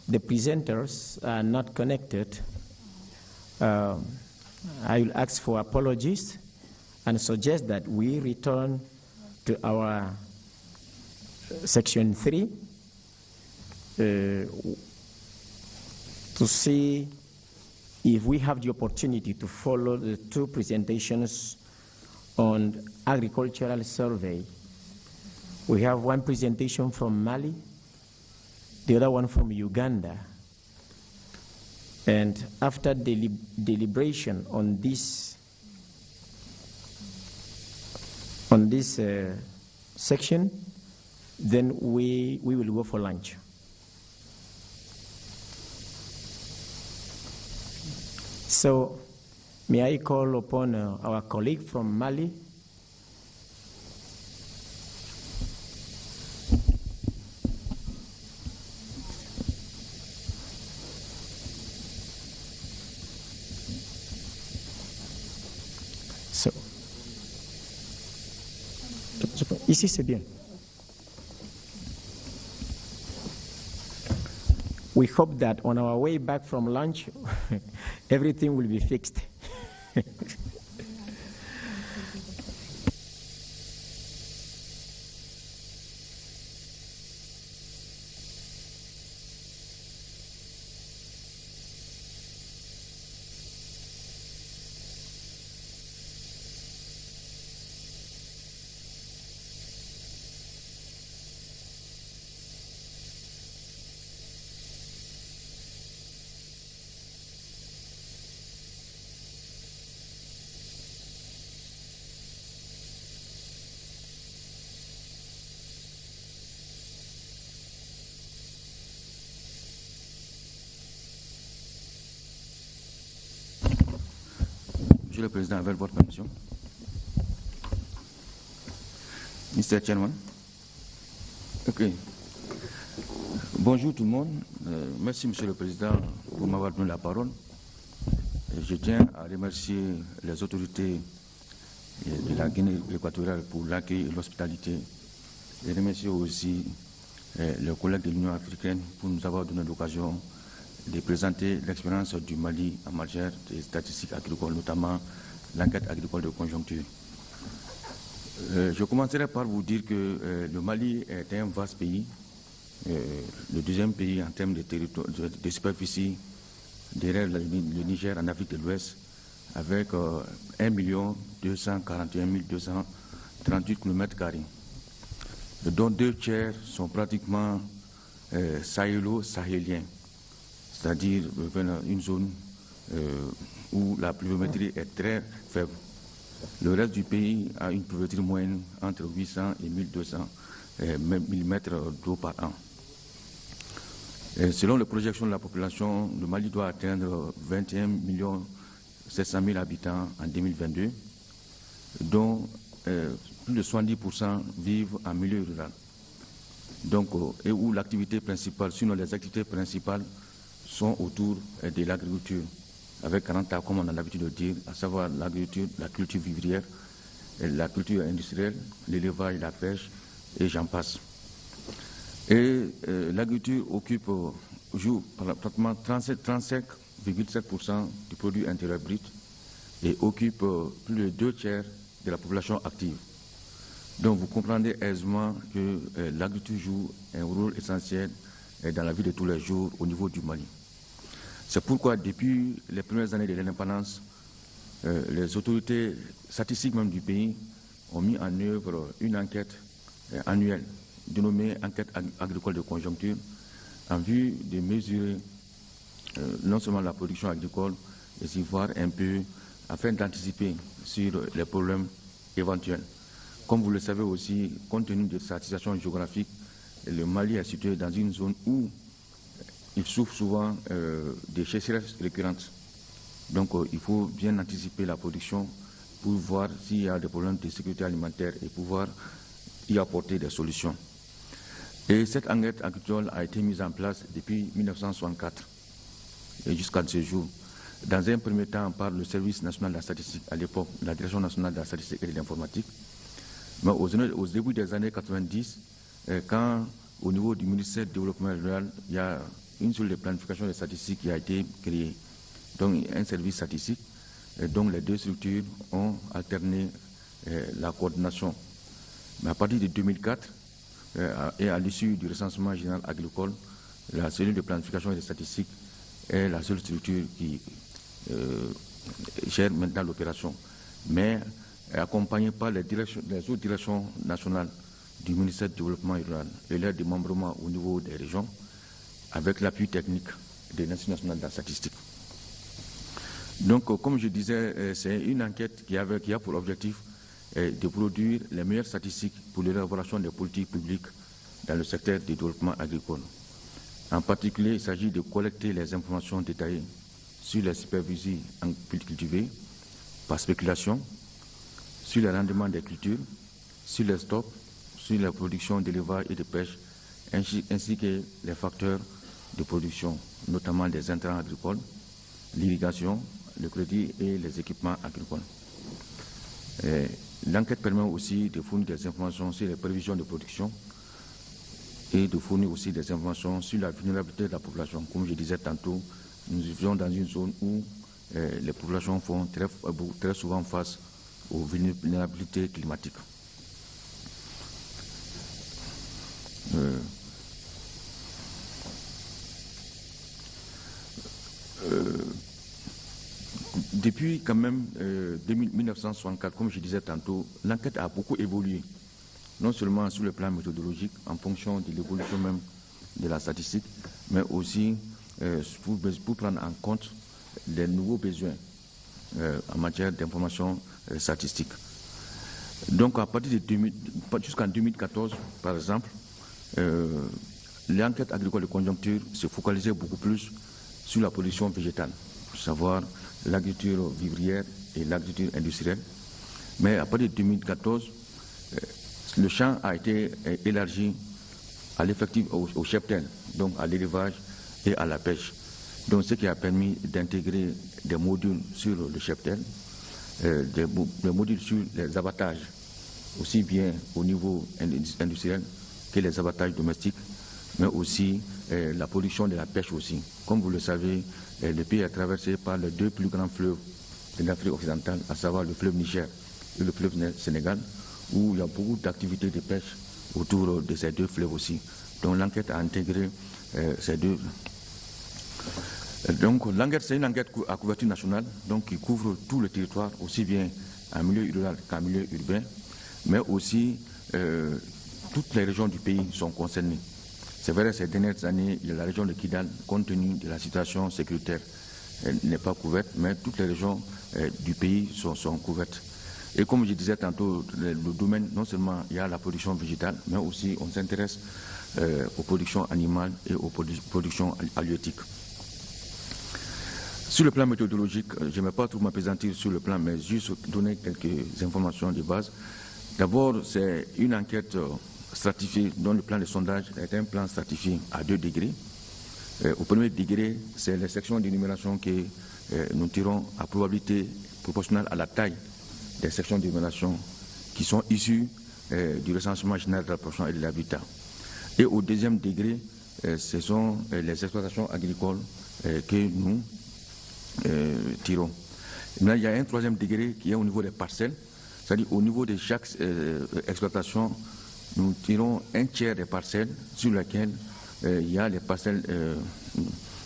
the presenters are not connected, I will ask for apologies and suggest that we return to our section 3 to see if we have the opportunity to follow the two presentations on agricultural survey. We have one presentation from Mali, the other one from Uganda. And after deliberation on this section, then we will go for lunch. So, may I call upon our colleague from Mali? So, ici c'est bien. We hope that on our way back from lunch, everything will be fixed. Monsieur le Président, avec votre permission. Mr. Chairman. OK. Bonjour tout le monde. Merci, Monsieur le Président, pour m'avoir donné la parole. Je tiens à remercier les autorités de la Guinée équatoriale pour l'accueil et l'hospitalité. Et remercier aussi les collègues de l'Union africaine pour nous avoir donné l'occasion de présenter l'expérience du Mali en matière des statistiques agricoles, notamment l'enquête agricole de conjoncture. Je commencerai par vous dire que le Mali est un vaste pays, le deuxième pays en termes de superficie derrière le Niger en Afrique de l'Ouest, avec 1 241 238 km², dont 2 tiers sont pratiquement sahélo-sahéliens, c'est-à-dire une zone où la pluviométrie est très faible. Le reste du pays a une pluviométrie moyenne entre 800 et 1200 mm d'eau par an. Et selon les projections de la population, le Mali doit atteindre 21 700 000 habitants en 2022, dont plus de 70% vivent en milieu rural. Donc, et où l'activité principale, sinon les activités principales, sont autour de l'agriculture, avec 40 ans, comme on a l'habitude de dire, à savoir l'agriculture, la culture vivrière, la culture industrielle, l'élevage, la pêche, et j'en passe. Et l'agriculture joue pratiquement 35,7% du produit intérieur brut et occupe plus de 2/3 de la population active. Donc vous comprendrez aisément que l'agriculture joue un rôle essentiel dans la vie de tous les jours au niveau du Mali. C'est pourquoi depuis les premières années de l'indépendance, les autorités statistiques même du pays ont mis en œuvre une enquête annuelle dénommée enquête agricole de conjoncture en vue de mesurer non seulement la production agricole, mais aussi voir un peu afin d'anticiper sur les problèmes éventuels. Comme vous le savez aussi, compte tenu de sa situation géographique, le Mali est situé dans une zone où il souffre souvent des sécheresses récurrentes. Donc il faut bien anticiper la production pour voir s'il y a des problèmes de sécurité alimentaire et pouvoir y apporter des solutions. Et cette enquête agricole a été mise en place depuis 1964 et jusqu'à ce jour. Dans un premier temps par le service national de la statistique, à l'époque la direction nationale de la statistique et de l'informatique. Mais au début des années 90, quand au niveau du ministère du développement rural, il y a une seule de planification des statistiques qui a été créée, donc un service statistique, dont les deux structures ont alterné la coordination. Mais à partir de 2004, et à l'issue du recensement général agricole, la cellule de planification et de statistiques est la seule structure qui gère maintenant l'opération, mais accompagnée par les autres directions nationales du ministère du développement rural et leur démembrement au niveau des régions, avec l'appui technique de l'Institut national de la statistique. Donc, comme je disais, c'est une enquête qui a pour objectif de produire les meilleures statistiques pour l'élaboration des politiques publiques dans le secteur du développement agricole. En particulier, il s'agit de collecter les informations détaillées sur les superficies en cultivées par spéculation, sur le rendement des cultures, sur les stocks, sur la production d'élevage et de pêche, ainsi que les facteurs de production, notamment des intrants agricoles, l'irrigation, le crédit et les équipements agricoles. L'enquête permet aussi de fournir des informations sur les prévisions de production et de fournir aussi des informations sur la vulnérabilité de la population. Comme je disais tantôt, nous vivons dans une zone où les populations font très souvent face aux vulnérabilités climatiques. Depuis quand même 1964, comme je disais tantôt, l'enquête a beaucoup évolué, non seulement sur le plan méthodologique, en fonction de l'évolution même de la statistique, mais aussi pour prendre en compte les nouveaux besoins en matière d'information statistique. Donc à partir de jusqu'en 2014, par exemple, l'enquête agricole de conjoncture se focalisait beaucoup plus sur la production végétale, à savoir l'agriculture vivrière et l'agriculture industrielle. Mais à partir de 2014, le champ a été élargi à l'effectif au cheptel, donc à l'élevage et à la pêche. Donc ce qui a permis d'intégrer des modules sur le cheptel, des modules sur les abattages, aussi bien au niveau industriel que les abattages domestiques, mais aussi la production de la pêche aussi. Comme vous le savez, le pays est traversé par les deux plus grands fleuves de l'Afrique occidentale, à savoir le fleuve Niger et le fleuve Sénégal, où il y a beaucoup d'activités de pêche autour de ces deux fleuves aussi. Donc l'enquête a intégré ces deux. Donc l'enquête, c'est une enquête à couverture nationale, donc qui couvre tout le territoire, aussi bien en milieu rural qu'en milieu urbain, mais aussi toutes les régions du pays sont concernées. C'est vrai, ces dernières années, la région de Kidal, compte tenu de la situation sécuritaire, n'est pas couverte, mais toutes les régions du pays sont couvertes. Et comme je disais tantôt, le domaine, non seulement il y a la production végétale, mais aussi on s'intéresse aux productions animales et aux productions halieutiques. Sur le plan méthodologique, je ne vais pas trop m'appesantir sur le plan, mais juste donner quelques informations de base. D'abord, c'est une enquête stratifiée dont le plan de sondage est un plan stratifié à 2 degrés. Au premier degré, c'est les sections d'énumération que nous tirons à probabilité proportionnelle à la taille des sections d'énumération qui sont issues du recensement général de la population et de l'habitat. Et au deuxième degré, ce sont les exploitations agricoles que nous tirons. Maintenant, il y a un troisième degré qui est au niveau des parcelles, c'est-à-dire au niveau de chaque exploitation, nous tirons un tiers des parcelles sur lesquelles il y a les parcelles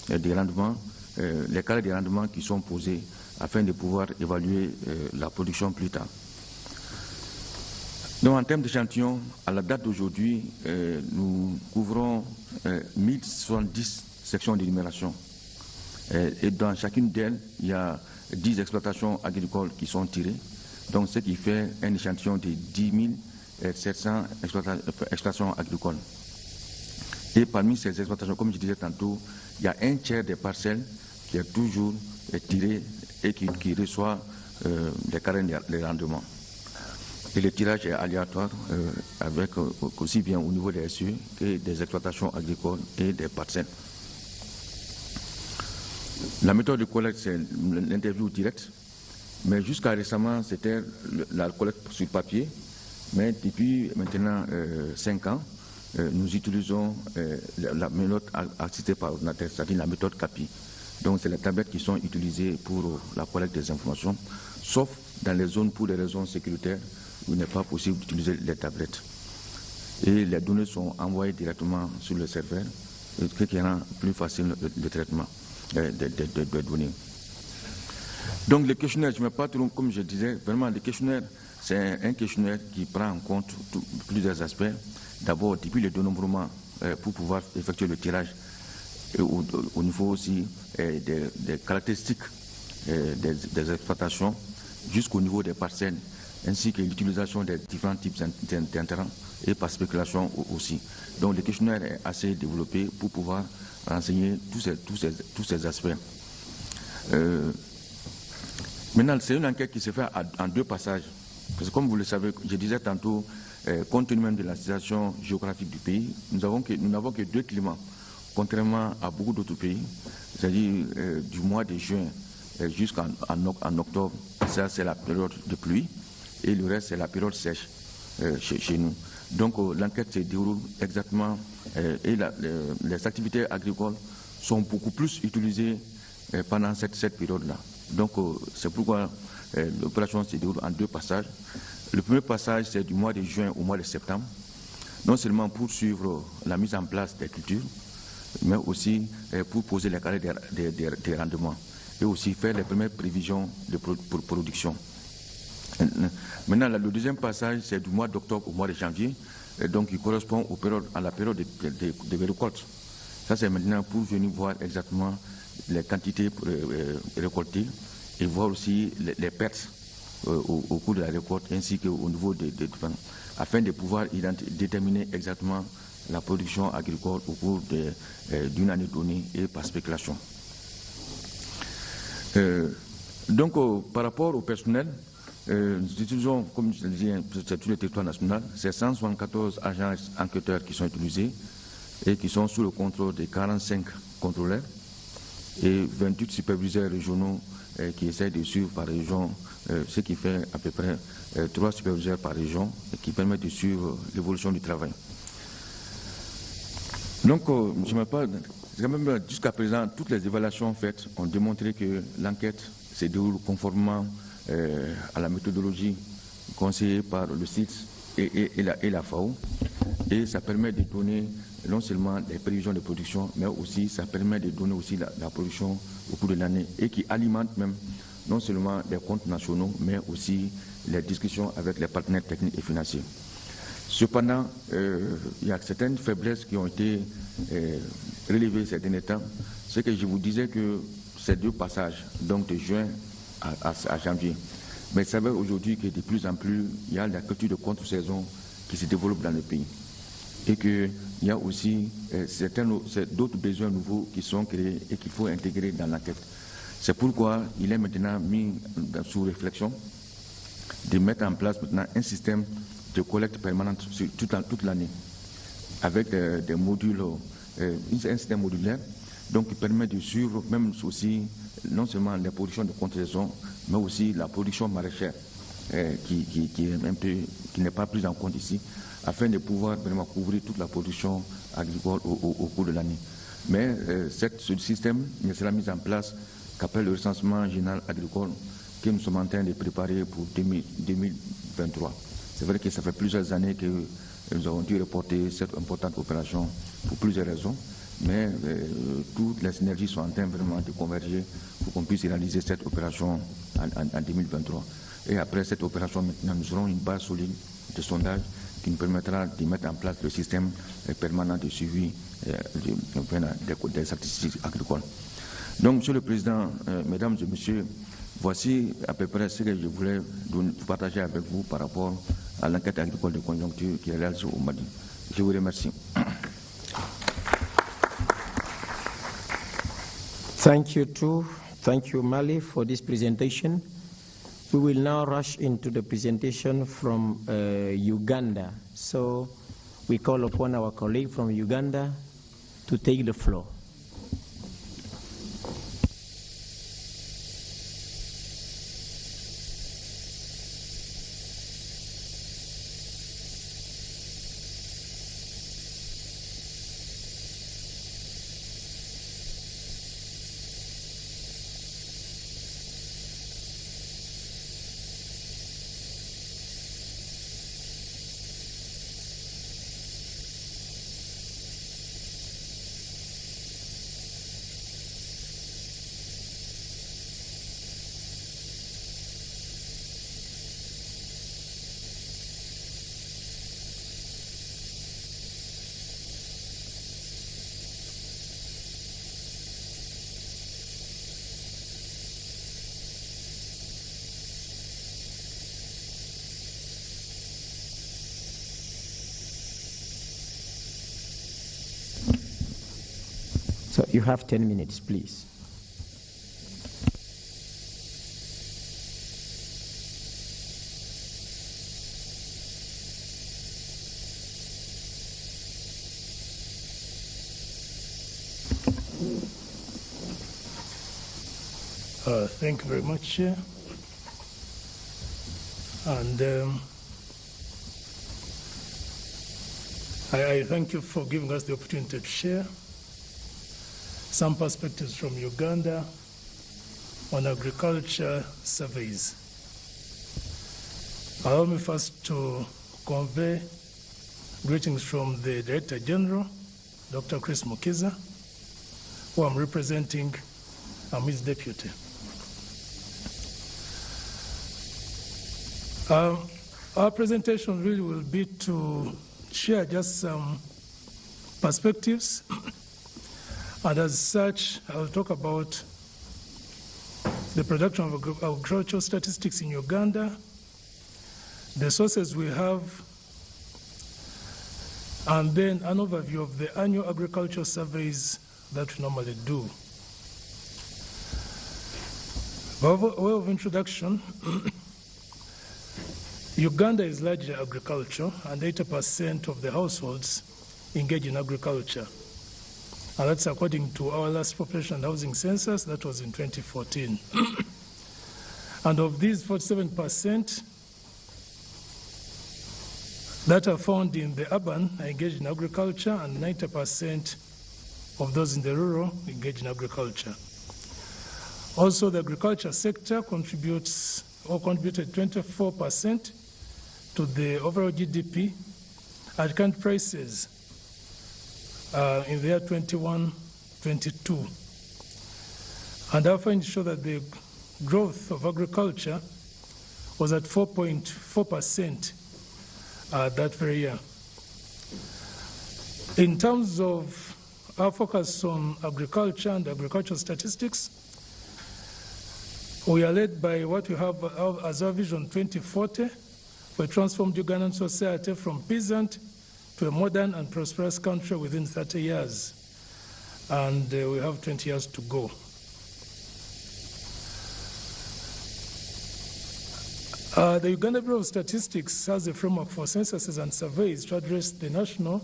des rendements, les carrés des rendements qui sont posés afin de pouvoir évaluer la production plus tard. Donc en termes d'échantillons, à la date d'aujourd'hui, nous couvrons 1070 sections d'énumération. Et dans chacune d'elles, il y a 10 exploitations agricoles qui sont tirées, donc ce qui fait un échantillon de 10 700 exploitations agricoles. Et parmi ces exploitations, comme je disais tantôt, il y a un tiers des parcelles qui est toujours tiré et qui reçoit les carrés de rendement. Et le tirage est aléatoire avec aussi bien au niveau des SE que des exploitations agricoles et des parcelles. La méthode de collecte, c'est l'interview directe, mais jusqu'à récemment, c'était la collecte sur papier. Mais depuis maintenant 5 ans, nous utilisons la méthode assistée par ordinateur, c'est-à-dire la méthode CAPI. Donc c'est les tablettes qui sont utilisées pour la collecte des informations, sauf dans les zones pour des raisons sécuritaires où il n'est pas possible d'utiliser les tablettes. Et les données sont envoyées directement sur le serveur, ce qui rend plus facile le traitement des données. Donc le questionnaire, je ne mets pas trop, comme je disais, vraiment le questionnaire, c'est un questionnaire qui prend en compte plusieurs aspects. D'abord, depuis le dénombrement pour pouvoir effectuer le tirage, et au niveau aussi des caractéristiques des exploitations, jusqu'au niveau des parcelles, ainsi que l'utilisation des différents types d'intrants et par spéculation aussi. Donc le questionnaire est assez développé pour pouvoir renseigner tous ces aspects. Maintenant, c'est une enquête qui se fait en 2 passages. Parce que comme vous le savez, je disais tantôt, compte tenu même de la situation géographique du pays, nous n'avons que 2 climats, contrairement à beaucoup d'autres pays, c'est-à-dire du mois de juin jusqu'en octobre, ça c'est la période de pluie, et le reste c'est la période sèche chez nous. Donc l'enquête se déroule exactement, et les activités agricoles sont beaucoup plus utilisées pendant cette période-là. Donc c'est pourquoi l'opération se déroule en 2 passages. Le premier passage, c'est du mois de juin au mois de septembre, non seulement pour suivre la mise en place des cultures, mais aussi pour poser les carrés des rendements et aussi faire les premières prévisions de production. Maintenant, le deuxième passage, c'est du mois d'octobre au mois de janvier, donc il correspond à la période de récolte. Ça, c'est maintenant pour venir voir exactement les quantités récoltées et voir aussi les pertes au cours de la récolte ainsi qu'au niveau afin de pouvoir déterminer exactement la production agricole au cours d'une année donnée et par spéculation. Donc par rapport au personnel, nous utilisons, comme je le disais, sur tout le territoire national, c'est 174 agents enquêteurs qui sont utilisés et qui sont sous le contrôle de 45 contrôleurs et 28 superviseurs régionaux qui essaient de suivre par région, ce qui fait à peu près 3 superviseurs par région et qui permettent de suivre l'évolution du travail. Donc, je me parle, quand même, jusqu'à présent, toutes les évaluations faites ont démontré que l'enquête se déroule conformément à la méthodologie conseillée par le CITS et la FAO, et ça permet de donner non seulement les prévisions de production, mais aussi ça permet de donner aussi la production au cours de l'année et qui alimente même non seulement les comptes nationaux, mais aussi les discussions avec les partenaires techniques et financiers. Cependant, il y a certaines faiblesses qui ont été relevées ces derniers temps. C'est que je vous disais que ces 2 passages, donc de juin à janvier, Mais il s'avère aujourd'hui que de plus en plus, il y a la culture de contre-saison qui se développe dans le pays. Et qu'il y a aussi d'autres besoins nouveaux qui sont créés et qu'il faut intégrer dans l'enquête. C'est pourquoi il est maintenant mis sous réflexion de mettre en place maintenant un système de collecte permanente toute l'année, avec des modules, un système modulaire, donc qui permet de suivre même aussi non seulement la production de contre-saison, mais aussi la production maraîchère qui n'est pas prise en compte ici, afin de pouvoir vraiment couvrir toute la production agricole au cours de l'année. Mais ce système ne sera mis en place qu'après le recensement général agricole que nous sommes en train de préparer pour 2023. C'est vrai que ça fait plusieurs années que nous avons dû reporter cette importante opération pour plusieurs raisons, mais toutes les synergies sont en train vraiment de converger pour qu'on puisse réaliser cette opération en 2023. Et après cette opération, maintenant, nous aurons une base solide de sondage qui nous permettra de mettre en place le système permanent de suivi des statistiques agricoles. Donc, Monsieur le Président, Mesdames et Messieurs, voici à peu près ce que je voulais partager avec vous par rapport à l'enquête agricole de conjoncture qui est réalisée au Mali. Je vous remercie. Thank you, Mali, for this presentation. We will now rush into the presentation from Uganda. So we call upon our colleague from Uganda to take the floor. So you have 10 minutes, please. Thank you very much, Chair. And I thank you for giving us the opportunity to share some perspectives from Uganda on agriculture surveys. Allow me first to convey greetings from the Director General, Dr. Chris Mukiza, who I'm representing. I'm his deputy. Our presentation really will be to share just some perspectives, and as such, I'll talk about the production of agricultural statistics in Uganda, the sources we have, and then an overview of the annual agricultural surveys that we normally do. By way of introduction, Uganda is largely agricultural, and 80% of the households engage in agriculture. And that's according to our last population and housing census, that was in 2014. And of these 47% that are found in the urban are engaged in agriculture, and 90% of those in the rural engage in agriculture. Also, the agriculture sector contributed 24% to the overall GDP at current prices in the year 21-22. And our findings show that the growth of agriculture was at 4.4% that very year. In terms of our focus on agriculture and agricultural statistics, We are led by what we have as our Vision 2040 for a transformed Ugandan society from peasant to a modern and prosperous country within 30 years. And we have 20 years to go. The Uganda Bureau of Statistics has a framework for censuses and surveys to address the national,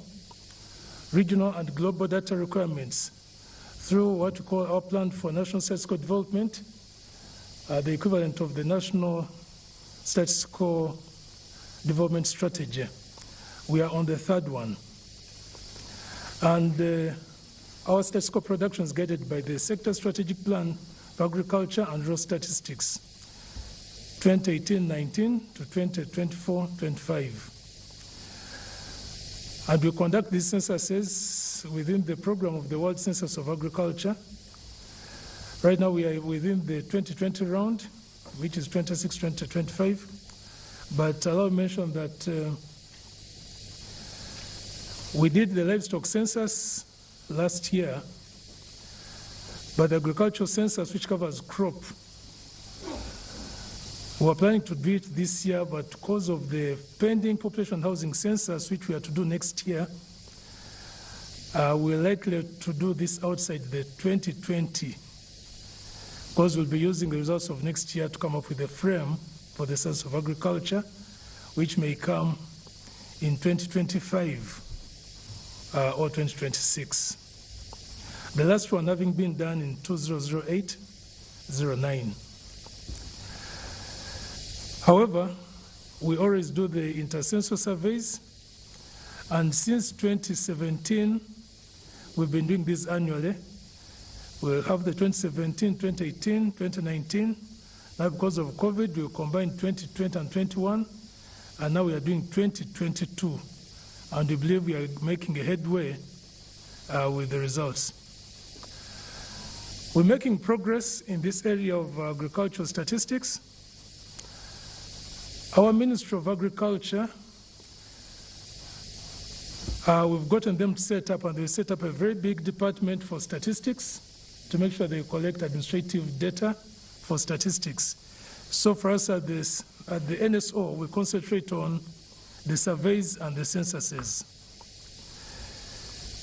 regional, and global data requirements through what we call our Plan for National Statistical Development, the equivalent of the National Statistical Development Strategy. We are on the third one. And our statistical production is guided by the Sector Strategic Plan for Agriculture and Rural Statistics, 2018-19 to 2024-25. And we conduct these censuses within the program of the World Census of Agriculture. Right now we are within the 2020 round, which is 26-2025. But allow me to mention that we did the livestock census last year, but the agricultural census, which covers crop, we were planning to do it this year, but because of the pending population housing census, which we are to do next year, we're likely to do this outside the 2020, because we'll be using the results of next year to come up with a frame for the Census of Agriculture, which may come in 2025 or 2026. The last one having been done in 2008-09. However, we always do the intercensus surveys, and since 2017, we've been doing this annually. We'll have the 2017, 2018, 2019. Now, because of COVID, we combined 2020 and 21, and now we are doing 2022, and we believe we are making a headway with the results. We're making progress in this area of agricultural statistics. Our Ministry of Agriculture, we've gotten them to set up, and they set up a very big department for statistics to make sure they collect administrative data for statistics. So for us at the NSO, we concentrate on the surveys and the censuses.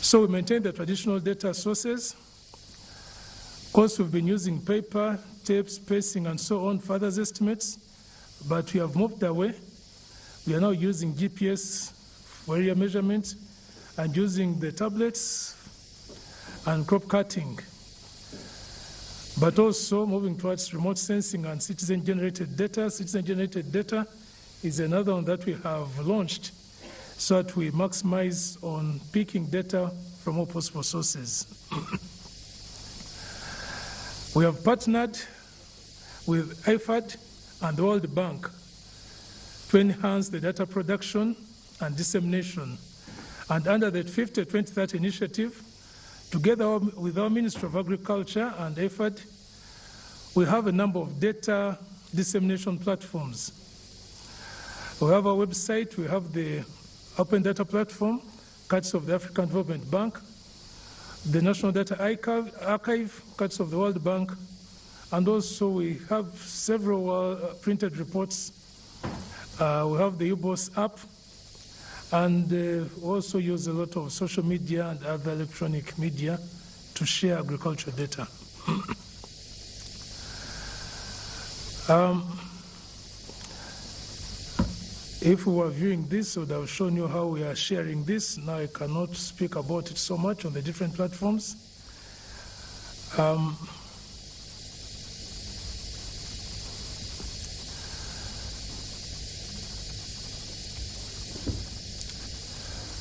So we maintain the traditional data sources. Of course, we've been using paper, tape, spacing, and so on for others' estimates, but we have moved away. We are now using GPS for area measurement and using the tablets and crop cutting, but also moving towards remote sensing and citizen-generated data. Citizen-generated data is another one that we have launched so that we maximize on picking data from all possible sources. We have partnered with IFAD and the World Bank to enhance the data production and dissemination. And under the 50-2030 initiative, together with our Ministry of Agriculture and IFAD, we have a number of data dissemination platforms. We have our website, we have the Open Data Platform, Cards of the African Development Bank, the National Data Archive, Cards of the World Bank, and also we have several printed reports. We have the UBOS app, and we also use a lot of social media and other electronic media to share agricultural data. If we were viewing this, I would have shown you how we are sharing this. Now I cannot speak about it so much on the different platforms.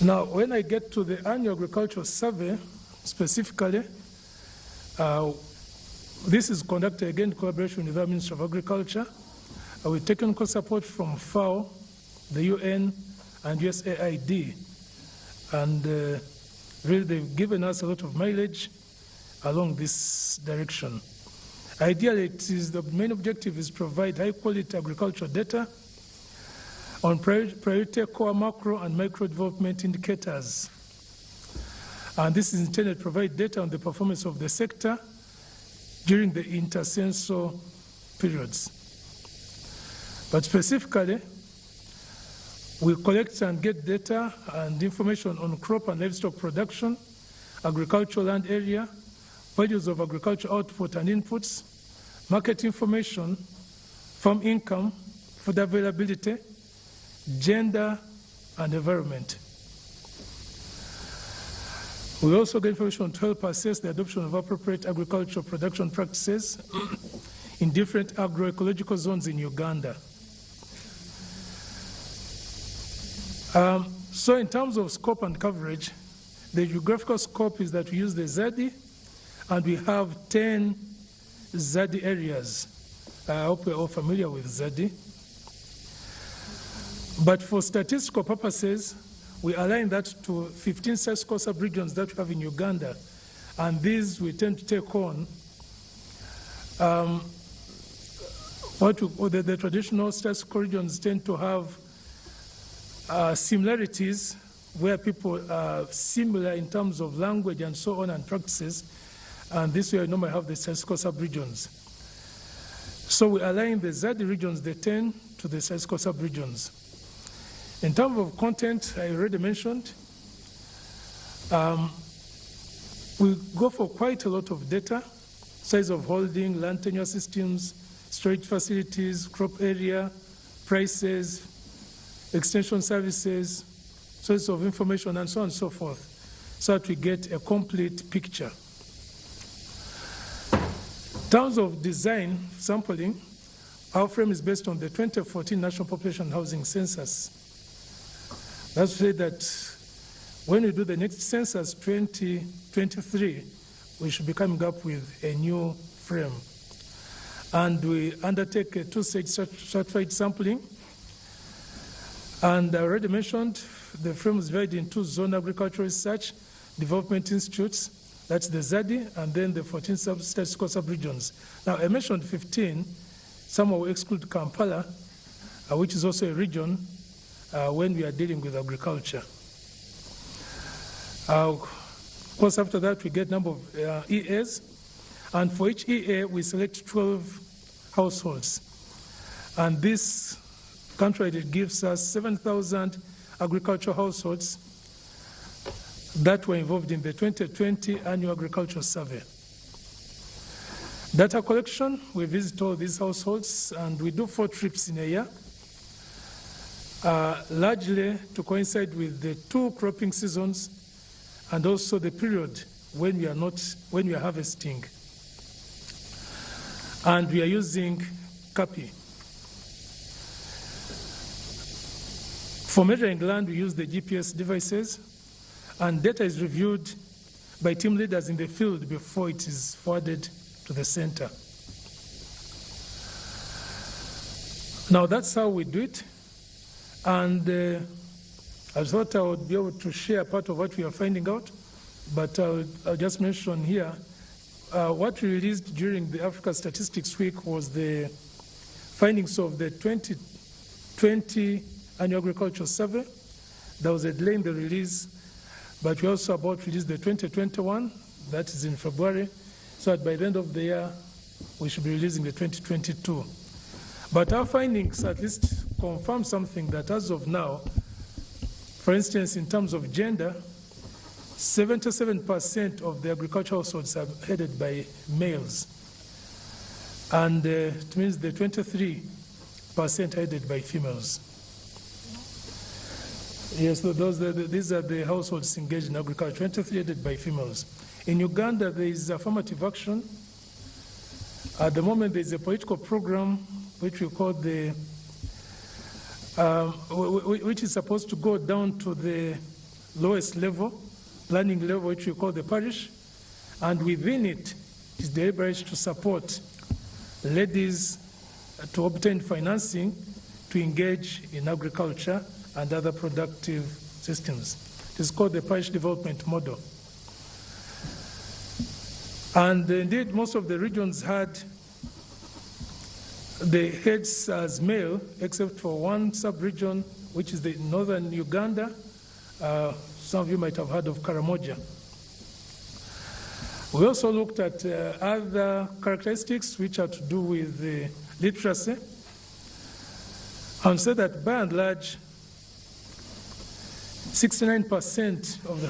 Now, when I get to the annual agricultural survey, specifically, this is conducted again in collaboration with the Ministry of Agriculture, with technical support from FAO, the UN, and USAID. And really, they've given us a lot of mileage along this direction. Ideally, the main objective is to provide high-quality agricultural data on priority core macro and micro development indicators. And this is intended to provide data on the performance of the sector during the intercensual periods. But specifically, we collect and get data and information on crop and livestock production, agricultural land area, values of agricultural output and inputs, market information, farm income, food availability, gender, and environment. We also get information to help assess the adoption of appropriate agricultural production practices in different agroecological zones in Uganda. So in terms of scope and coverage, the geographical scope is that we use the ZADI, and we have 10 ZADI areas. I hope we're all familiar with ZADI. But for statistical purposes, we align that to 15 statistical sub-regions that we have in Uganda. And these we tend to take on the traditional statistical regions tend to have similarities where people are similar in terms of language and so on and practices. And this way I normally have the statistical sub-regions. So we align the ZADI regions, the 10, to the statistical sub-regions. In terms of content, I already mentioned, we go for quite a lot of data: size of holding, land tenure systems, storage facilities, crop area, prices, extension services, sources of information, and so on and so forth, so that we get a complete picture. In terms of design sampling, our frame is based on the 2014 National Population Housing Census. That's to say that when we do the next census, 2023, we should be coming up with a new frame. And we undertake a two-stage stratified sampling. And I already mentioned the frame is divided into zone agricultural research development institutes. That's the ZADI, and then the 14 statistical sub-regions. Now, I mentioned 15. Some will exclude Kampala, which is also a region when we are dealing with agriculture. Of course, after that, we get number of EAs. And for each EA, we select 12 households. And this country gives us 7,000 agricultural households that were involved in the 2020 annual agricultural survey. Data collection, we visit all these households, and we do 4 trips in a year, largely to coincide with the 2 cropping seasons and also the period when we are harvesting. And we are using CAPI. For measuring land, we use the GPS devices, and data is reviewed by team leaders in the field before it is forwarded to the center. Now that's how we do it, and I thought I would be able to share part of what we are finding out, but I'll just mention here what we released during the Africa Statistics Week was the findings of the 2020 Annual Agricultural Survey. There was a delay in the release, but we also about to release the 2021, that is in February, so that by the end of the year, we should be releasing the 2022. But our findings at least confirm something that as of now, for instance, in terms of gender, 77% of the agricultural households are headed by males. And it means the 23% headed by females. Yes, these are the households engaged in agriculture, 23 headed by females. In Uganda, there is affirmative action. At the moment, there is a political program which we call which is supposed to go down to the lowest level, planning level, which we call the parish, and within it is deliberate to support ladies to obtain financing to engage in agriculture and other productive systems. It is called the parish development model. And indeed, most of the regions had the heads as male, except for one sub-region, which is the northern Uganda. Some of you might have heard of Karamoja. We also looked at other characteristics which are to do with the literacy and say that by and large, 69% of the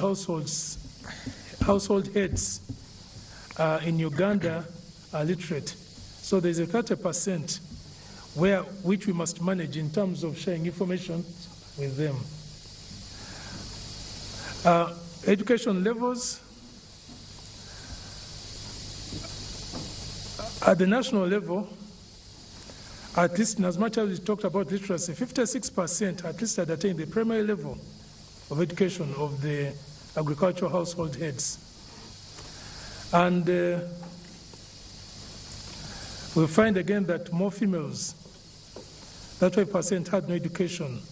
household heads in Uganda are literate. So there's a 30% which we must manage in terms of sharing information with them. Education levels. At the national level, at least in as much as we talked about literacy, 56% at least had attained the primary level of education of the agricultural household heads. And we find again that more females, 35% had no education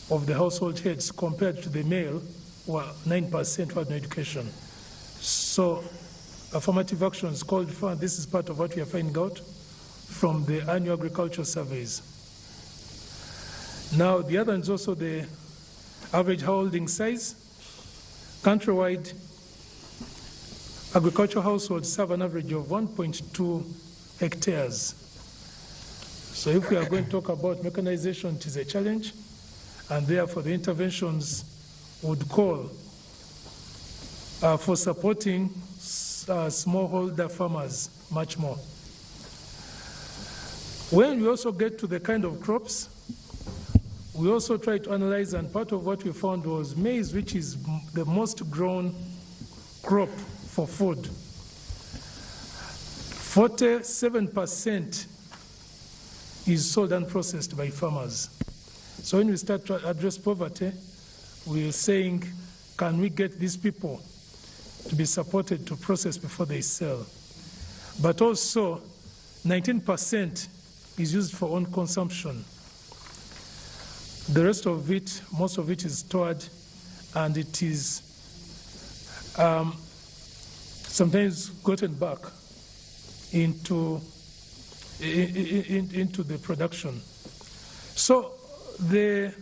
of the household heads compared to the male, who are 9% who had no education. So affirmative action is called for, and this is part of what we are finding out from the annual agricultural surveys. Now, the other is also the average holding size. Countrywide, agricultural households have an average of 1.2 hectares. So if we are going to talk about mechanization, it is a challenge, and therefore the interventions would call for supporting smallholder farmers much more. When we also get to the kind of crops, we also try to analyze, and part of what we found was maize, which is the most grown crop for food. 47% is sold unprocessed by farmers. So when we start to address poverty, we are saying, can we get these people to be supported to process before they sell? But also, 19% is used for own consumption. The rest of it, most of it is stored, and it is sometimes gotten back into the production. So the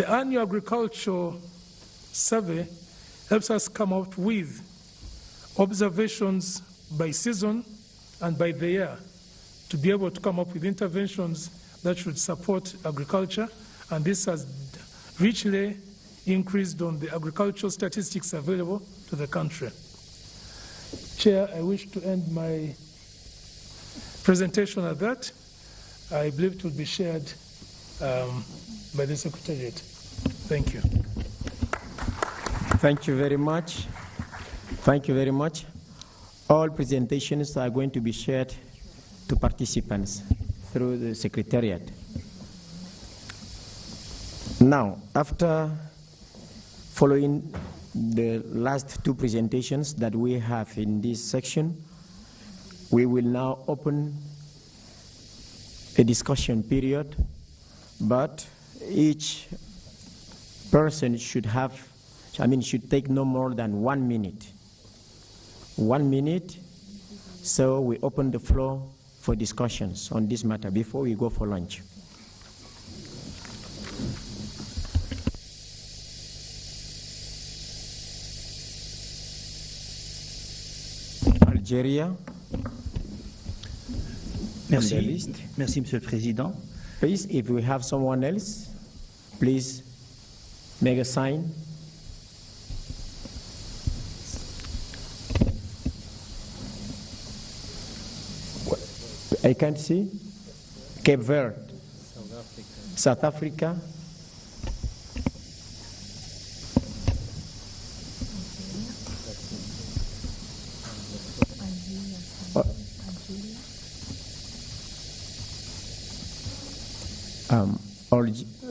annual agricultural survey helps us come out with observations by season and by the year to be able to come up with interventions that should support agriculture, and this has richly increased on the agricultural statistics available to the country. Chair, I wish to end my presentation at that. I believe it will be shared by the Secretariat. Thank you. Thank you very much. Thank you very much. All presentations are going to be shared to participants through the Secretariat. Now, after following the last two presentations that we have in this section, we will now open a discussion period, but each person should take no more than 1 minute. 1 minute, so we open the floor for discussions on this matter before we go for lunch. Algeria. Merci. Merci, Monsieur le Président. Please, if we have someone else, please make a sign. I can't see. Cape Verde. South Africa.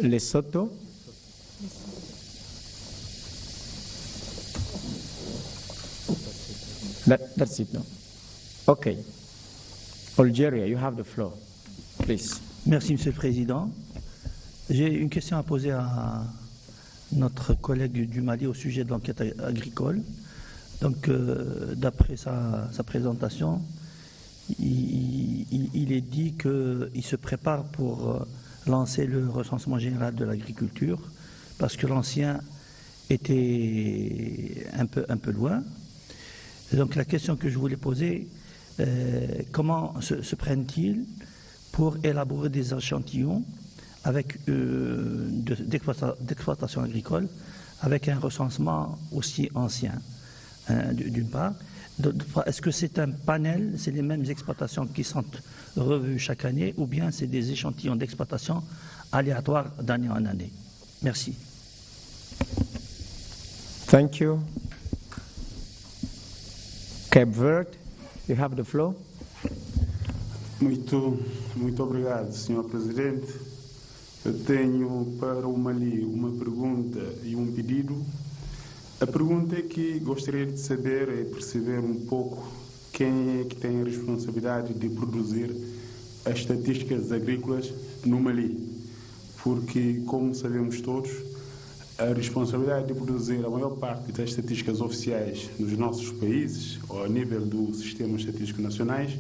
Lesotho. That's it, no? Okay. Algeria, you have the floor, please. Merci, Monsieur le Président. J'ai une question à poser à notre collègue du Mali au sujet de l'enquête agricole. Donc, d'après sa présentation, il est dit qu'il se prépare pour lancer le recensement général de l'agriculture parce que l'ancien était un peu loin. Et donc, la question que je voulais poser, comment se prennent-ils pour élaborer des échantillons d'exploitation agricole avec un recensement aussi ancien, d'une part. D'autre part, est-ce que c'est un panel, c'est les mêmes exploitations qui sont revues chaque année, ou bien c'est des échantillons d'exploitation aléatoires d'année en année? Merci. Thank you. Cape Verde, you have the floor. Muito obrigado, Sr. Presidente. Eu tenho para o Mali uma pergunta e um pedido. A pergunta é que gostaria de saber e perceber um pouco quem é que tem a responsabilidade de produzir as estatísticas agrícolas no Mali. Porque, como sabemos todos, a responsabilidade de produzir a maior parte das estatísticas oficiais nos nossos países, ou a nível do Sistema Estatístico Nacionais,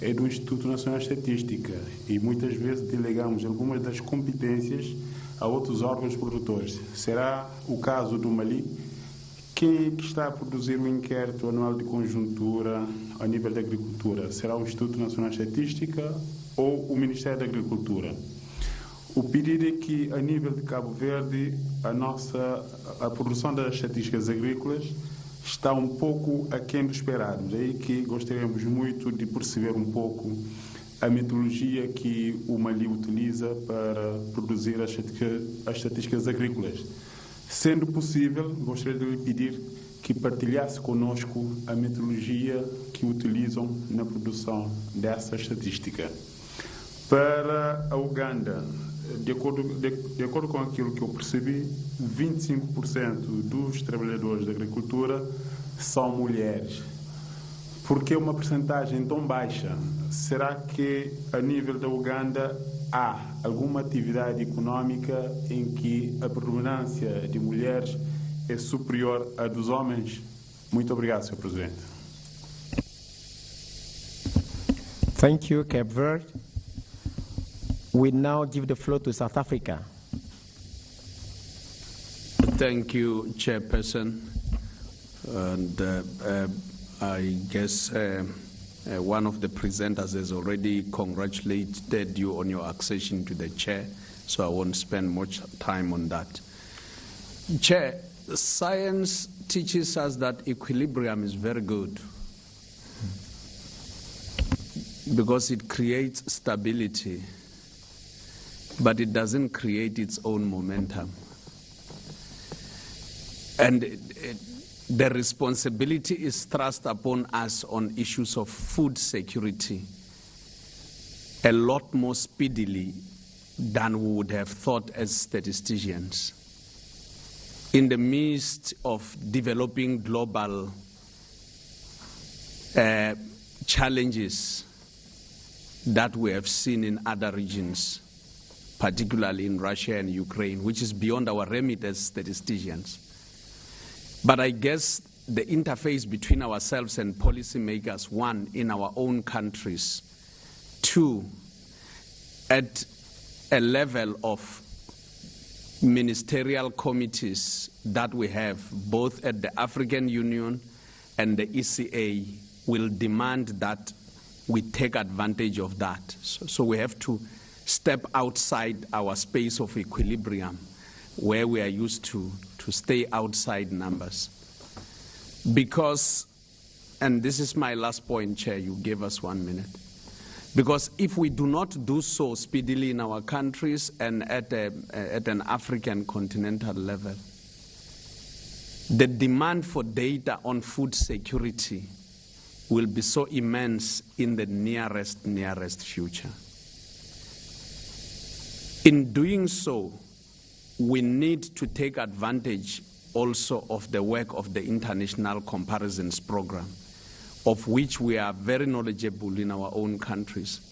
é do Instituto Nacional de Estatística, e muitas vezes delegamos algumas das competências a outros órgãos produtores. Será o caso do Mali? Quem é que está a produzir o inquérito anual de conjuntura a nível da agricultura? Será o Instituto Nacional de Estatística ou o Ministério da Agricultura? O pedido é que, a nível de Cabo Verde, a produção das estatísticas agrícolas está um pouco aquém do esperado. Daí que gostaríamos muito de perceber um pouco a metodologia que o Mali utiliza para produzir as estatísticas agrícolas. Sendo possível, gostaria de lhe pedir que partilhasse conosco a metodologia que utilizam na produção dessa estatística. Para a Uganda, de acordo com aquilo que eu percebi, 25% dos trabalhadores da agricultura são mulheres. Por que uma percentagem tão baixa? Será que, a nível da Uganda, há alguma atividade econômica em que a predominância de mulheres é superior à dos homens? Muito obrigado, Sr. Presidente. Thank you, Cape Verde. We now give the floor to South Africa. Thank you, Chairperson. And I guess one of the presenters has already congratulated you on your accession to the chair, so I won't spend much time on that. Chair, science teaches us that equilibrium is very good because it creates stability, but it doesn't create its own momentum. And the responsibility is thrust upon us on issues of food security a lot more speedily than we would have thought as statisticians. In the midst of developing global challenges that we have seen in other regions, particularly in Russia and Ukraine, which is beyond our remit as statisticians. But I guess the interface between ourselves and policymakers, one, in our own countries, two, at a level of ministerial committees that we have, both at the African Union and the ECA, will demand that we take advantage of that. So we have to step outside our space of equilibrium, where we are used to stay outside numbers. Because, and this is my last point, Chair, you gave us 1 minute. Because if we do not do so speedily in our countries and at an African continental level, the demand for data on food security will be so immense in the nearest future. In doing so, we need to take advantage also of the work of the International Comparisons Program, of which we are very knowledgeable in our own countries,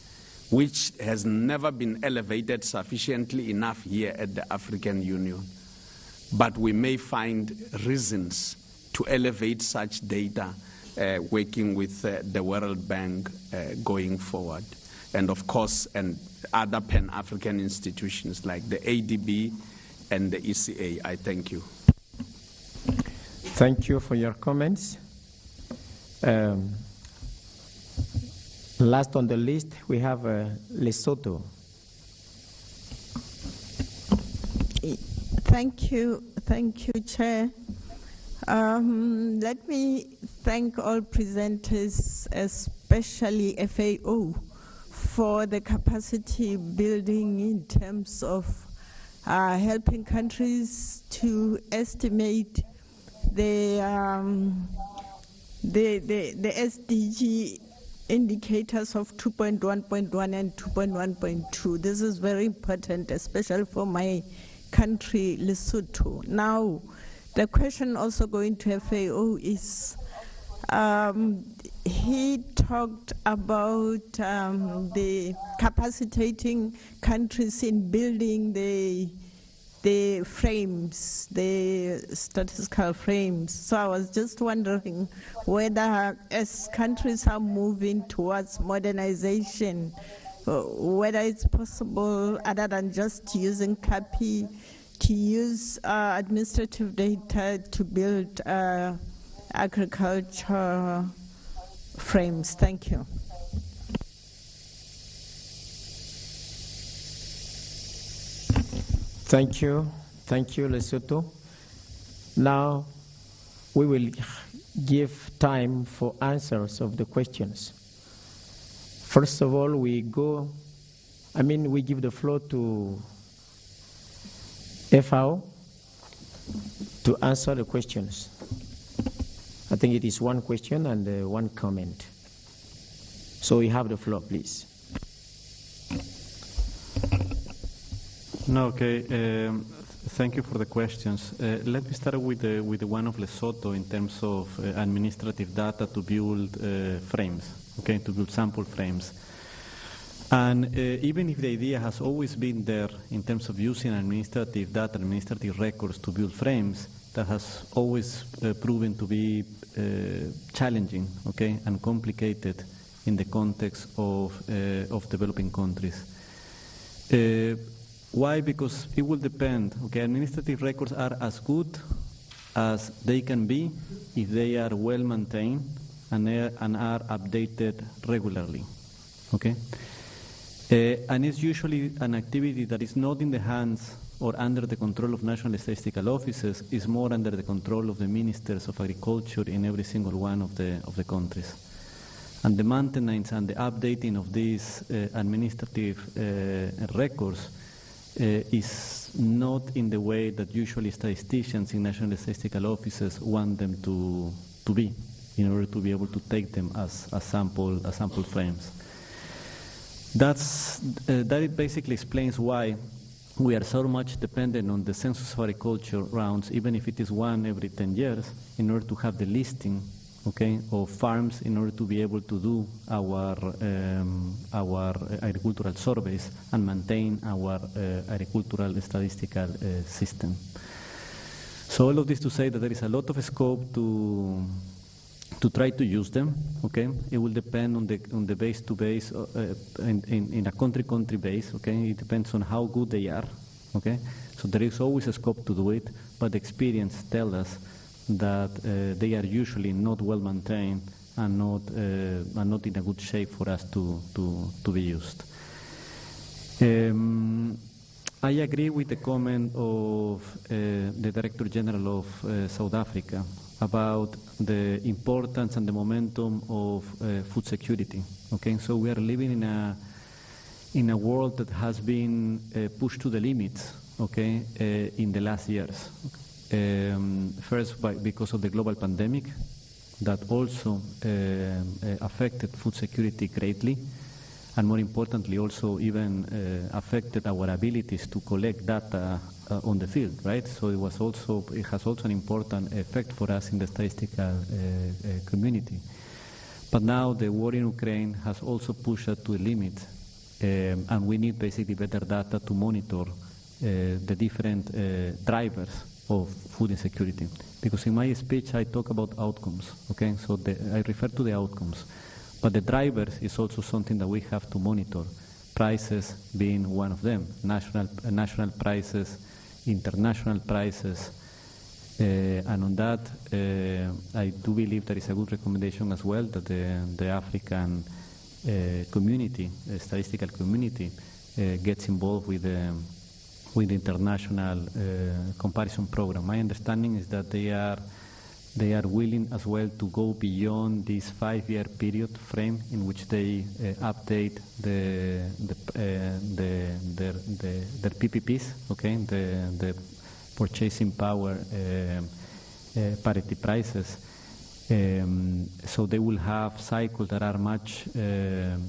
which has never been elevated sufficiently enough here at the African Union. But we may find reasons to elevate such data working with the World Bank going forward. And of course, and other Pan-African institutions like the ADB and the ECA. I thank you. Thank you for your comments. Last on the list, we have Lesotho. Thank you, Chair. Let me thank all presenters, especially FAO, for the capacity building in terms of helping countries to estimate the SDG indicators of 2.1.1 and 2.1.2. This is very important, especially for my country, Lesotho. Now, the question also going to FAO is, he talked about the capacitating countries in building the frames, the statistical frames. So I was just wondering whether, as countries are moving towards modernization, whether it's possible, other than just using CAPI, to use administrative data to build agriculture frames. Thank you. Thank you, Lesotho. Now we will give time for answers of the questions. First of all, we give the floor to FAO to answer the questions. I think it is one question and one comment. So you have the floor, please. No, okay. Thank you for the questions. Let me start with the one of Lesotho in terms of administrative data to build frames, okay, to build sample frames. And even if the idea has always been there in terms of using administrative data, administrative records to build frames, that has always proven to be challenging, okay, and complicated in the context of developing countries. Why? Because it will depend. Okay, administrative records are as good as they can be if they are well maintained and are updated regularly. Okay, and it's usually an activity that is not in the hands or under the control of national statistical offices. It's more under the control of the ministers of agriculture in every single one of the countries. And the maintenance and the updating of these administrative records is not in the way that usually statisticians in national statistical offices want them to be, in order to be able to take them as sample frames. That it basically explains why we are so much dependent on the census of agriculture rounds, even if it is one every 10 years, in order to have the listing, okay, of farms, in order to be able to do our agricultural surveys and maintain our agricultural statistical system. So all of this to say that there is a lot of scope to try to use them. Okay, it will depend on the base to base in a country base. Okay, it depends on how good they are. Okay, so there is always a scope to do it, but experience tells us that they are usually not well maintained and not in a good shape for us to be used. I agree with the comment of the Director General of South Africa about the importance and the momentum of food security. Okay, so we are living in a world that has been pushed to the limits. Okay, in the last years. First, because of the global pandemic, that also affected food security greatly, and more importantly, also even affected our abilities to collect data on the field, right? So it has also an important effect for us in the statistical community. But now the war in Ukraine has also pushed us to a limit, and we need basically better data to monitor the different drivers of food insecurity. Because in my speech I talk about outcomes, okay? So I refer to the outcomes. But the drivers is also something that we have to monitor, prices being one of them, national prices, international prices, and on that I do believe there is a good recommendation as well that the African community, statistical community, gets involved with the international comparison program. My understanding is that they are willing as well to go beyond this 5-year period frame in which they update their PPPs, okay, the purchasing power parity prices. So they will have cycles that are much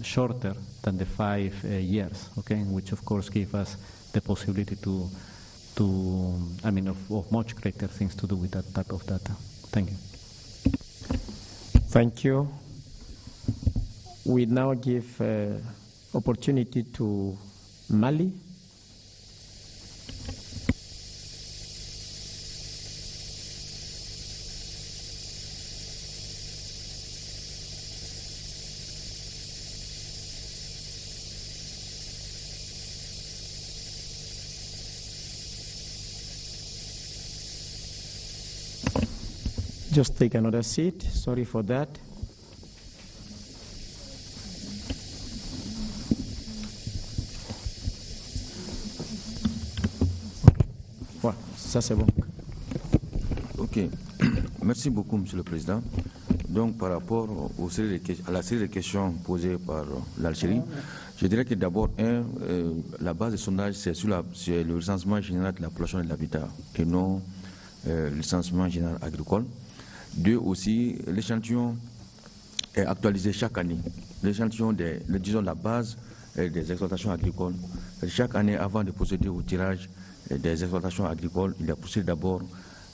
shorter than the 5 years, okay, which of course give us the possibility of much greater things to do with that type of data. Thank you. Thank you. We now give opportunity to Mali. Just take another seat. Sorry for that. Voilà, ça c'est bon. Ok. Merci beaucoup, Monsieur le Président. Donc, par rapport à la série de questions posées par l'Algérie, je dirais que d'abord, la base de sondage, c'est sur le recensement général de la population et de l'habitat, et non le recensement général agricole. 2, aussi, l'échantillon est actualisé chaque année. L'échantillon, disons la base des exploitations agricoles, chaque année, avant de procéder au tirage des exploitations agricoles, il est procédé d'abord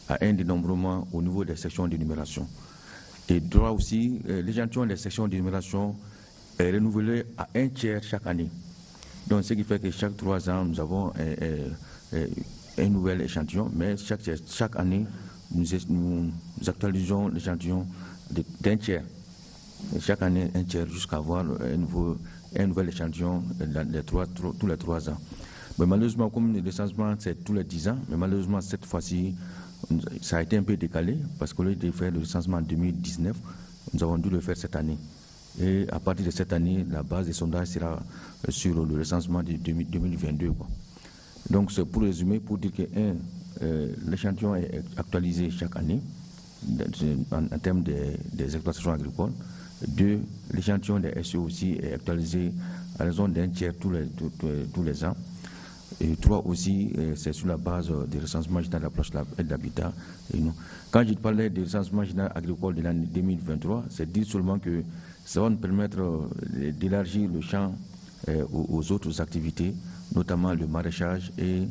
à un dénombrement au niveau des sections d'énumération. Et 3 aussi, l'échantillon des sections d'énumération est renouvelé à 1/3 chaque année. Donc, ce qui fait que chaque 3 ans, nous avons un nouvel échantillon, mais chaque année, nous actualisons l'échantillon d'1/3. Chaque année, 1/3 jusqu'à avoir un nouvel échantillon tous les 3 ans. Mais malheureusement, comme le recensement, c'est tous les 10 ans, mais malheureusement, cette fois-ci, ça a été un peu décalé, parce qu'au lieu de faire le recensement en 2019, nous avons dû le faire cette année. Et à partir de cette année, la base des sondages sera sur le recensement de 2022. Quoi. Donc, c'est pour résumer, pour dire que, l'échantillon est actualisé chaque année en termes des exploitations agricoles. 2, l'échantillon des SE aussi est actualisé à raison d'1/3 tous les ans. Et 3 aussi, c'est sur la base du recensement général de la population et de l'habitat. Quand je parlais du recensement général agricole de l'année 2023, c'est dire seulement que ça va nous permettre d'élargir le champ aux autres activités, notamment le maraîchage et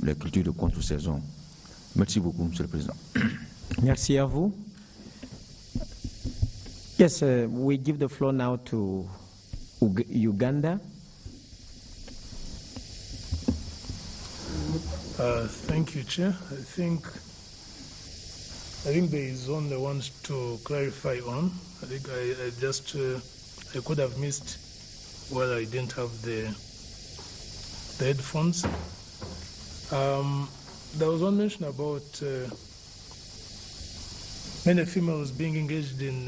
les cultures de contre-saison. Merci beaucoup, Monsieur le Président. Merci à vous. Yes, we give the floor now to Uganda. Thank you, Chair. I think there is only one to clarify on. I think I could have missed while I didn't have the headphones. There was one mention about many females being engaged in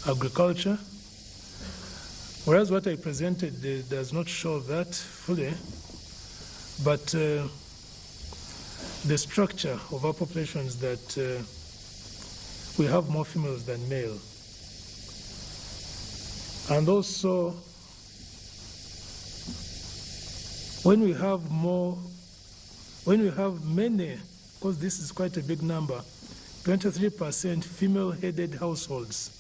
agriculture, whereas what I presented does not show that fully. But the structure of our population is that we have more females than male. And also, when we have many, because this is quite a big number, 23% female-headed households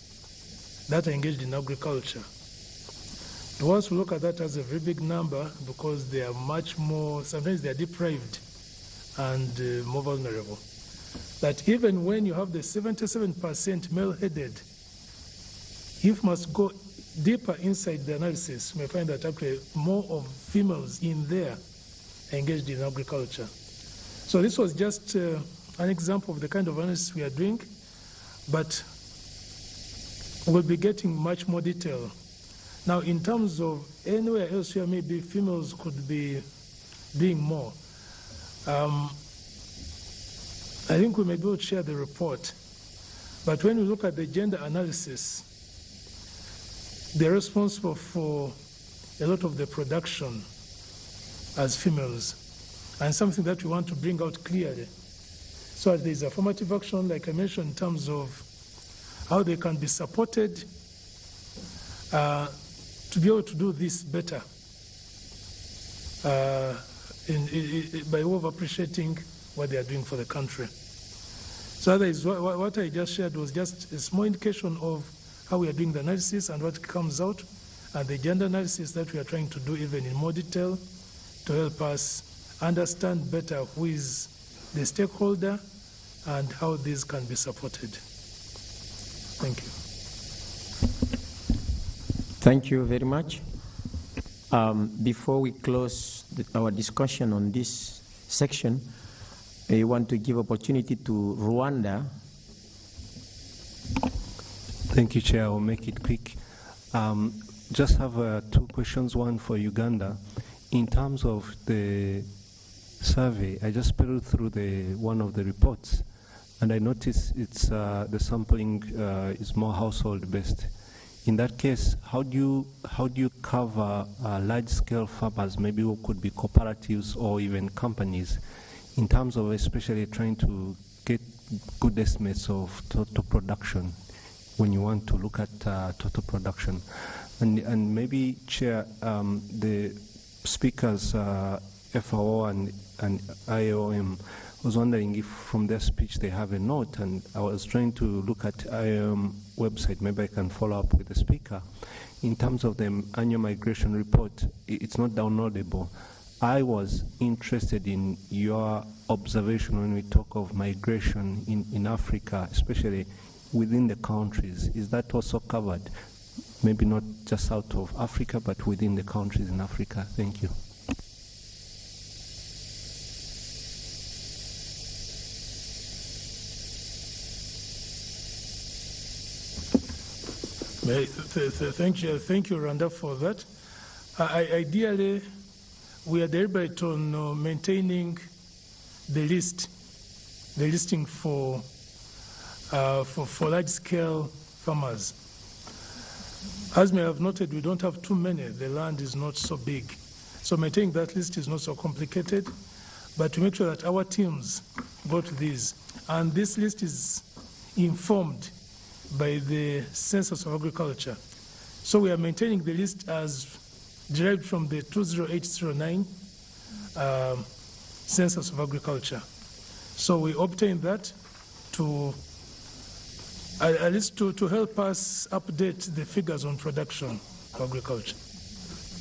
that are engaged in agriculture. Once we look at that as a very big number, because they are much more, sometimes they are deprived and more vulnerable. That even when you have the 77% male-headed, if you must go deeper inside the analysis, you may find that actually more of females in there are engaged in agriculture. So this was just an example of the kind of analysis we are doing, but we'll be getting much more detail. Now, in terms of anywhere else where maybe females could be doing more, I think we may be able to share the report. But when we look at the gender analysis, they're responsible for a lot of the production as females, and something that we want to bring out clearly. So there's affirmative action, like I mentioned, in terms of how they can be supported to be able to do this better by way of appreciating what they are doing for the country. So that is what I just shared was just a small indication of how we are doing the analysis and what comes out, and the gender analysis that we are trying to do even in more detail to help us understand better who is the stakeholder and how these can be supported. Thank you. Thank you very much. Before we close our discussion on this section, I want to give opportunity to Rwanda. Thank you, Chair. I'll make it quick. Just have two questions, one for Uganda. In terms of the survey, I just perused through one of the reports, and I noticed it's the sampling is more household-based. In that case, how do you cover large-scale farmers, maybe who could be cooperatives or even companies, in terms of especially trying to get good estimates of total production when you want to look at total production? And maybe, Chair, the speakers, FAO and IOM, was wondering if from their speech they have a note, and I was trying to look at IOM website. Maybe I can follow up with the speaker. In terms of the annual migration report, it's not downloadable. I was interested in your observation when we talk of migration in Africa, especially within the countries. Is that also covered? Maybe not just out of Africa, but within the countries in Africa. Thank you. Thank you, Randa, for that. Ideally, we are deliberate on maintaining the listing for large-scale farmers. As may have noted, we don't have too many. The land is not so big. So maintaining that list is not so complicated, but to make sure that our teams got these. And this list is informed by the Census of Agriculture. So we are maintaining the list as derived from the 20809 Census of Agriculture. So we obtained that to at least to help us update the figures on production of agriculture.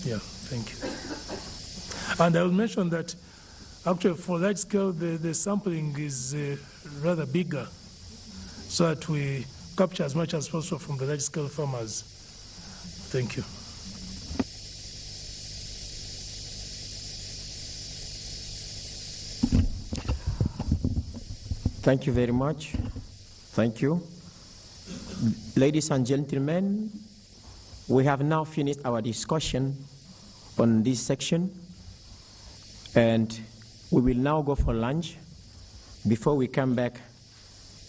Yeah, thank you. And I will mention that actually for large scale, the sampling is rather bigger, so that we capture as much as possible from the large scale farmers. Thank you. Thank you very much. Thank you. Ladies and gentlemen, we have now finished our discussion on this section, and we will now go for lunch before we come back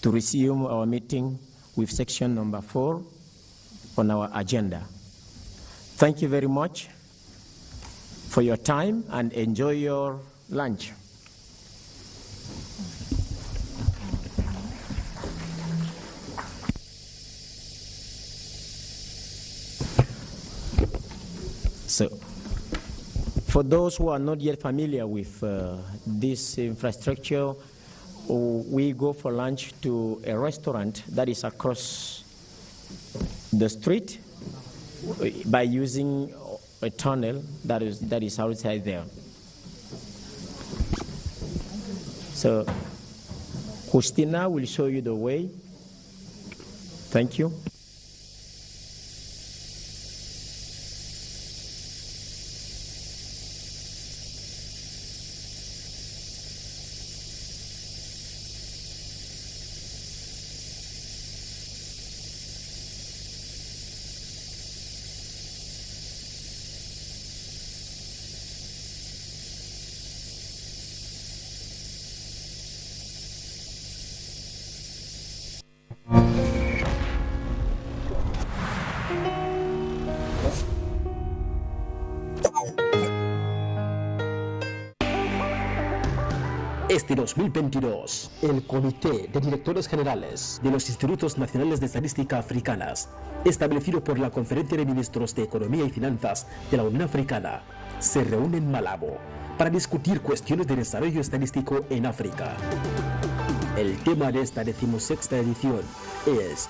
to resume our meeting with section number 4 on our agenda. Thank you very much for your time and enjoy your lunch. So, for those who are not yet familiar with this infrastructure, we go for lunch to a restaurant that is across the street by using a tunnel that is outside there. So, Justina will show you the way. Thank you. Este 2022, el Comité de Directores Generales de los Institutos Nacionales de Estadística Africanas, establecido por la Conferencia de Ministros de Economía y Finanzas de la Unión Africana, se reúne en Malabo para discutir cuestiones de desarrollo estadístico en África. El tema de esta 16ª edición es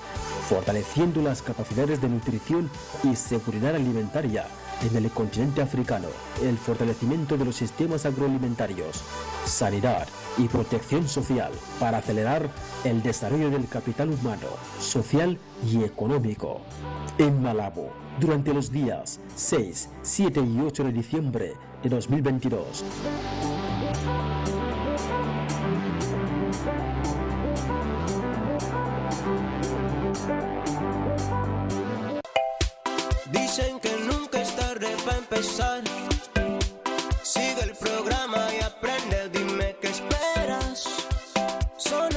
fortaleciendo las capacidades de nutrición y seguridad alimentaria en el continente africano, el fortalecimiento de los sistemas agroalimentarios, sanidad y protección social para acelerar el desarrollo del capital humano, social y económico. En Malabo, durante los días 6, 7 y 8 de diciembre de 2022. Dicen que nunca es tarde para empezar. Sigue el programa y aprende, dime qué esperas. Son